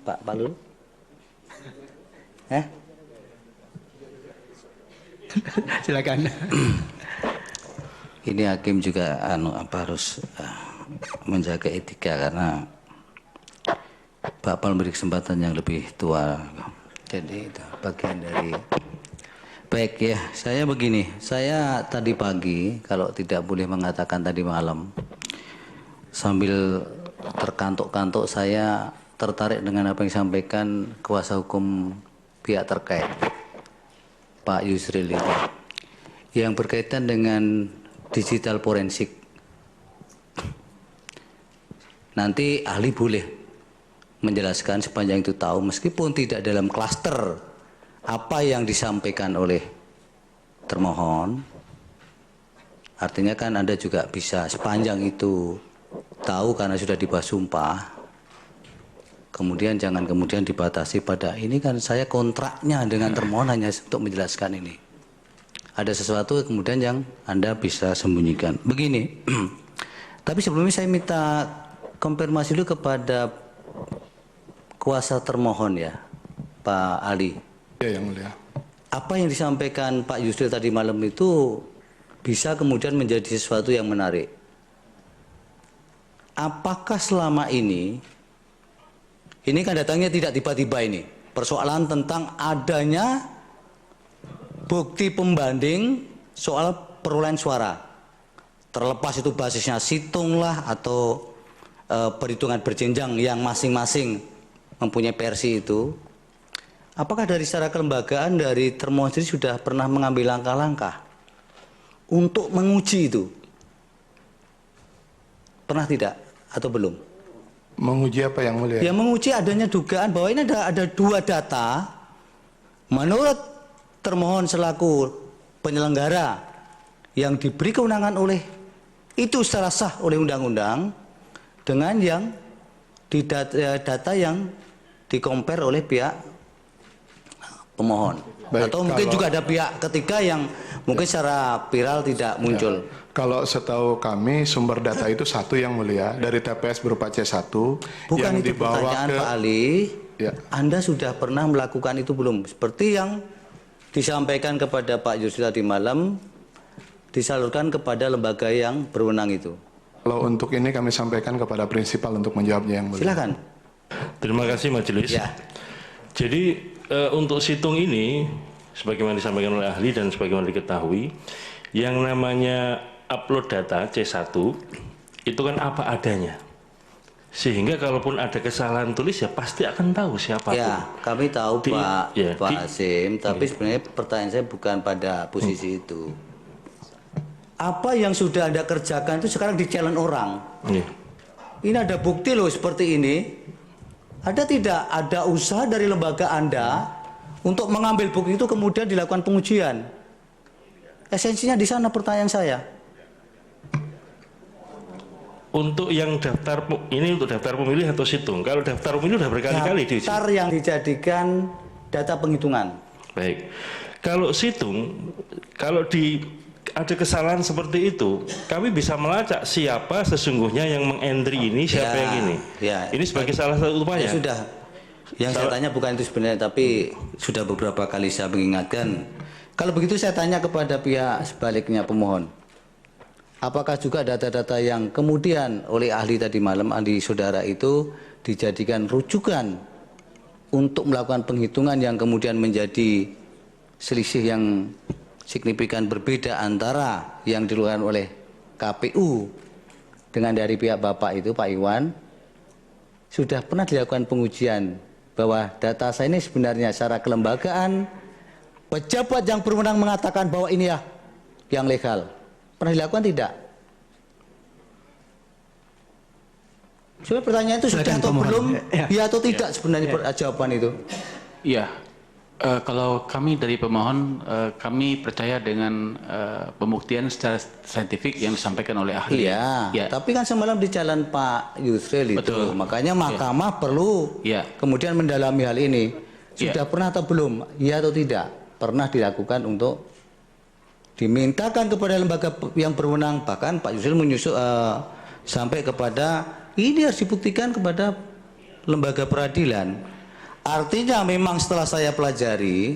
Pak Lul? Silakan. Ini hakim juga harus menjaga etika karena Bapak memberi kesempatan yang lebih tua. Jadi itu bagian dari. Baik ya, saya begini. Saya tadi pagi, kalau tidak boleh mengatakan tadi malam, sambil terkantuk-kantuk saya tertarik dengan apa yang disampaikan kuasa hukum pihak terkait, Pak Yusril itu, yang berkaitan dengan digital forensik. Nanti ahli boleh menjelaskan sepanjang itu tahu, meskipun tidak dalam klaster apa yang disampaikan oleh termohon. Artinya kan Anda juga bisa sepanjang itu tahu karena sudah dibahas sumpah. Kemudian jangan kemudian dibatasi pada ini kan saya kontraknya dengan termohon hanya untuk menjelaskan ini. Ada sesuatu kemudian yang Anda bisa sembunyikan. Begini, tapi sebelumnya saya minta konfirmasi dulu kepada kuasa termohon ya, Pak Ali. Ya, yang mulia. Apa yang disampaikan Pak Yusril tadi malam itu bisa kemudian menjadi sesuatu yang menarik. Apakah selama ini kan datangnya tidak tiba-tiba ini, persoalan tentang adanya bukti pembanding soal perolehan suara. Terlepas itu basisnya situng lah atau perhitungan berjenjang yang masing-masing mempunyai versi itu. Apakah dari secara kelembagaan dari termohon sendiri sudah pernah mengambil langkah-langkah untuk menguji itu? Pernah tidak atau belum? Menguji apa yang mulia? Ya, menguji adanya dugaan bahwa ini ada dua data menurut termohon selaku penyelenggara yang diberi kewenangan oleh itu secara sah oleh undang-undang dengan yang di data yang dikompar oleh pihak pemohon. Baik, atau mungkin juga ada pihak ketiga yang mungkin secara viral tidak muncul. Kalau setahu kami sumber data itu satu yang mulia dari TPS berupa C1 Bukan yang itu dibawa pertanyaan ke Pak Ali. Ya. Anda sudah pernah melakukan itu belum? Seperti yang disampaikan kepada Pak Yusril tadi malam, disalurkan kepada lembaga yang berwenang itu. Kalau untuk ini kami sampaikan kepada prinsipal untuk menjawabnya yang mulia. Silakan. Terima kasih majelis. Ya. Jadi untuk situng ini, sebagaimana disampaikan oleh ahli dan sebagaimana diketahui, yang namanya upload data C1 itu kan apa adanya. Sehingga kalaupun ada kesalahan tulis ya pasti akan tahu siapa. Ya, kami tahu Pak Hasim, tapi sebenarnya pertanyaan saya bukan pada posisi itu. Apa yang sudah Anda kerjakan itu sekarang di-challenge orang. Ini ada bukti loh seperti ini. Ada tidak ada usaha dari lembaga Anda untuk mengambil bukti itu kemudian dilakukan pengujian? Esensinya di sana pertanyaan saya. Untuk yang daftar ini untuk daftar pemilih atau situng. Kalau daftar pemilih sudah berkali-kali diuji. Daftar yang dijadikan data penghitungan. Baik. Kalau situng, kalau ada kesalahan seperti itu, kami bisa melacak siapa sesungguhnya yang meng-entry ini, siapa yang ini. Ya, ini sebagai salah satu upaya. Ya sudah. Yang saya tanya bukan itu sebenarnya, tapi sudah beberapa kali saya mengingatkan. Kalau begitu saya tanya kepada pihak sebaliknya pemohon. Apakah juga data-data yang kemudian oleh ahli tadi malam, ahli saudara itu dijadikan rujukan untuk melakukan penghitungan yang kemudian menjadi selisih yang signifikan berbeda antara yang dilakukan oleh KPU dengan dari pihak Bapak itu Pak Iwan, sudah pernah dilakukan pengujian bahwa data saya ini sebenarnya secara kelembagaan pejabat yang berwenang mengatakan bahwa ini ya yang legal. Pernah dilakukan tidak? Sebenarnya pertanyaan itu sudah atau belum? Ya atau tidak sebenarnya jawaban itu? Iya. Kalau kami dari pemohon, kami percaya dengan pembuktian secara saintifik yang disampaikan oleh ahli. Iya. Tapi kan semalam di jalan Pak Yusril itu, betul. Makanya mahkamah perlu kemudian mendalami hal ini. Sudah pernah atau belum? Iya atau tidak? Pernah dilakukan untuk dimintakan kepada lembaga yang berwenang. Bahkan Pak Yusril menyusul sampai kepada ini harus dibuktikan kepada lembaga peradilan. Artinya memang setelah saya pelajari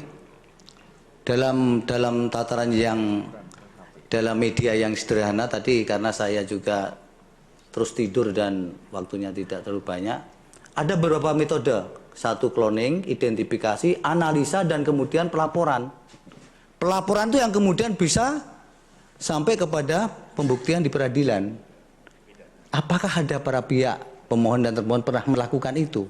dalam tataran yang dalam media yang sederhana tadi, karena saya juga terus tidur dan waktunya tidak terlalu banyak, ada beberapa metode. Satu cloning, identifikasi, analisa, dan kemudian pelaporan. Pelaporan itu yang kemudian bisa sampai kepada pembuktian di peradilan. Apakah ada para pihak pemohon dan termohon pernah melakukan itu?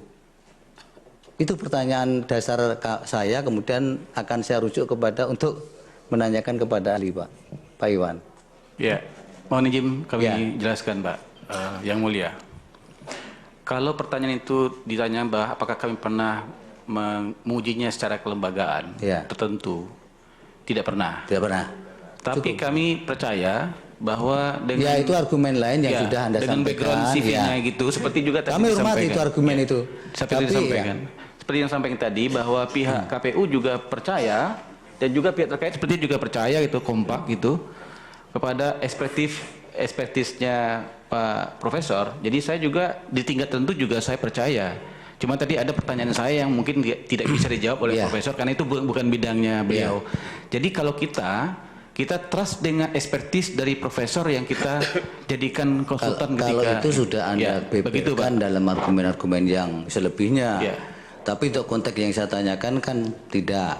Itu pertanyaan dasar saya, kemudian akan saya rujuk kepada untuk menanyakan kepada ahli Pak Iwan. Ya, mohon izin kami jelaskan Pak, Yang Mulia. Kalau pertanyaan itu ditanya bahwa apakah kami pernah mengujinya secara kelembagaan tertentu, tidak pernah. Tidak pernah. Tapi kami percaya bahwa dengan itu argumen lain yang sudah Anda dengan sampaikan. Background CV-nya gitu, seperti juga tadi kami hormati disampaikan. itu argumen itu. Seperti disampaikan. Seperti yang sampaikan tadi bahwa pihak KPU juga percaya dan juga pihak terkait seperti juga percaya itu kompak gitu kepada ekspertisnya Pak Profesor. Jadi saya juga di tingkat tertentu juga saya percaya. Cuma tadi ada pertanyaan saya yang mungkin tidak bisa dijawab oleh Profesor karena itu bukan bidangnya beliau. Jadi kalau kita trust dengan ekspertis dari profesor yang kita jadikan konsultan kalau ketika itu sudah Anda beberkan dalam argumen-argumen yang selebihnya. Tapi untuk konteks yang saya tanyakan kan tidak,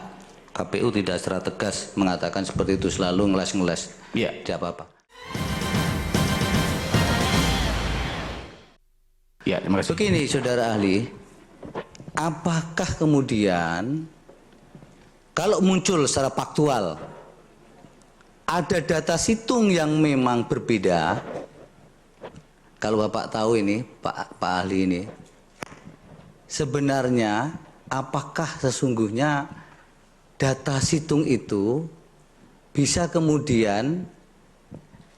KPU tidak secara tegas mengatakan seperti itu, selalu ngeles-ngeles. Tidak apa-apa. Ya, terima kasih. Begini saudara ahli, apakah kemudian kalau muncul secara faktual ada data situng yang memang berbeda, kalau Bapak tahu ini, Pak ahli ini, sebenarnya apakah sesungguhnya data situng itu bisa kemudian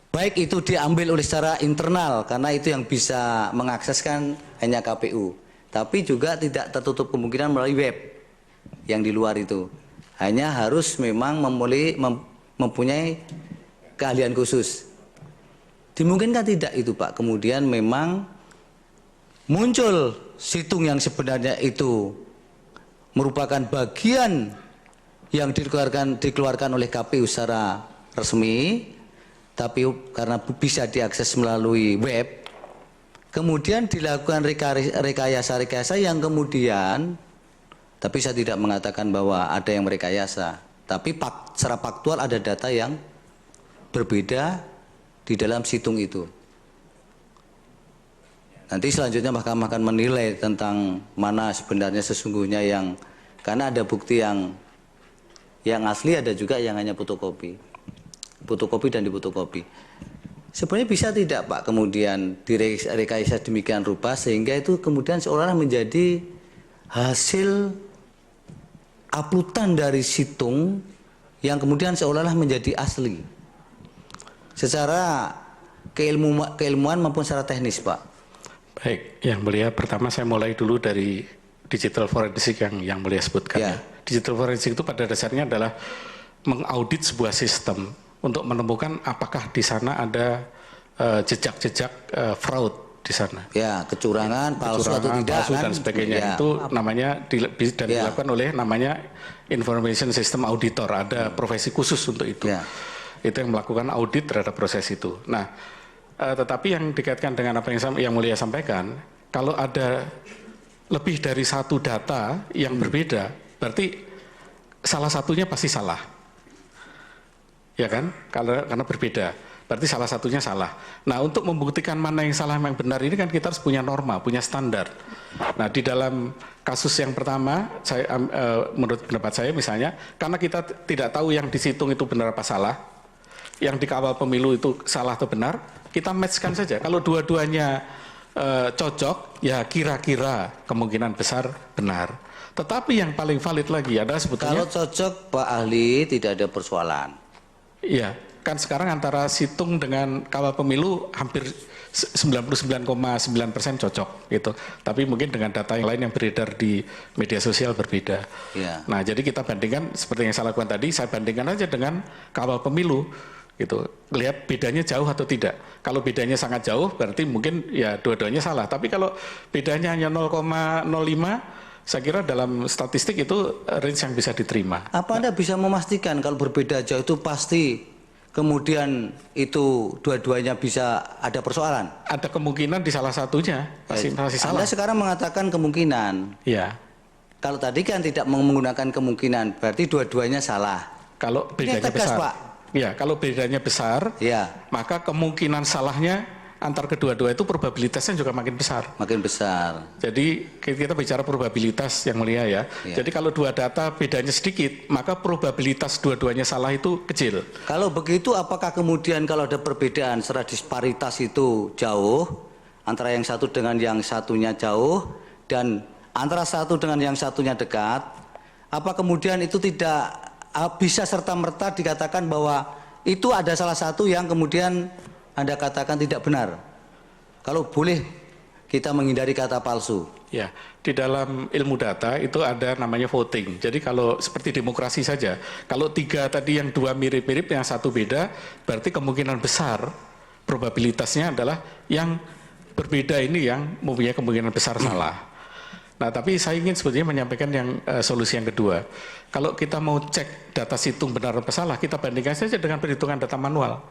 baik itu diambil oleh secara internal karena itu yang bisa mengakseskan hanya KPU, tapi juga tidak tertutup kemungkinan melalui web yang di luar itu. Hanya harus memang mempunyai keahlian khusus. Dimungkinkan tidak itu Pak, kemudian memang muncul situng yang sebenarnya itu merupakan bagian yang dikeluarkan oleh KPU secara resmi, tapi karena bisa diakses melalui web, kemudian dilakukan rekayasa-rekayasa yang kemudian, tapi saya tidak mengatakan bahwa ada yang merekayasa, tapi secara faktual ada data yang berbeda di dalam situng itu. Nanti selanjutnya mahkamah akan menilai tentang mana sebenarnya sesungguhnya yang, karena ada bukti yang asli, ada juga yang hanya fotokopi dan difotokopi. Sebenarnya bisa tidak Pak kemudian direkayasa demikian rupa sehingga itu kemudian seolah-olah menjadi hasil uploadan dari situng yang kemudian seolah-olah menjadi asli secara keilmuan maupun secara teknis Pak. Baik, Yang Mulia, pertama saya mulai dulu dari digital forensik yang Mulia sebutkan. Ya. Digital forensik itu pada dasarnya adalah mengaudit sebuah sistem untuk menemukan apakah di sana ada jejak-jejak fraud di sana. Ya, kecurangan, palsu atau tidak palsu kan? Dan sebagainya. Ya. Itu namanya dilakukan oleh namanya information system auditor. Ada profesi khusus untuk itu. Ya. Itu yang melakukan audit terhadap proses itu. Nah, tetapi yang dikaitkan dengan apa yang Mulia sampaikan, kalau ada lebih dari satu data yang berbeda, berarti salah satunya pasti salah, ya kan? Karena berbeda, berarti salah satunya salah. Nah, untuk membuktikan mana yang salah, yang benar ini kan kita harus punya norma, punya standar. Nah, di dalam kasus yang pertama, menurut pendapat saya misalnya, karena kita tidak tahu yang di situng itu benar apa salah, yang dikawal pemilu itu salah atau benar, kita matchkan saja. Kalau dua-duanya cocok, ya kira-kira kemungkinan besar benar. Tetapi yang paling valid lagi adalah sebetulnya... Kalau cocok Pak Ahli tidak ada persoalan. Iya, kan sekarang antara situng dengan kawal pemilu hampir 99,9% cocok gitu. Tapi mungkin dengan data yang lain yang beredar di media sosial berbeda. Ya. Nah, jadi kita bandingkan seperti yang saya lakukan tadi, saya bandingkan aja dengan kawal pemilu gitu. Lihat bedanya jauh atau tidak. Kalau bedanya sangat jauh berarti mungkin ya dua-duanya salah. Tapi kalau bedanya hanya 0,05, saya kira dalam statistik itu range yang bisa diterima. Apa Anda bisa memastikan kalau berbeda jauh itu pasti kemudian itu dua-duanya bisa ada persoalan? Ada kemungkinan di salah satunya pasti salah. Anda sekarang mengatakan kemungkinan. Iya. Kalau tadi kan tidak menggunakan kemungkinan, berarti dua-duanya salah. Kalau bedanya tegas, besar. Pak. Ya, kalau bedanya besar, ya, maka kemungkinan salahnya antar kedua-dua itu probabilitasnya juga makin besar. Makin besar. Jadi kita bicara probabilitas Yang Mulia ya. Jadi kalau dua data bedanya sedikit, maka probabilitas dua-duanya salah itu kecil. Kalau begitu apakah kemudian kalau ada perbedaan secara disparitas itu jauh, antara yang satu dengan yang satunya jauh, dan antara satu dengan yang satunya dekat, apa kemudian itu tidak bisa serta-merta dikatakan bahwa itu ada salah satu yang kemudian Anda katakan tidak benar? Kalau boleh kita menghindari kata palsu. Ya, di dalam ilmu data itu ada namanya voting. Jadi kalau seperti demokrasi saja, kalau tiga tadi yang dua mirip-mirip, yang satu beda, berarti kemungkinan besar probabilitasnya adalah yang berbeda ini yang mempunyai kemungkinan besar salah. Nah, tapi saya ingin sebetulnya menyampaikan yang solusi yang kedua. Kalau kita mau cek data situng benar atau salah, kita bandingkan saja dengan perhitungan data manual.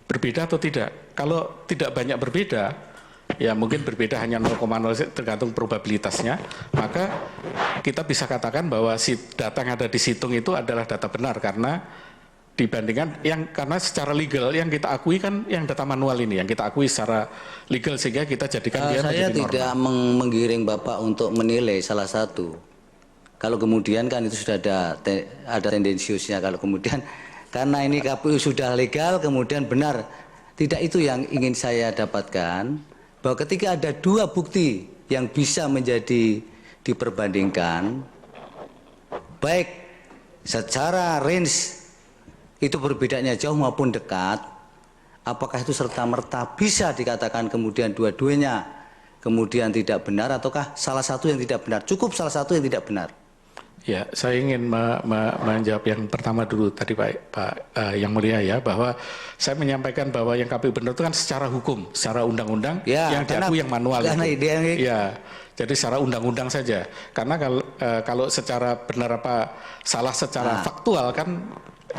Berbeda atau tidak? Kalau tidak banyak berbeda, ya mungkin berbeda hanya 0,0 tergantung probabilitasnya, maka kita bisa katakan bahwa data yang ada di situng itu adalah data benar karena dibandingkan karena secara legal yang kita akui kan yang data manual ini yang kita akui secara legal sehingga kita jadikan dia menjadi normal. Saya tidak menggiring Bapak untuk menilai salah satu. Kalau kemudian kan itu sudah ada tendensiusnya kalau kemudian karena ini KPU sudah legal kemudian benar. Tidak itu yang ingin saya dapatkan, bahwa ketika ada dua bukti yang bisa menjadi diperbandingkan baik secara range itu berbedanya jauh maupun dekat, apakah itu serta-merta bisa dikatakan kemudian dua-duanya kemudian tidak benar ataukah salah satu yang tidak benar, cukup salah satu yang tidak benar? Ya, saya ingin menjawab yang pertama dulu tadi Pak Yang Mulia ya, bahwa saya menyampaikan bahwa yang KPU benar itu kan secara hukum, secara undang-undang ya, yang diakui yang manual karena itu. Ini... Ya, jadi secara undang-undang saja. Karena kalau secara benar apa salah secara faktual kan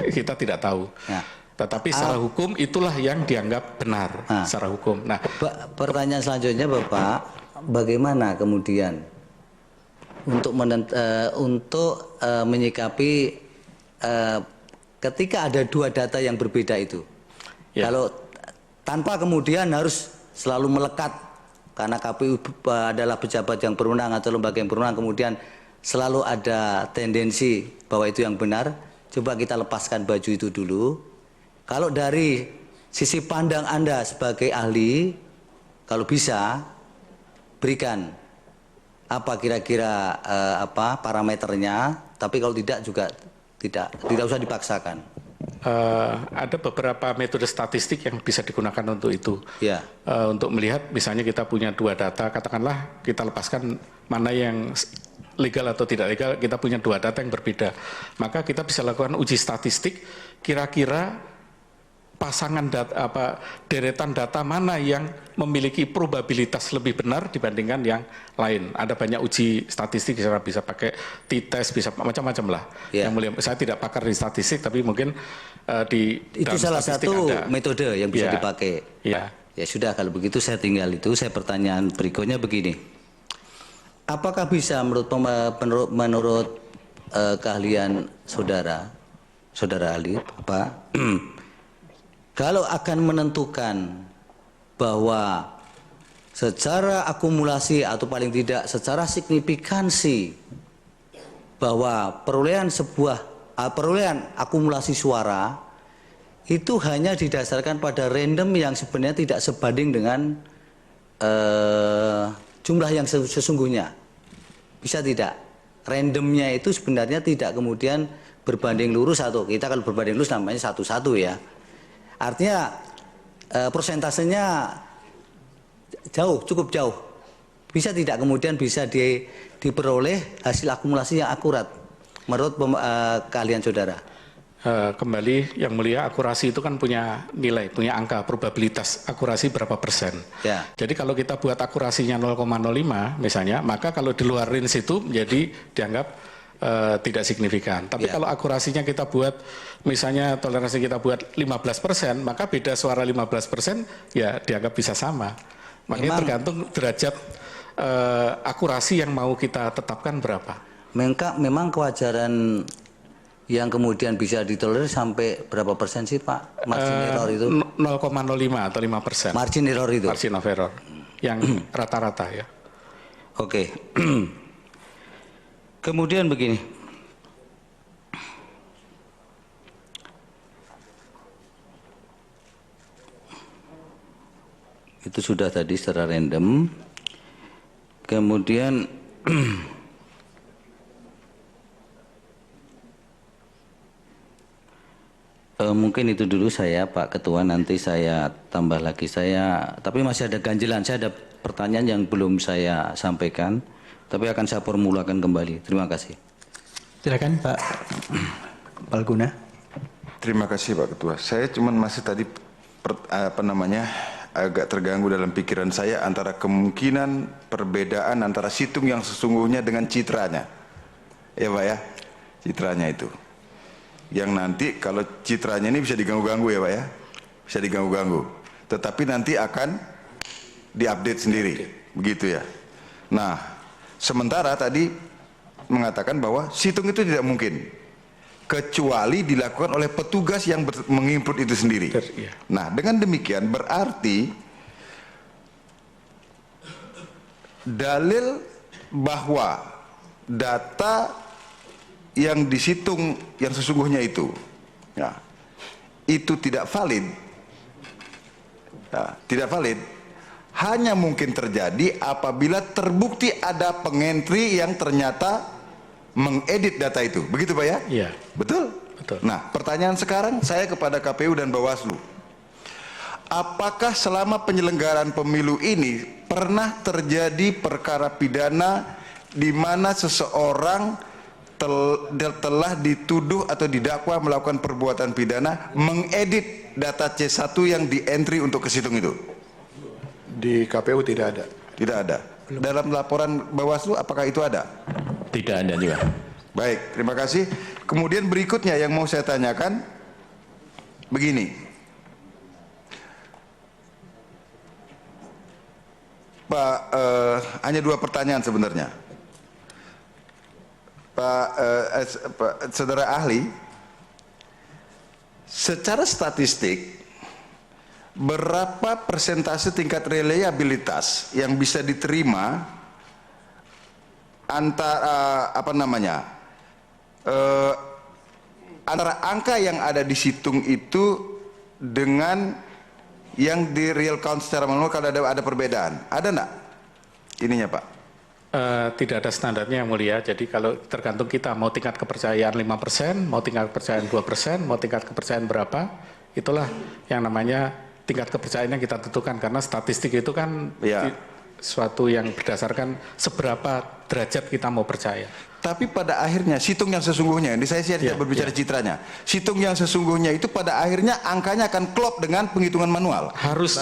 kita tidak tahu. Ya. Tetapi secara hukum itulah yang dianggap benar secara hukum. Nah, pertanyaan selanjutnya Bapak, bagaimana kemudian untuk menyikapi ketika ada dua data yang berbeda itu, kalau tanpa kemudian harus selalu melekat karena KPU adalah pejabat yang berwenang atau lembaga yang berwenang, kemudian selalu ada tendensi bahwa itu yang benar. Coba kita lepaskan baju itu dulu. Kalau dari sisi pandang Anda sebagai ahli, kalau bisa berikan apa kira-kira parameternya, tapi kalau tidak juga tidak usah dipaksakan. Ada beberapa metode statistik yang bisa digunakan untuk itu. Ya. Untuk melihat misalnya kita punya dua data, katakanlah kita lepaskan mana yang legal atau tidak legal, kita punya dua data yang berbeda. Maka kita bisa lakukan uji statistik, kira-kira pasangan data, deretan data mana yang memiliki probabilitas lebih benar dibandingkan yang lain. Ada banyak uji statistik, bisa pakai t-test, bisa macam-macam lah. Yang Mulia, saya tidak pakar di statistik, tapi mungkin itu salah satu metode yang bisa dipakai. Ya sudah, kalau begitu saya tinggal itu. Saya pertanyaan berikutnya begini, apakah bisa menurut keahlian saudara ahli Pak, kalau akan menentukan bahwa secara akumulasi atau paling tidak secara signifikansi bahwa perolehan akumulasi suara itu hanya didasarkan pada random yang sebenarnya tidak sebanding dengan jumlah yang sesungguhnya, bisa tidak? Randomnya itu sebenarnya tidak kemudian berbanding lurus, atau kita kalau berbanding lurus namanya satu-satu ya. Artinya persentasenya cukup jauh. Bisa tidak kemudian bisa diperoleh hasil akumulasi yang akurat menurut keahlian saudara? Kembali Yang Mulia, akurasi itu kan punya nilai, punya angka, probabilitas akurasi berapa persen. Ya. Jadi kalau kita buat akurasinya 0,05 misalnya, maka kalau di luar range itu menjadi dianggap tidak signifikan. Tapi kalau akurasinya kita buat, misalnya toleransi kita buat 15%, maka beda suara 15% ya dianggap bisa sama. Makanya tergantung derajat akurasi yang mau kita tetapkan berapa. Memang kewajaran yang kemudian bisa ditolerir sampai berapa persen sih Pak? Margin error itu? 0,05 atau 5%. Margin error itu? Margin of error. Yang rata-rata ya. Oke. Kemudian begini, itu sudah tadi secara random. Kemudian mungkin itu dulu saya Pak Ketua, nanti saya tambah lagi tapi masih ada ganjilan, saya ada pertanyaan yang belum saya sampaikan, tapi akan saya formulakan kembali. Terima kasih. Silakan Pak Palguna. Terima kasih Pak Ketua. Saya cuman masih tadi agak terganggu dalam pikiran saya antara kemungkinan perbedaan antara situng yang sesungguhnya dengan citranya. Ya Pak ya, citranya itu. Yang nanti kalau citranya ini bisa diganggu-ganggu ya Pak ya, bisa diganggu-ganggu. Tetapi nanti akan diupdate sendiri, begitu ya. Nah, sementara tadi mengatakan bahwa situng itu tidak mungkin kecuali dilakukan oleh petugas yang menginput itu sendiri. Nah, dengan demikian berarti dalil bahwa data yang disitung yang sesungguhnya itu, ya, itu tidak valid, ya, tidak valid, hanya mungkin terjadi apabila terbukti ada pengentry yang ternyata mengedit data itu. Begitu Pak ya? Iya. Betul? Betul. Nah, pertanyaan sekarang saya kepada KPU dan Bawaslu. Apakah selama penyelenggaraan pemilu ini pernah terjadi perkara pidana di mana seseorang telah dituduh atau didakwa melakukan perbuatan pidana mengedit data C1 yang di entry untuk ke situng itu? Di KPU tidak ada. Tidak ada. Dalam laporan Bawaslu apakah itu ada? Tidak ada juga. Baik, terima kasih. Kemudian berikutnya yang mau saya tanyakan begini. Pak, hanya 2 pertanyaan sebenarnya. Pak Saudara ahli, secara statistik berapa persentase tingkat reliabilitas yang bisa diterima antara antara angka yang ada di situng itu dengan yang di real count secara manual, kalau ada perbedaan, ada enggak ininya Pak? Tidak ada standarnya yang mulia, jadi kalau tergantung kita mau tingkat kepercayaan 5%, mau tingkat kepercayaan 2%, mau tingkat kepercayaan berapa, itulah yang namanya tingkat kepercayaan yang kita tentukan, karena statistik itu kan suatu yang berdasarkan seberapa derajat kita mau percaya. Tapi pada akhirnya situng yang sesungguhnya, ini saya tidak berbicara citranya, situng yang sesungguhnya itu pada akhirnya angkanya akan klop dengan penghitungan manual. Harus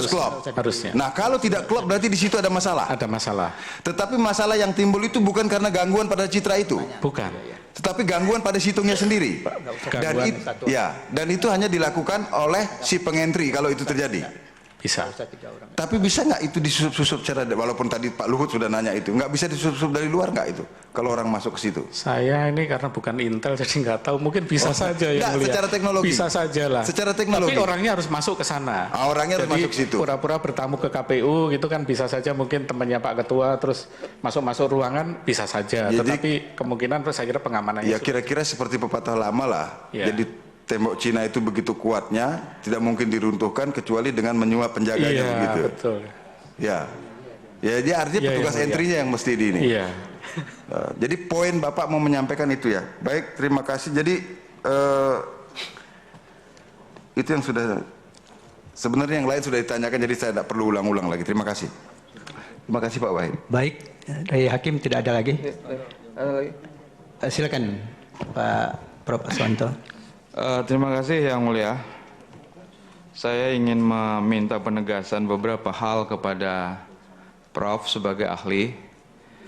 klop. Harusnya. Nah kalau tidak klop berarti di situ ada masalah. Ada masalah. Tetapi masalah yang timbul itu bukan karena gangguan pada citra itu. Bukan. Tetapi gangguan pada situngnya sendiri. Dan itu hanya dilakukan oleh si pengentri kalau itu terjadi. Bisa. Tapi bisa nggak itu disusup secara, walaupun tadi Pak Luhut sudah nanya itu, nggak bisa disusup dari luar nggak itu kalau orang masuk ke situ? Saya ini karena bukan Intel jadi nggak tahu, mungkin bisa saja yang mulia. Secara teknologi. Bisa saja lah. Secara teknologi. Tapi orangnya harus masuk ke sana. Orangnya harus masuk ke situ. Pura-pura bertamu ke KPU gitu kan bisa saja, mungkin temannya Pak Ketua terus masuk ruangan bisa saja. Tetapi kemungkinan saya kira pengamanannya. Ya kira-kira seperti pepatah lama lah. Jadi tembok Cina itu begitu kuatnya, tidak mungkin diruntuhkan kecuali dengan menyuap penjaganya begitu. Betul. Ya, dia artinya petugas entry-nya yang mesti di ini. Iya. Jadi poin Bapak mau menyampaikan itu ya. Baik, terima kasih. Jadi itu yang sudah, sebenarnya yang lain sudah ditanyakan, jadi saya tidak perlu ulang-ulang lagi. Terima kasih. Terima kasih Pak Wahid. Baik, dari Hakim tidak ada lagi. Silakan Pak Prof. Aswanto. Terima kasih Yang Mulia. Saya ingin meminta penegasan beberapa hal kepada Prof sebagai ahli.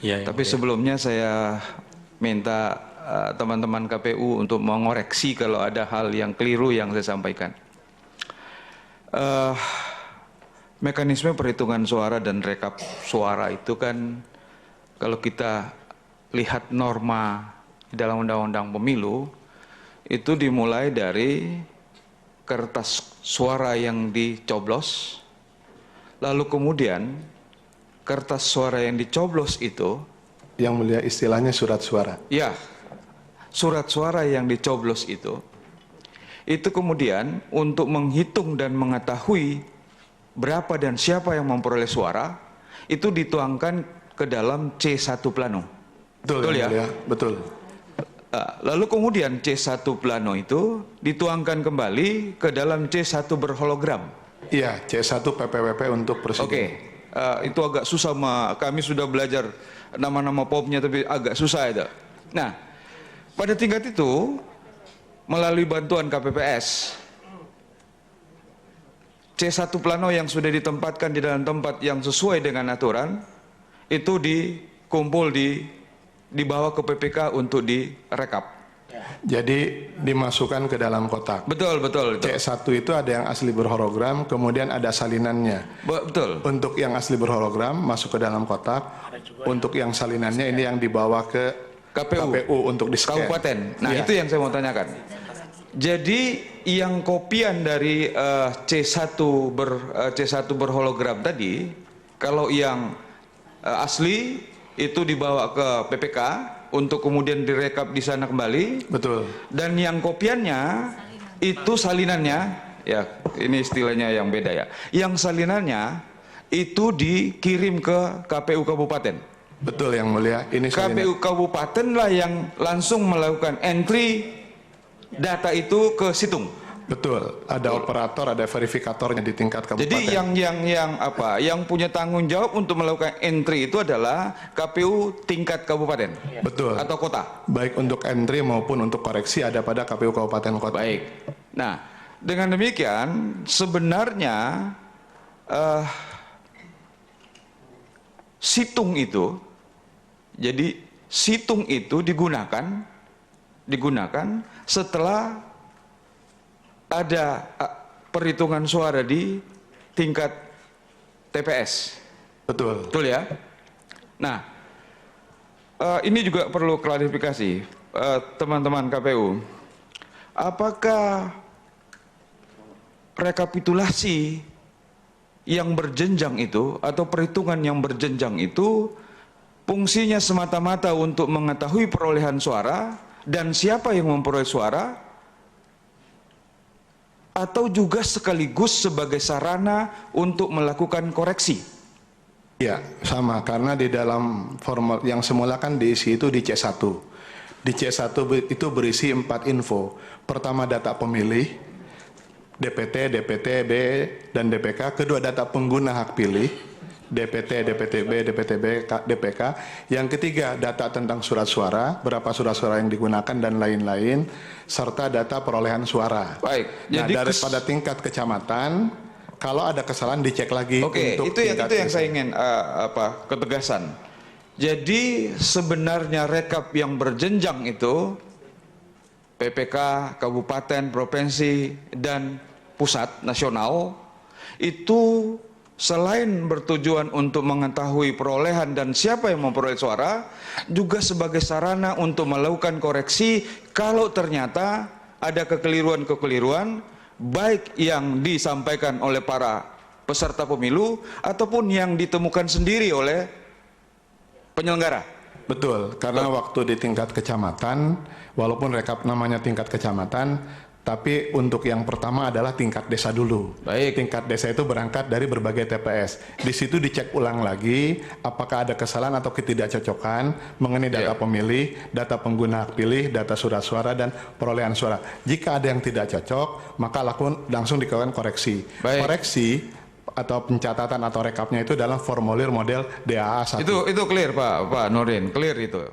Tapi sebelumnya saya minta teman-teman KPU untuk mengoreksi kalau ada hal yang keliru yang saya sampaikan. Mekanisme perhitungan suara dan rekap suara itu kan kalau kita lihat norma di dalam Undang-Undang Pemilu, itu dimulai dari kertas suara yang dicoblos, lalu kemudian kertas suara yang dicoblos itu, yang mulia istilahnya surat suara. Ya, surat suara yang dicoblos itu kemudian untuk menghitung dan mengetahui berapa dan siapa yang memperoleh suara, itu dituangkan ke dalam C1 plano. Betul ya? Mulia, betul. Lalu kemudian C1 plano itu dituangkan kembali ke dalam C1 berhologram. Iya, C1 PPWP untuk presiden. Oke, itu agak susah, kami sudah belajar nama-nama popnya tapi agak susah itu. Nah, pada tingkat itu melalui bantuan KPPS, C1 plano yang sudah ditempatkan di dalam tempat yang sesuai dengan aturan itu dikumpul dibawa ke PPK untuk direkap. Jadi dimasukkan ke dalam kotak. Betul. C1 itu ada yang asli berhologram, kemudian ada salinannya. Betul. Untuk yang asli berhologram masuk ke dalam kotak, untuk yang salinannya ini yang dibawa ke KPU untuk di-scan. Kabupaten. Nah, itu yang saya mau tanyakan. Jadi yang kopian dari C1 berhologram tadi, kalau yang asli itu dibawa ke PPK untuk kemudian direkap di sana kembali. Betul. Dan yang kopiannya itu salinannya, ya ini istilahnya yang beda ya. Yang salinannya itu dikirim ke KPU Kabupaten. Betul Yang Mulia. Ini KPU Kabupaten lah yang langsung melakukan entry data itu ke situng. Betul, ada operator, ada verifikatornya di tingkat kabupaten. Jadi yang punya tanggung jawab untuk melakukan entry itu adalah KPU tingkat kabupaten. Betul. Atau kota. Baik untuk entry maupun untuk koreksi ada pada KPU kabupaten kota. Baik. Nah, dengan demikian sebenarnya situng itu, jadi situng itu digunakan setelah ada perhitungan suara di tingkat TPS. Betul. Betul ya? Nah, ini juga perlu klarifikasi teman-teman KPU. Apakah rekapitulasi yang berjenjang itu atau perhitungan yang berjenjang itu fungsinya semata-mata untuk mengetahui perolehan suara dan siapa yang memperoleh suara, atau juga sekaligus sebagai sarana untuk melakukan koreksi? Ya, sama, karena di dalam formulir yang semula kan diisi itu di C1. Di C1 itu berisi 4 info. Pertama data pemilih, DPT, DPTB, dan DPK. Kedua data pengguna hak pilih, DPT, DPTB, DPTB, DPK. Yang ketiga data tentang surat suara, berapa surat suara yang digunakan dan lain-lain, serta data perolehan suara. Baik. Nah, Jadi daripada tingkat kecamatan, kalau ada kesalahan dicek lagi. Oke, untuk itu yang saya ingin ketegasan. Jadi sebenarnya rekap yang berjenjang itu PPK, kabupaten, provinsi, dan pusat nasional itu selain bertujuan untuk mengetahui perolehan dan siapa yang memperoleh suara, juga sebagai sarana untuk melakukan koreksi kalau ternyata ada kekeliruan-kekeliruan baik yang disampaikan oleh para peserta pemilu ataupun yang ditemukan sendiri oleh penyelenggara. Betul, karena waktu di tingkat kecamatan, walaupun rekap namanya tingkat kecamatan, tapi untuk yang pertama adalah tingkat desa dulu. Baik. Tingkat desa itu berangkat dari berbagai TPS. Di situ dicek ulang lagi apakah ada kesalahan atau ketidakcocokan mengenai data pemilih, data pengguna hak pilih, data surat suara, dan perolehan suara. Jika ada yang tidak cocok, maka langsung dilakukan koreksi. Baik. Koreksi atau pencatatan atau rekapnya itu dalam formulir model DAA 1. Itu clear Pak Nurdin, clear itu.